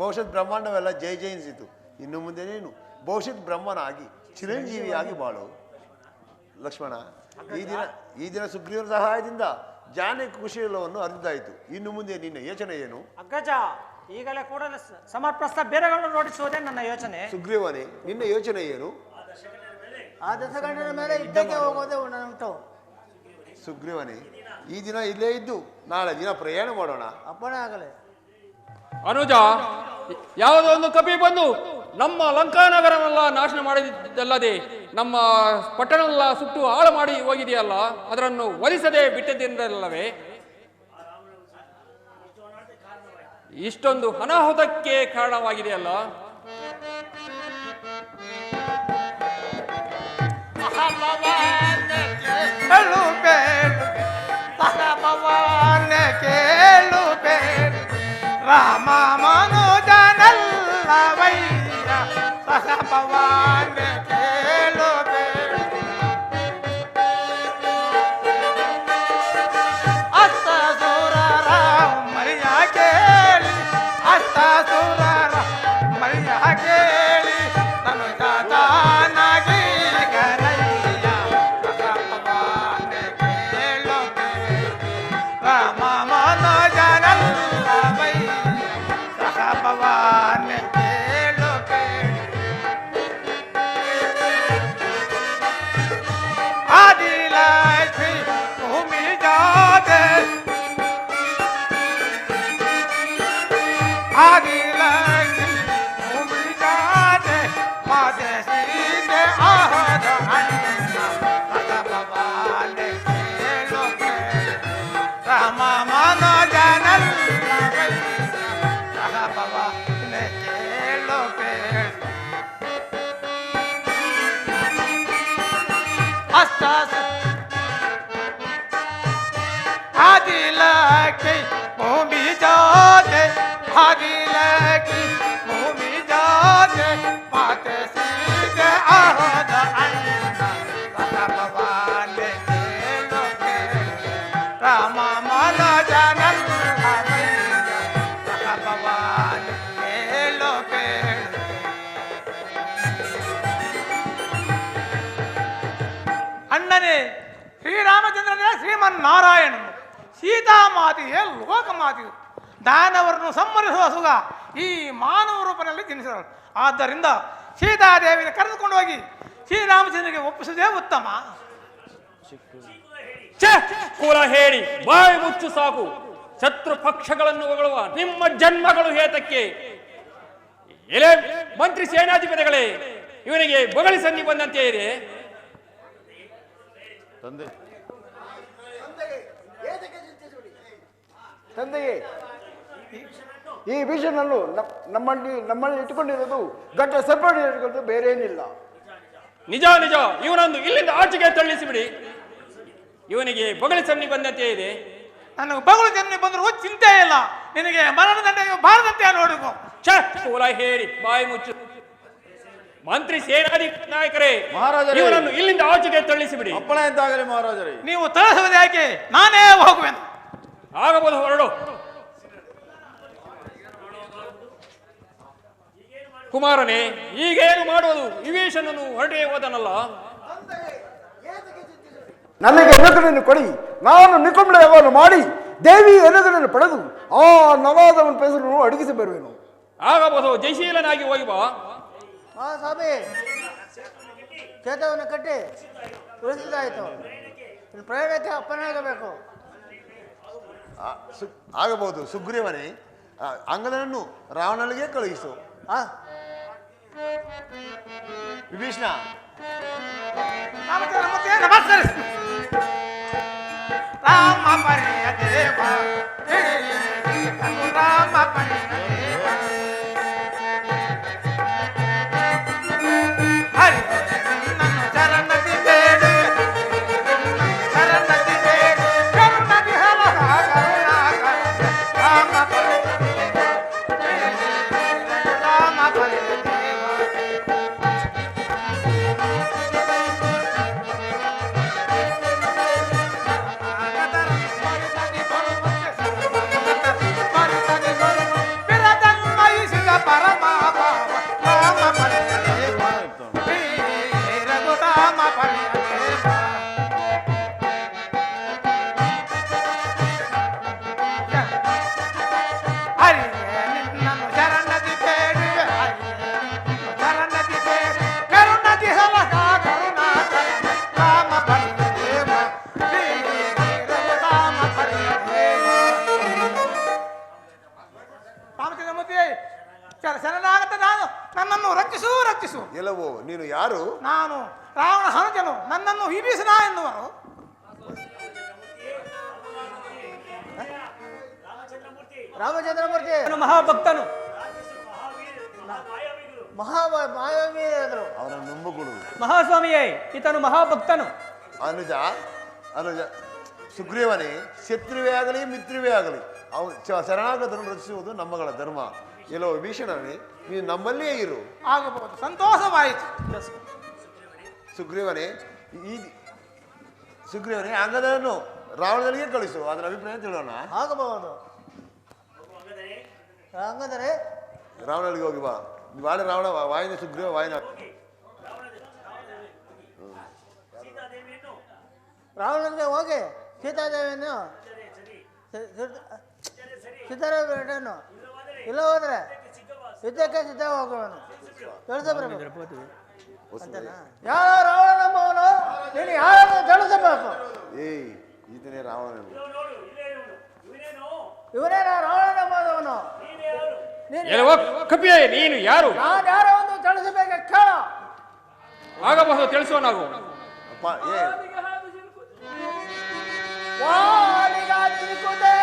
ಭವಿಷ್ಯತ್ ಬ್ರಹ್ಮಾಂಡವೆಲ್ಲ ಜಯ ಜಯಿಸಿತು. ಇನ್ನು ಮುಂದೆ ನೀನು ಭವಿಷ್ಯತ್ ಬ್ರಹ್ಮನಾಗಿ ಚಿರಂಜೀವಿಯಾಗಿ ಬಾಳು. ಲಕ್ಷ್ಮಣ, ಈ ದಿನ ಸುಗ್ರೀವನ ಸಹಾಯದಿಂದ ಜಾನಕಿ ಕುಶಲವನ್ನು ಅರಿದಾಯಿತು. ಇನ್ನು ಮುಂದೆ ನಿನ್ನ ಯೋಚನೆ ಏನು? ಅಗ್ಗಜ, ಈಗಲೇ ಕೂಡಲೇ ಸಮರ್ಪ್ರಸ್ಥ ಬೇರೆಗಳನ್ನು ನೋಡಿಸುವುದೇ ನನ್ನ ಯೋಚನೆ. ಸುಗ್ರೀವನೇ, ನಿನ್ನ ಯೋಚನೆ ಏನು? ಆ ದಶಗಂಡನ ಮೇಲೆ ಯುದ್ಧಕ್ಕೆ ಹೋಗೋದೇ ಉಂಟು. ಸುಗ್ರೀವನೇ, ಈ ದಿನ ಇಲ್ಲೇ ಇದ್ದು ನಾಳೆ ದಿನ ಪ್ರಯಾಣ ಮಾಡೋಣ. ಅಪ್ಪಣೆ ಆಗಲೇ. ಅನುಜ, ಯಾವುದೋ ಒಂದು ಕಪಿ ಬಂದು ನಮ್ಮ ಲಂಕಾನಗರವೆಲ್ಲ ನಾಶನ ಮಾಡಿದ್ದಲ್ಲದೆ ನಮ್ಮ ಪಟ್ಟಣವೆಲ್ಲ ಸುಟ್ಟು ಹಾಳು ಮಾಡಿ ಹೋಗಿದೆಯಲ್ಲ, ಅದನ್ನು ವಧಿಸದೆ ಬಿಟ್ಟದಿಂದಲ್ಲವೇ ಇಷ್ಟೊಂದು ಅನಾಹುತಕ್ಕೆ ಕಾರಣವಾಗಿದೆಯಲ್ಲ? ರಾಮ ಮನೋಜನಲ್ಲವಯ್ಯ ಸಹಪವಾನ ಕೇಳು ಅಷ್ಟ ಸುರರ ಮರಿಯ ಕೇಳಿ, ಅಷ್ಟ ಸುರರ ಮರಿಯ ಕೇಳಿ, ತನು ಜಾತಾನಾಗಿ ಕರಯ್ಯ ಸಹಪವಾನ ಕೇಳು ರಾಮ ಮನೋಜನಲ್ಲವಯ್ಯ ಭಗವಾನ್ ಕೇಳು ಆದಿಲಕ್ಷ್ಮಿ ಭೂಮಿ ಜಾತೆ, ಆದಿಲಕ್ಷ್ಮಿ ಭೂಮಿ ಜಾತೆ, ಮಾತೆ ಸೀತೆ ಆಹದ ಅಣ್ಣ ಭಗವಾನ್ ಕೇಳು ರಾಮ ಮನೋಜನಲ್ಲವಯ್ಯ ಭಾಗಿಲಕ್ಕೆ ಭೂಮಿ ಜಾತೆ ಭಾಗಿಲಕ್ಕೆ ಭೂಮಿ ಜಾತೆ ಮಾತೆ ಸೀತೆ ಆಹೋದ ಅಣ್ಣ ಭಗವಾನೆ ಕೇಳೋಕೆ ರಾಮ ಮನೋಜನ ಭಗವಾನೆ ಕೇಳೋಕೆ ಅಣ್ಣನೇ ಶ್ರೀರಾಮಚಂದ್ರನೇ ಶ್ರೀಮನ್ನಾರಾಯಣನು ಸೀತಾಮಾತೆಯೇ ಲೋಕಮಾತೆಯು ದಾನವರನ್ನು ಸಂಹರಿಸುವ ಸುಖ ಈ ಮಾನವ ರೂಪದಲ್ಲಿ ಜನಿಸಿದಳು. ಆದ್ದರಿಂದ ಸೀತಾದೇವಿನ ಕರೆದುಕೊಂಡು ಹೋಗಿ ಶ್ರೀರಾಮಚಂದ್ರನಿಗೆ ಒಪ್ಪಿಸುವುದೇ ಉತ್ತಮ. ಕುಲ ಹೇಳಿ ಬಾಯಿ ಮುಚ್ಚು ಸಾಕು. ಶತ್ರು ಪಕ್ಷಗಳನ್ನು ಹೊಗಳುವ ನಿಮ್ಮ ಜನ್ಮಗಳು ಹೇತಕ್ಕೆ? ಎಲೆ ಮಂತ್ರಿ ಸೇನಾಧಿಪತಿಗಳೇ, ಇವನಿಗೆ ಬೊಗಳಿ ಸನ್ನಿ ಬಂದಂತೆ ಇದೆ. ತಂದೆ ತಂದೆಯೇ, ಈ ಭೀಷಣನ್ನು ನಮ್ಮಲ್ಲಿ ಇಟ್ಟುಕೊಂಡಿರೋದು ಗಟ್ಟ ಸರಪಳಿ ಇಟ್ಕೊಂಡು ಬೇರೆ ಏನಿಲ್ಲ. ನಿಜ ನಿಜ, ಇವನೊಂದು ಇಲ್ಲಿಂದ ಆಚೆಗೆ ತಳ್ಳಿಸಿಬಿಡಿ. ಇವನಿಗೆ ಬೊಗಳಿ ಸನ್ನಿ ಬಂದಂತೆ ಇದೆ. ನನಗೆ ಬಗಳು ಜನ್ಮ ಬಂದರೂ ಚಿಂತೆ ಇಲ್ಲ, ನಿನಗೆ ಮರಣದಂಡ ಬಾರದಂತೆ ನೋಡುವ. ಕುಲ ಹೇಳಿ ಬಾಯಿ ಮುಚ್ಚು. ಮಂತ್ರಿ ಸೇನಾಧಿಪತಿ ನಾಯಕರೇ, ಮಹಾರಾಜರೇ, ಇವನನ್ನು ಇಲ್ಲಿಂದ ಆಚೆಗೆ ತಳ್ಳಿಸಿಬಿಡಿ. ಅಪ್ಪಣೆ ಎಂತಾಗಲಿ ಮಹಾರಾಜರೇ. ನೀವು ತಳಿಸುವುದು ಯಾಕೆ? ನಾನೇ ಹೋಗುವೆನು. ಆಗಬಹುದು, ಹೊರಡು. ಕುಮಾರನೇ, ಈಗೇನು ಮಾಡುವುದು? ವಿಭೀಷಣನು ಹೊರಟೇ ಹೋದನಲ್ಲ. ನನಗೆ ಎನಗನನ್ನು ಕೊಡಿ, ನಾನು ನಿಕುಂಬಳವನ್ನು ಮಾಡಿ ದೇವಿ ಎನಗನನ್ನು ಪಡೆದು ಆ ನವಾದವನ ಹೆಸರನ್ನು ಅಡಗಿಸಿ ಬರುವೆನು. ಆಗಬಹುದು, ಜಯಶೀಲನಾಗಿ ಹೋಗಿ ಬಾ. ಸ್ವಾಮಿ, ಚೇತವನ್ನು ಕಟ್ಟಿ ಉಳಿಸಿದಾಯಿತು. ಪ್ರಯಾಣಕ್ಕೆ ಅಪ್ಪನಾಗಬೇಕು. ಆಗಬಹುದು. ಸುಗ್ರೀವನೇ, ಅಂಗದನನ್ನು ರಾವಣನಿಗೆ ಕಳುಹಿಸು. ವಿಭೀಷಣ, ನಮಸ್ಕರಿಸಿ. ರಾಮ ಪರಿಯ ದೇವ, ರಾಮ ಪರಿಯ ದೇವ, ಹರಿ ನನ್ನ ಚರಣದಿ ಬೇಡು, ಚರಣದಿ ಬೇಡು, ಕರುಣದಿ ಹಲಹ ಕರುಣಾಕರ ರಾಮ ಪರಿಯ ದೇವ, ರಾಮ ಪರಿಯ ದೇವ. ನನ್ನನ್ನು ರಕ್ಷಿಸು ರಕ್ಷಿಸು. ಎಲ್ಲವೋ ನೀನು ಯಾರು? ನಾನು ರಾವಣ ಹನುಜನು, ನನ್ನನ್ನು ವಿಭೀಷಣ ಎನ್ನುವರು. ರಾಮಚಂದ್ರಮೂರ್ತಿ ಮಹಾಭಕ್ತನು, ಮಾಯಾವಿದರು. ಅವನ ನಂಬುಗಳು. ಮಹಾಸ್ವಾಮಿಯೇ, ಈತನು ಮಹಾಭಕ್ತನು. ಅನುಜ ಅನುಜ ಸುಗ್ರೀವನೇ, ಶತ್ರುವೇ ಆಗಲಿ ಮಿತ್ರವೇ ಆಗಲಿ ಅವನು ಶರಣಾಗತರನ್ನು ರಕ್ಷಿಸುವುದು ನಮ್ಮಗಳ ಧರ್ಮ. ಎಲ್ಲೋ ವಿಭೀಷಣನೇ, ನೀನು ನಮ್ಮಲ್ಲಿಯೇ ಇರು. ಆಗಬಹುದು, ಸಂತೋಷವಾಯಿತು. ಸುಗ್ರೀವನೇ, ಸುಗ್ರೀವನೇ, ಅಂಗದನ್ನು ರಾವಣನಿಗೆ ಕಳಿಸು. ಅದರ ಅಭಿಪ್ರಾಯ ತಿಳಿಯೋಣ. ಆಗಬಹುದು. ಹಂಗಂದರೆ ರಾವಣನಿಗೆ ಹೋಗಿ ಬಾ. ಬಾಳೆ ರಾವಣ ವಾಯಿನ ಸುಗ್ರೀವ ವಾಯಿನ ರಾವಣನಿಗೆ ಹೋಗಿ ಸೀತಾದೇವಿಯನ್ನು ಸಿದ್ಧರಾಮನು ಇಲ್ಲ ಹೋದ್ರೆ ಯುದ್ಧಕ್ಕೆ ಸಿದ್ಧ ಹೋಗುವನು. ತಿಳಿಸಬರಬೇಕು. ಯಾರ ರಾವಣ ನಂಬುವನು? ನೀನು ಯಾರನ್ನು ತಿಳಿಸಬೇಕು. ಏಯ್, ಈತನೇ ರಾವಣ. ಇವನೇ ರಾವಣ ನಂಬುವನು. ಕಪಿಯೇ, ನೀನು ಯಾರು? ನಾನು ಯಾರೋ ಒಂದು ತಿಳಿಸಬೇಕು, ಕೇಳ. ಆಗಬಹುದು, ತಿಳಿಸುವ ನಾವು. ಅಪ್ಪ ಏ ವಾಲಿಗಾದಿಕುದೇ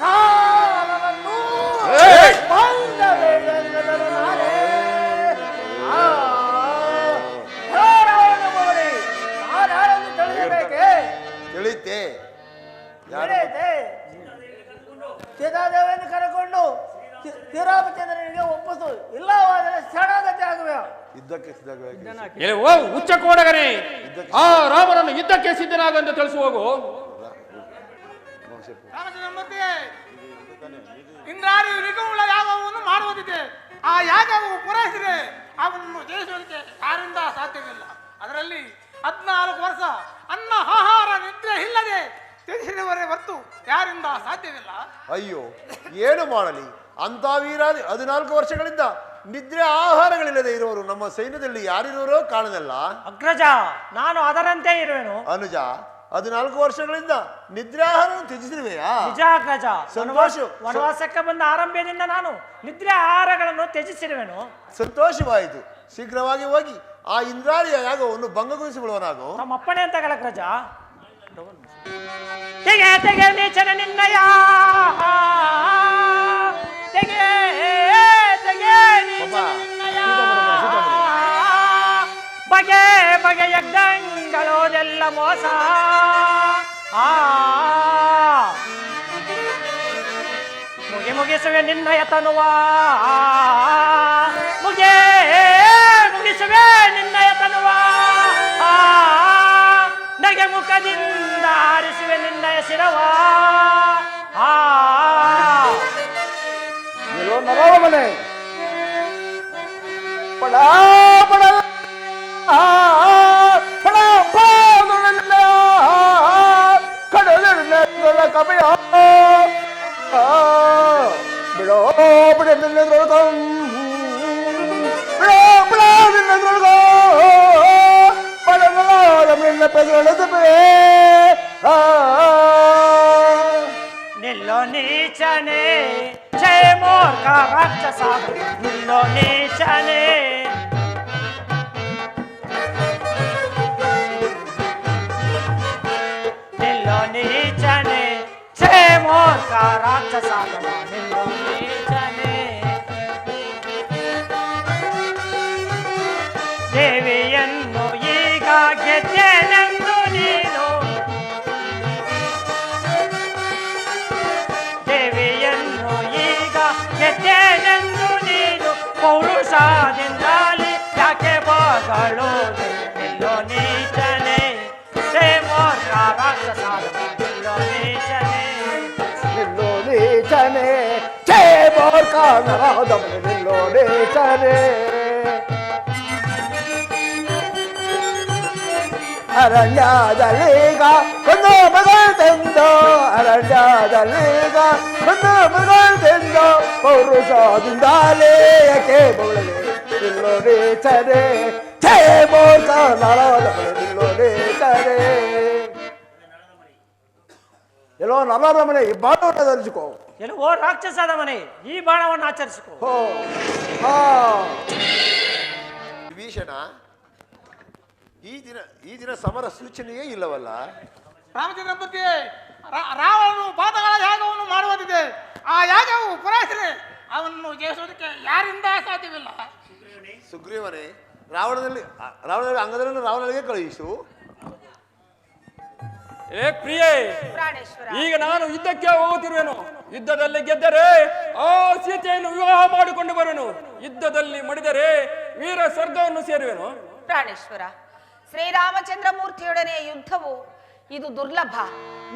ಕಾಲವನ್ನು ಬಂದ ನಡೆಯುತ್ತೆ ನಡೆಯುತ್ತೆ. ಸೀತಾದೇವಿಯನ್ನು ಕರೆಕೊಂಡು ಶ್ರೀರಾಮಚಂದ್ರನಿಗೆ ಒಪ್ಪಿಸು, ಇಲ್ಲವಾದರೆ ಶರಣಾಗತಿ ಆಗುವೆ. ಯುದ್ಧಕ್ಕೆ ಸಿದ್ಧವಾಗಿ ಎಲೆ ಹೋಗು ಹುಚ್ಚ ಕೋಡಗನೇ, ಆ ರಾಮನನ್ನು ಯುದ್ಧಕ್ಕೆ ಸಿದ್ಧನಾಗಂತ ತಿಳಿಸಿ ಹೋಗು. ರಾಮಚಂದ್ರಮೂರ್ತಿ, ಇಂದ್ರಾರಿ ನಿಗಮಗಳ ಯಾಗವನ್ನು ಮಾಡುವುದಿದೆ. ಆ ಯಾಗವು ಪೂರೈಸಿದೆ, ಅವನನ್ನು ಜಯಿಸುವುದಕ್ಕೆ ಯಾರಿಂದ ಸಾಧ್ಯವಿಲ್ಲ. ಅದರಲ್ಲಿ 14 ವರ್ಷ ಅನ್ನ ಆಹಾರ ನಿದ್ರೆ ಇಲ್ಲದೆ ತ್ಯಜಿಸಿದವರೇ ಹೊರತು ಯಾರಿಂದ ಸಾಧ್ಯವಿಲ್ಲ. ಅಯ್ಯೋ, ಏನು ಮಾಡಲಿ, ಅಂತ ವೀರಾದಿ 14 ವರ್ಷಗಳಿಂದ ನಿದ್ರೆ ಆಹಾರಗಳಿಲ್ಲದೆ ಇರುವರು ನಮ್ಮ ಸೈನ್ಯದಲ್ಲಿ ಯಾರಿರುವರೋ ಕಾಣದಲ್ಲ. ಅಗ್ರಜ, ನಾನು ಅದರಂತೆ ಇರುವೆನು. ಅನುಜ, 14 ವರ್ಷಗಳಿಂದ ನಿದ್ರೆ ಆಹಾರ ತ್ಯಜಿಸಿರುವೆಯಾ? ನಿಜ ಅಗ್ರಜ. ಸಂತೋಷ. ವನವಾಸಕ್ಕೆ ಬಂದ ಆರಂಭದಿಂದ ನಾನು ನಿದ್ರೆ ಆಹಾರಗಳನ್ನು ತ್ಯಜಿಸಿರುವೆನು. ಸಂತೋಷವಾಯಿತು. ಶೀಘ್ರವಾಗಿ ಹೋಗಿ ಆ ಇಂದ್ರಾರಿಯ ಯಾಗವನ್ನು ಭಂಗಗೊಳಿಸಿಕೊಳ್ಳುವನಾಗು. ನಮ್ಮ ಅಪ್ಪಣೆ ಅಂತ ಅಗ್ರಜ. ತೆಗೆ ತೆಗೆ ನೀಚನ ನಿನ್ನಯ, ತೆಗೆ ತೆಗೆ ನಿನ್ನಯ, ಬಗೆ ಬಗೆ ಯಜ್ಞಗಳೋದೆಲ್ಲ ಮೋಸ. ಮುಗಿಸುವೆ ನಿನ್ನಯ ತನುವ, ಮುಗಿಸುವೆ ನಿನ್ನಯ ತನುವ, ನಗೆ ಮುಖದಿಂದ ಆರಿಸುವೆ ನಿನ್ನಯ ಶಿರವ. ನರಮನೆ ಪಡ ಪಡ ಕಡಲ ಕಪೆಯ ಬಿಡೋ ಬಿಡ ನಿನ್ನದ್ರೊಳಗ, ಬಿಡೋ ಬಿಡ ನಿನ್ನದ್ರೊಳಗ, ಪಡಲ ನಿನ್ನ ಪೆದಳದಬೇ. ನಿಲ್ಲೋ ನೀಚನೆ ಜಯ ಮೋರ್ಖ ರಾಕ್ಷಸ, ನಿಲ್ಲೋ ನೀಚನೆ. ನಿಲ್ಲೋ ನೀಚನೆ ಜಯ ಮೋರ್ಖ ರಾಕ್ಷಸ, ನಿಲ್ಲೋ ನೀಚನೆ. ದೇವಿಯನ್ನು ಈಗ ಗೆದ್ದೆನೆಂದು ನೀನು, ದೇವಿಯನ್ನು ಈಗ ಗೆದ್ದೆನೆಂದು ನೀನು, ಪೌರುಷದಿಂದಲೇ ಯಾಕೆ ಬಾಗಲೋದೆ. ನಿಲ್ಲೋ ನೀಚನೆ ಜಯ ಮೋರ್ಖ ರಾಕ್ಷಸ, ನಿಲ್ಲೋ ನೀಚನೆ. ನಿಲ್ಲೋ ನೀಚನೆ ಜಯ ಮೋರ್ಖ ನರಾಧಮನೆ, ನಿಲ್ಲೋ ನೀಚನೆ. ಅರಣ್ಯದಲ್ಲೀಗ ಒಂದು ಮಗಳು ತೆಂದು, ಅರಣ್ಯದಲ್ಲೀಗ ಒಂದು ಮಗಳು ತೆಂದು, ಪೌರುಷದಿಂದಲೇ ಯಾಕೆ ಬೊಳಲೆ. ನಿಲ್ಲೋ ನೀಚನೆ ಜಯ ಮೋರ್ಖ ನರಾಧಮನೆ, ನಿಲ್ಲೋ ನೀಚನೆ. ಎಲ್ಲೋ ನರಾಧಮನೆ, ಈ ಬಾಣವನ್ನು ಧರಿಸಿಕೋ. ಎಲ್ಲ ಓ ರಾಕ್ಷಸದ ಮನೆ, ಈ ಬಾಣವನ್ನು ಆಚರಿಸಿಕೋ. ವಿಭೀಷಣ, ಈ ದಿನ ಸಮರ ಸೂಚನೆಯೇ ಇಲ್ಲವಲ್ಲ. ರಾಮಚಂದ್ರಮೂರ್ತಿ, ರಾವಣನು ಪಾದಗಳ ಯಾಗವನ್ನು ಮಾಡುವುದಿದೆ. ಆ ಯಾಗವು ಪೂರೈಸಿದೆ, ಅವನನ್ನು ಜಯಿಸುವುದಕ್ಕೆ ಯಾರಿಂದ ಸಾಧ್ಯವಿಲ್ಲ. ಸುಗ್ರೀವನೇ, ರಾವಣನಲ್ಲಿ ಅಂಗದನ್ನು ರಾವಣನಿಗೆ ಕಳುಹಿಸು. ಏ ಪ್ರಿಯೇ, ಪ್ರಾಣೇಶ್ವರ, ಈಗ ನಾನು ಯುದ್ಧಕ್ಕೆ ಹೋಗುತ್ತಿರುವೆನು. ಯುದ್ಧದಲ್ಲಿ ಗೆದ್ದರೆ ಆ ಸೀತೆಯನ್ನು ವಿವಾಹ ಮಾಡಿಕೊಂಡು ಬರುವೆನು. ಯುದ್ಧದಲ್ಲಿ ಮಡಿದರೆ ವೀರ ಸ್ವರ್ಗವನ್ನು ಸೇರುವೆನು. ಪ್ರಾಣೇಶ್ವರ, ಶ್ರೀರಾಮಚಂದ್ರ ಮೂರ್ತಿಯೊಡನೆ ಯುದ್ಧವು ಇದು ದುರ್ಲಭ.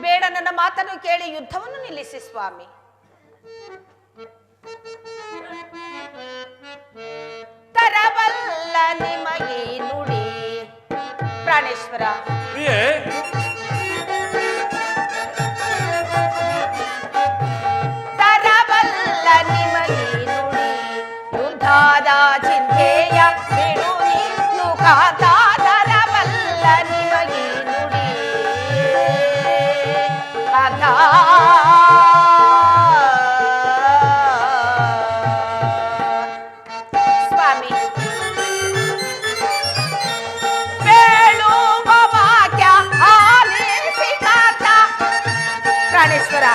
ಬೇಡ, ನನ್ನ ಮಾತನ್ನು ಕೇಳಿ ಯುದ್ಧವನ್ನು ನಿಲ್ಲಿಸಿ ಸ್ವಾಮಿ. ತರಬಲ್ಲ ನಿಮಗೆ ನುಡಿ. ಪ್ರಾಣೇಶ್ವರ, ಪ್ರಿಯೇ, ತರಬಲ್ಲ ನಿಮಗೆ ನುಡಿ, ಯುದ್ಧದ ಚಿಂತೆಯ ಬಿಡು ನೀನು ಕಾತ. ತರಬಲ್ಲ ನಿಮಗೆ ನುಡಿ ಕಾತ. ಸ್ವಾಮಿ, ಬೇಳುವ ವಾಕ್ಯ ಆಲಿಸಿ ಕಾತ. ಪ್ರಾಣೇಶ್ವರ,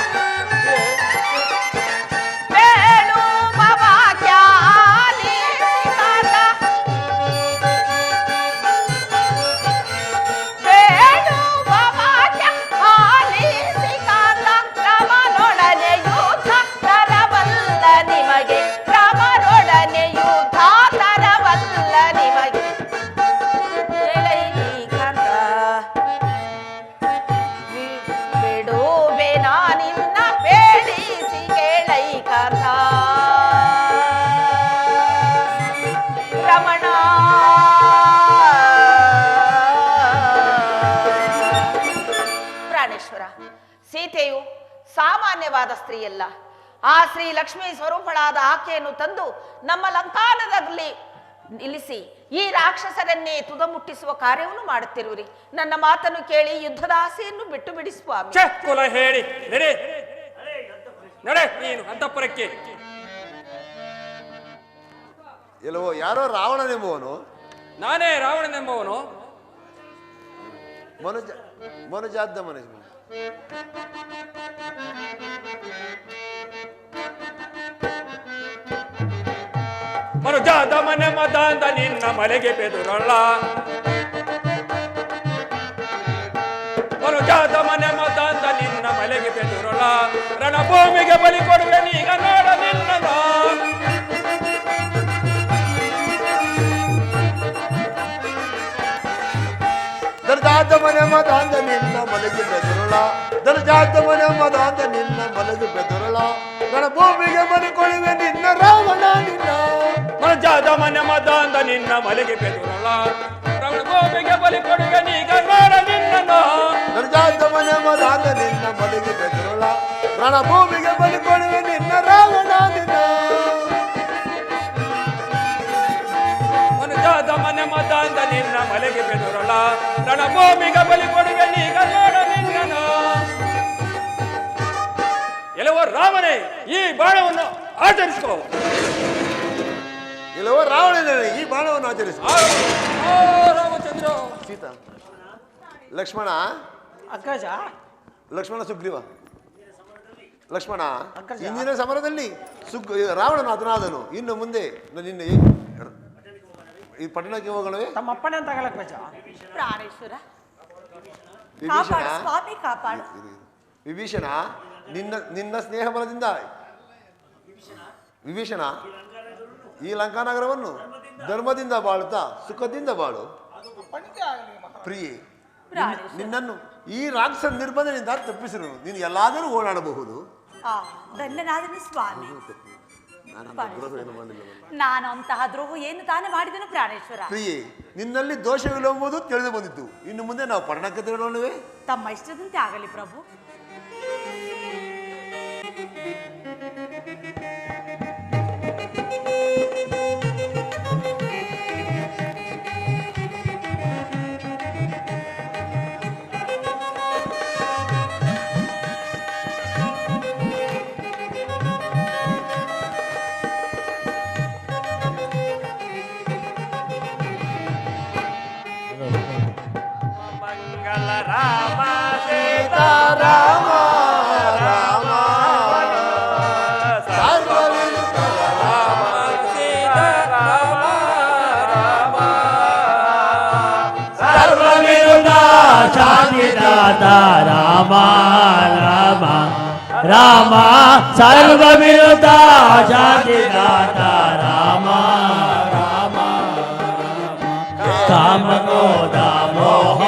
ಬೇಳುವ ವಾಕ್ಯ ಆಲಿಸಿ ಕಾತ. ಬೇಳುವ ವಾಕ್ಯ ಪ್ರಾಣೇಶ್ವರ, ಸೀತೆಯು ಸಾಮಾನ್ಯವಾದ ಸ್ತ್ರೀಯಲ್ಲ. ಆ ಶ್ರೀ ಲಕ್ಷ್ಮೀ ಸ್ವರೂಪಳಾದ ಆಕೆಯನ್ನು ತಂದು ನಮ್ಮ ಲಂಕಾನದಲ್ಲಿ ನಿಲ್ಲಿಸಿ ಈ ರಾಕ್ಷಸರನ್ನೇ ತುದ ಮುಟ್ಟಿಸುವ ಕಾರ್ಯವನ್ನು ಮಾಡುತ್ತಿರುವಿರಿ. ನನ್ನ ಮಾತನ್ನು ಕೇಳಿ ಯುದ್ಧದ ಆಸೆಯನ್ನು ಬಿಟ್ಟು ಬಿಡಿ ಸ್ವಾಮಿ. ಕುಲ ಹೇಳಿ ನಡೆ ನಡೆ ನೀನು ಅಂತಃಪುರಕ್ಕೆ. ಎಲ್ಲವೋ ಯಾರೋ ರಾವಣನೆಂಬುವನು. ನಾನೇ ರಾವಣನೆಂಬವನು. ಮನುಜಾದ ಮನುಜ ಮನುಜಾದ ಮನೆ ಮದಾಂದ ನಿನ್ನ ಮಲೆಗೆ ಬೆದುರಲ್ಲ. ಮನುಜಾದ ಮನೆ ಮದಾಂದ ನಿನ್ನ ಮಲೆಗೆ ಬೆದುರಲ್ಲ. ರಣಭೂಮಿಗೆ ಬಲಿ ಕೊಡುವೆ ನೀಗ ನೋಡ ನಿನ್ನ. ದರ್ಜಾದ ಮನೆ ಮದಾಂದ ನಿನ್ನ ಮಲಗಿ ಬೆದರಳ. ದರ್ಜಾದ ಮನೆ ಮದಾಂದ ನಿನ್ನ ಮಲಗಿ ಬೆದರಳ. ರಣಭೂಮಿಗೆ ಬಲಿ ಕೊಡುವೆ ನಿನ್ನ ರಾವಣ ನಿನ್ನ. ಮನುಜಾದ ಮನೆ ಮದಾಂದ ನಿನ್ನ ಮಲೆಗೆ ಬೆದುರಲ್ಲ. ರಣಭೂಮಿಗೆ ಬಲಿ ಕೊಡುವೆ ನೀಗ ನೋಡ ನಿನ್ನ. ದರ್ಜಾದ ಮನೆ ಮದಾಂದ ನಿನ್ನ ಮಲಗಿ ಬೆದರಳ. ರಣಭೂಮಿಗೆ ಬಲಿ ಕೊಡುವೆ ನಿನ್ನ ರಾವಣ ನಿನ್ನ. ಮನುಜಾದ ಮನೆ ಮದಾಂದ ನಿನ್ನ ಮಲೆಗೆ ಬೆದುರಲ್ಲ. ರಣಭೂಮಿಗೆ ಬಲಿ ಕೊಡುವೆ ನೀಗ ನೋಡ ನಿನ್ನ. ಎಲ್ಲವೋ ರಾಮನೇ ಈ ಬಾಣವನ್ನು ಆಚರಿಸಿಕೋ. ಎಲ್ಲವೋ ರಾವಣನೇ ಈ ಬಾಣವನ್ನು ಆಚರಿಸಿ. ರಾಮಚಂದ್ರ ಸೀತಾ ಲಕ್ಷ್ಮಣ ಅಗ್ರಜ, ಲಕ್ಷ್ಮಣ ಸುಗ್ರೀವ. ಲಕ್ಷ್ಮಣ, ಇಂದಿನ ಸಮರದಲ್ಲಿ ರಾವಣನ ಹತನಾದನು. ಇನ್ನು ಮುಂದೆ ನಿನ್ನ ಈ ಪಟ್ಟಣಕ್ಕೆ ಹೋಗಣವೇ? ತಮ್ಮ ಅಪ್ಪಣೆ ಅಂತ ಅಗ್ರಜ. ಪ್ರಾಣೇಶ್ವರ ವಿಭೀಷಣ, ಕಾಪಾಡು ಸ್ವಾಮಿ, ಕಾಪಾಡು. ವಿಭೀಷಣ, ನಿನ್ನ ಸ್ನೇಹ ಬಲದಿಂದ ವಿಭೀಷಣ ಈ ಲಂಕಾನಗರವನ್ನು ಧರ್ಮದಿಂದ ಬಾಳುತ್ತಾ ಸುಖದಿಂದ ಬಾಳು. ಪ್ರಿಯೆ, ನಿನ್ನನ್ನು ಈ ರಾಕ್ಷಸ ನಿರ್ಬಂಧದಿಂದ ತಪ್ಪಿಸಿರು. ನೀನು ಎಲ್ಲಾದರೂ ಓಡಾಡಬಹುದು. ಧನ್ಯನಾದನು ಸ್ವಾಮಿ. ನಾನು ಅಂತಹ ದ್ರೋಹ ಏನು ತಾನೇ ಮಾಡಿದನು ಪ್ರಾಣೇಶ್ವರ? ಪ್ರಿಯೆ, ನಿನ್ನಲ್ಲಿ ದೋಷವಿಲ್ಲವೆಂಬುದು ತಿಳಿದು ಬಂದಿತ್ತು. ಇನ್ನು ಮುಂದೆ ನಾವು ಪಟ್ಟಣಕ್ಕೆ ತೆರಳೋಣವೇ? ತಮ್ಮ ಇಷ್ಟದಂತೆ ಆಗಲಿ ಪ್ರಭು. ಮಂಗಲ ರಾಮ ಸೀತಾರಾಮ ರಾಮ ಸರ್ವವಿದಿತ ರಾಮ ಸೀತಾರಾಮ ರಾಮ ಸರ್ವವಿರುದ್ಧ ಶಾಂತಿದಾತ ರಾಮ ರಾಮ ರಾಮ ಸರ್ವವಿರುದ್ಧ ಶಾಂತಿದಾತ ರಾಮ ರಾಮ ಕಾಮ ಕ್ರೋಧ ಮೋಹ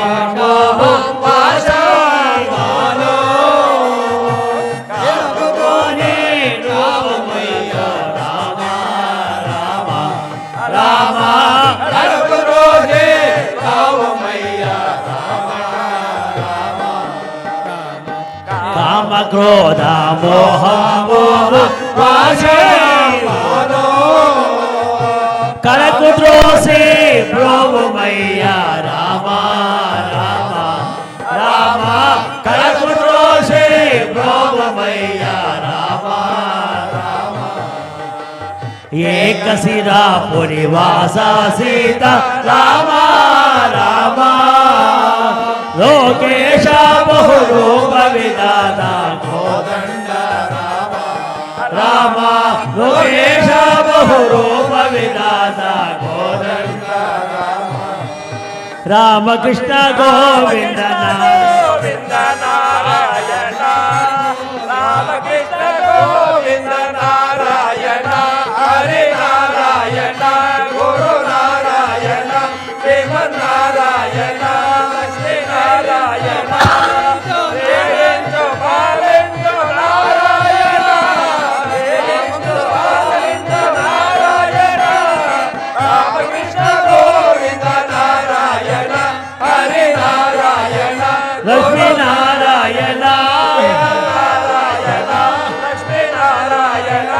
ಕ್ರೋಧ ಮೋಹ ಕರಕುದ್ರೋಸಿ ಪ್ರಭು ಮಯ್ಯ ರಾಮ ರಾಮ ರಾಮ ಕರಕುದ್ರೋಸಿ ಪ್ರಭು ಮಯ್ಯ ರಾಮ ರಾಮ ಏಕ ಸಿರಾ ಪುರಿವಾಸ ಸೀತಾ ರಾಮ ರಾಮ ಲೋಕೇಶ ಬಹುರೂಪ ವಿಧಾನ ಕೋದಂಡ ರಾಮ ರಾಮ ಲೋಕೇಶ ಬಹುರೂಪ ವಿಧಾನ ಕೋದಂಡ ರಾಮ ರಾಮಕೃಷ್ಣ ಗೋವಿಂದ ಗೋವಿಂದ ನಾರಾಯಣ ರಾಮಕೃಷ್ಣ ಗೋವಿಂದ ನಾರಾಯಣ ಹರಿ ನಾರಾಯಣ ಗುರು ನಾರಾಯಣ ಶ್ರೀಮನ್ನಾರಾಯಣ ನಾರಾಯಣ ನಾರಾಯಣ ಲಕ್ಷ್ಮೀ ನಾರಾಯಣ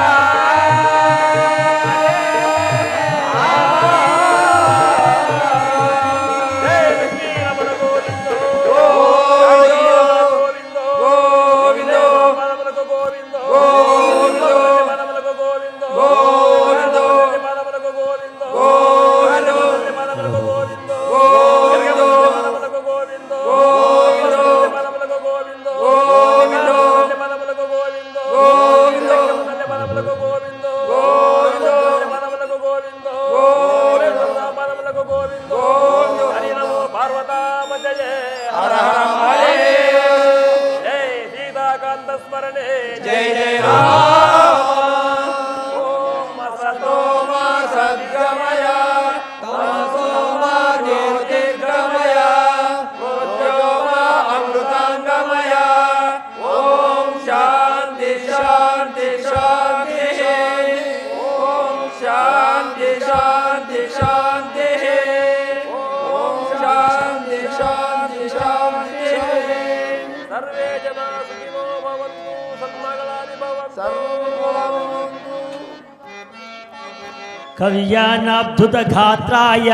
ಕವ್ಯಾನಾಬ್ಧುತ ಗಾತ್ರಾಯ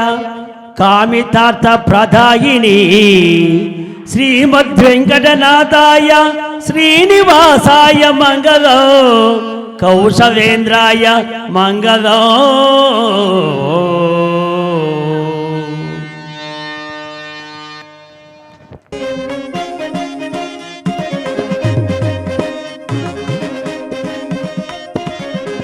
ಕಾಮಿತಾರ್ಥ ಪ್ರದಾಯಿನಿ ಶ್ರೀಮದ್ ವೆಂಕಟನಾಥಾಯ ಶ್ರೀನಿವಾಸಾಯ ಮಂಗಲೋ ಕೌಶಲೇಂದ್ರಾಯ ಮಂಗಲೋ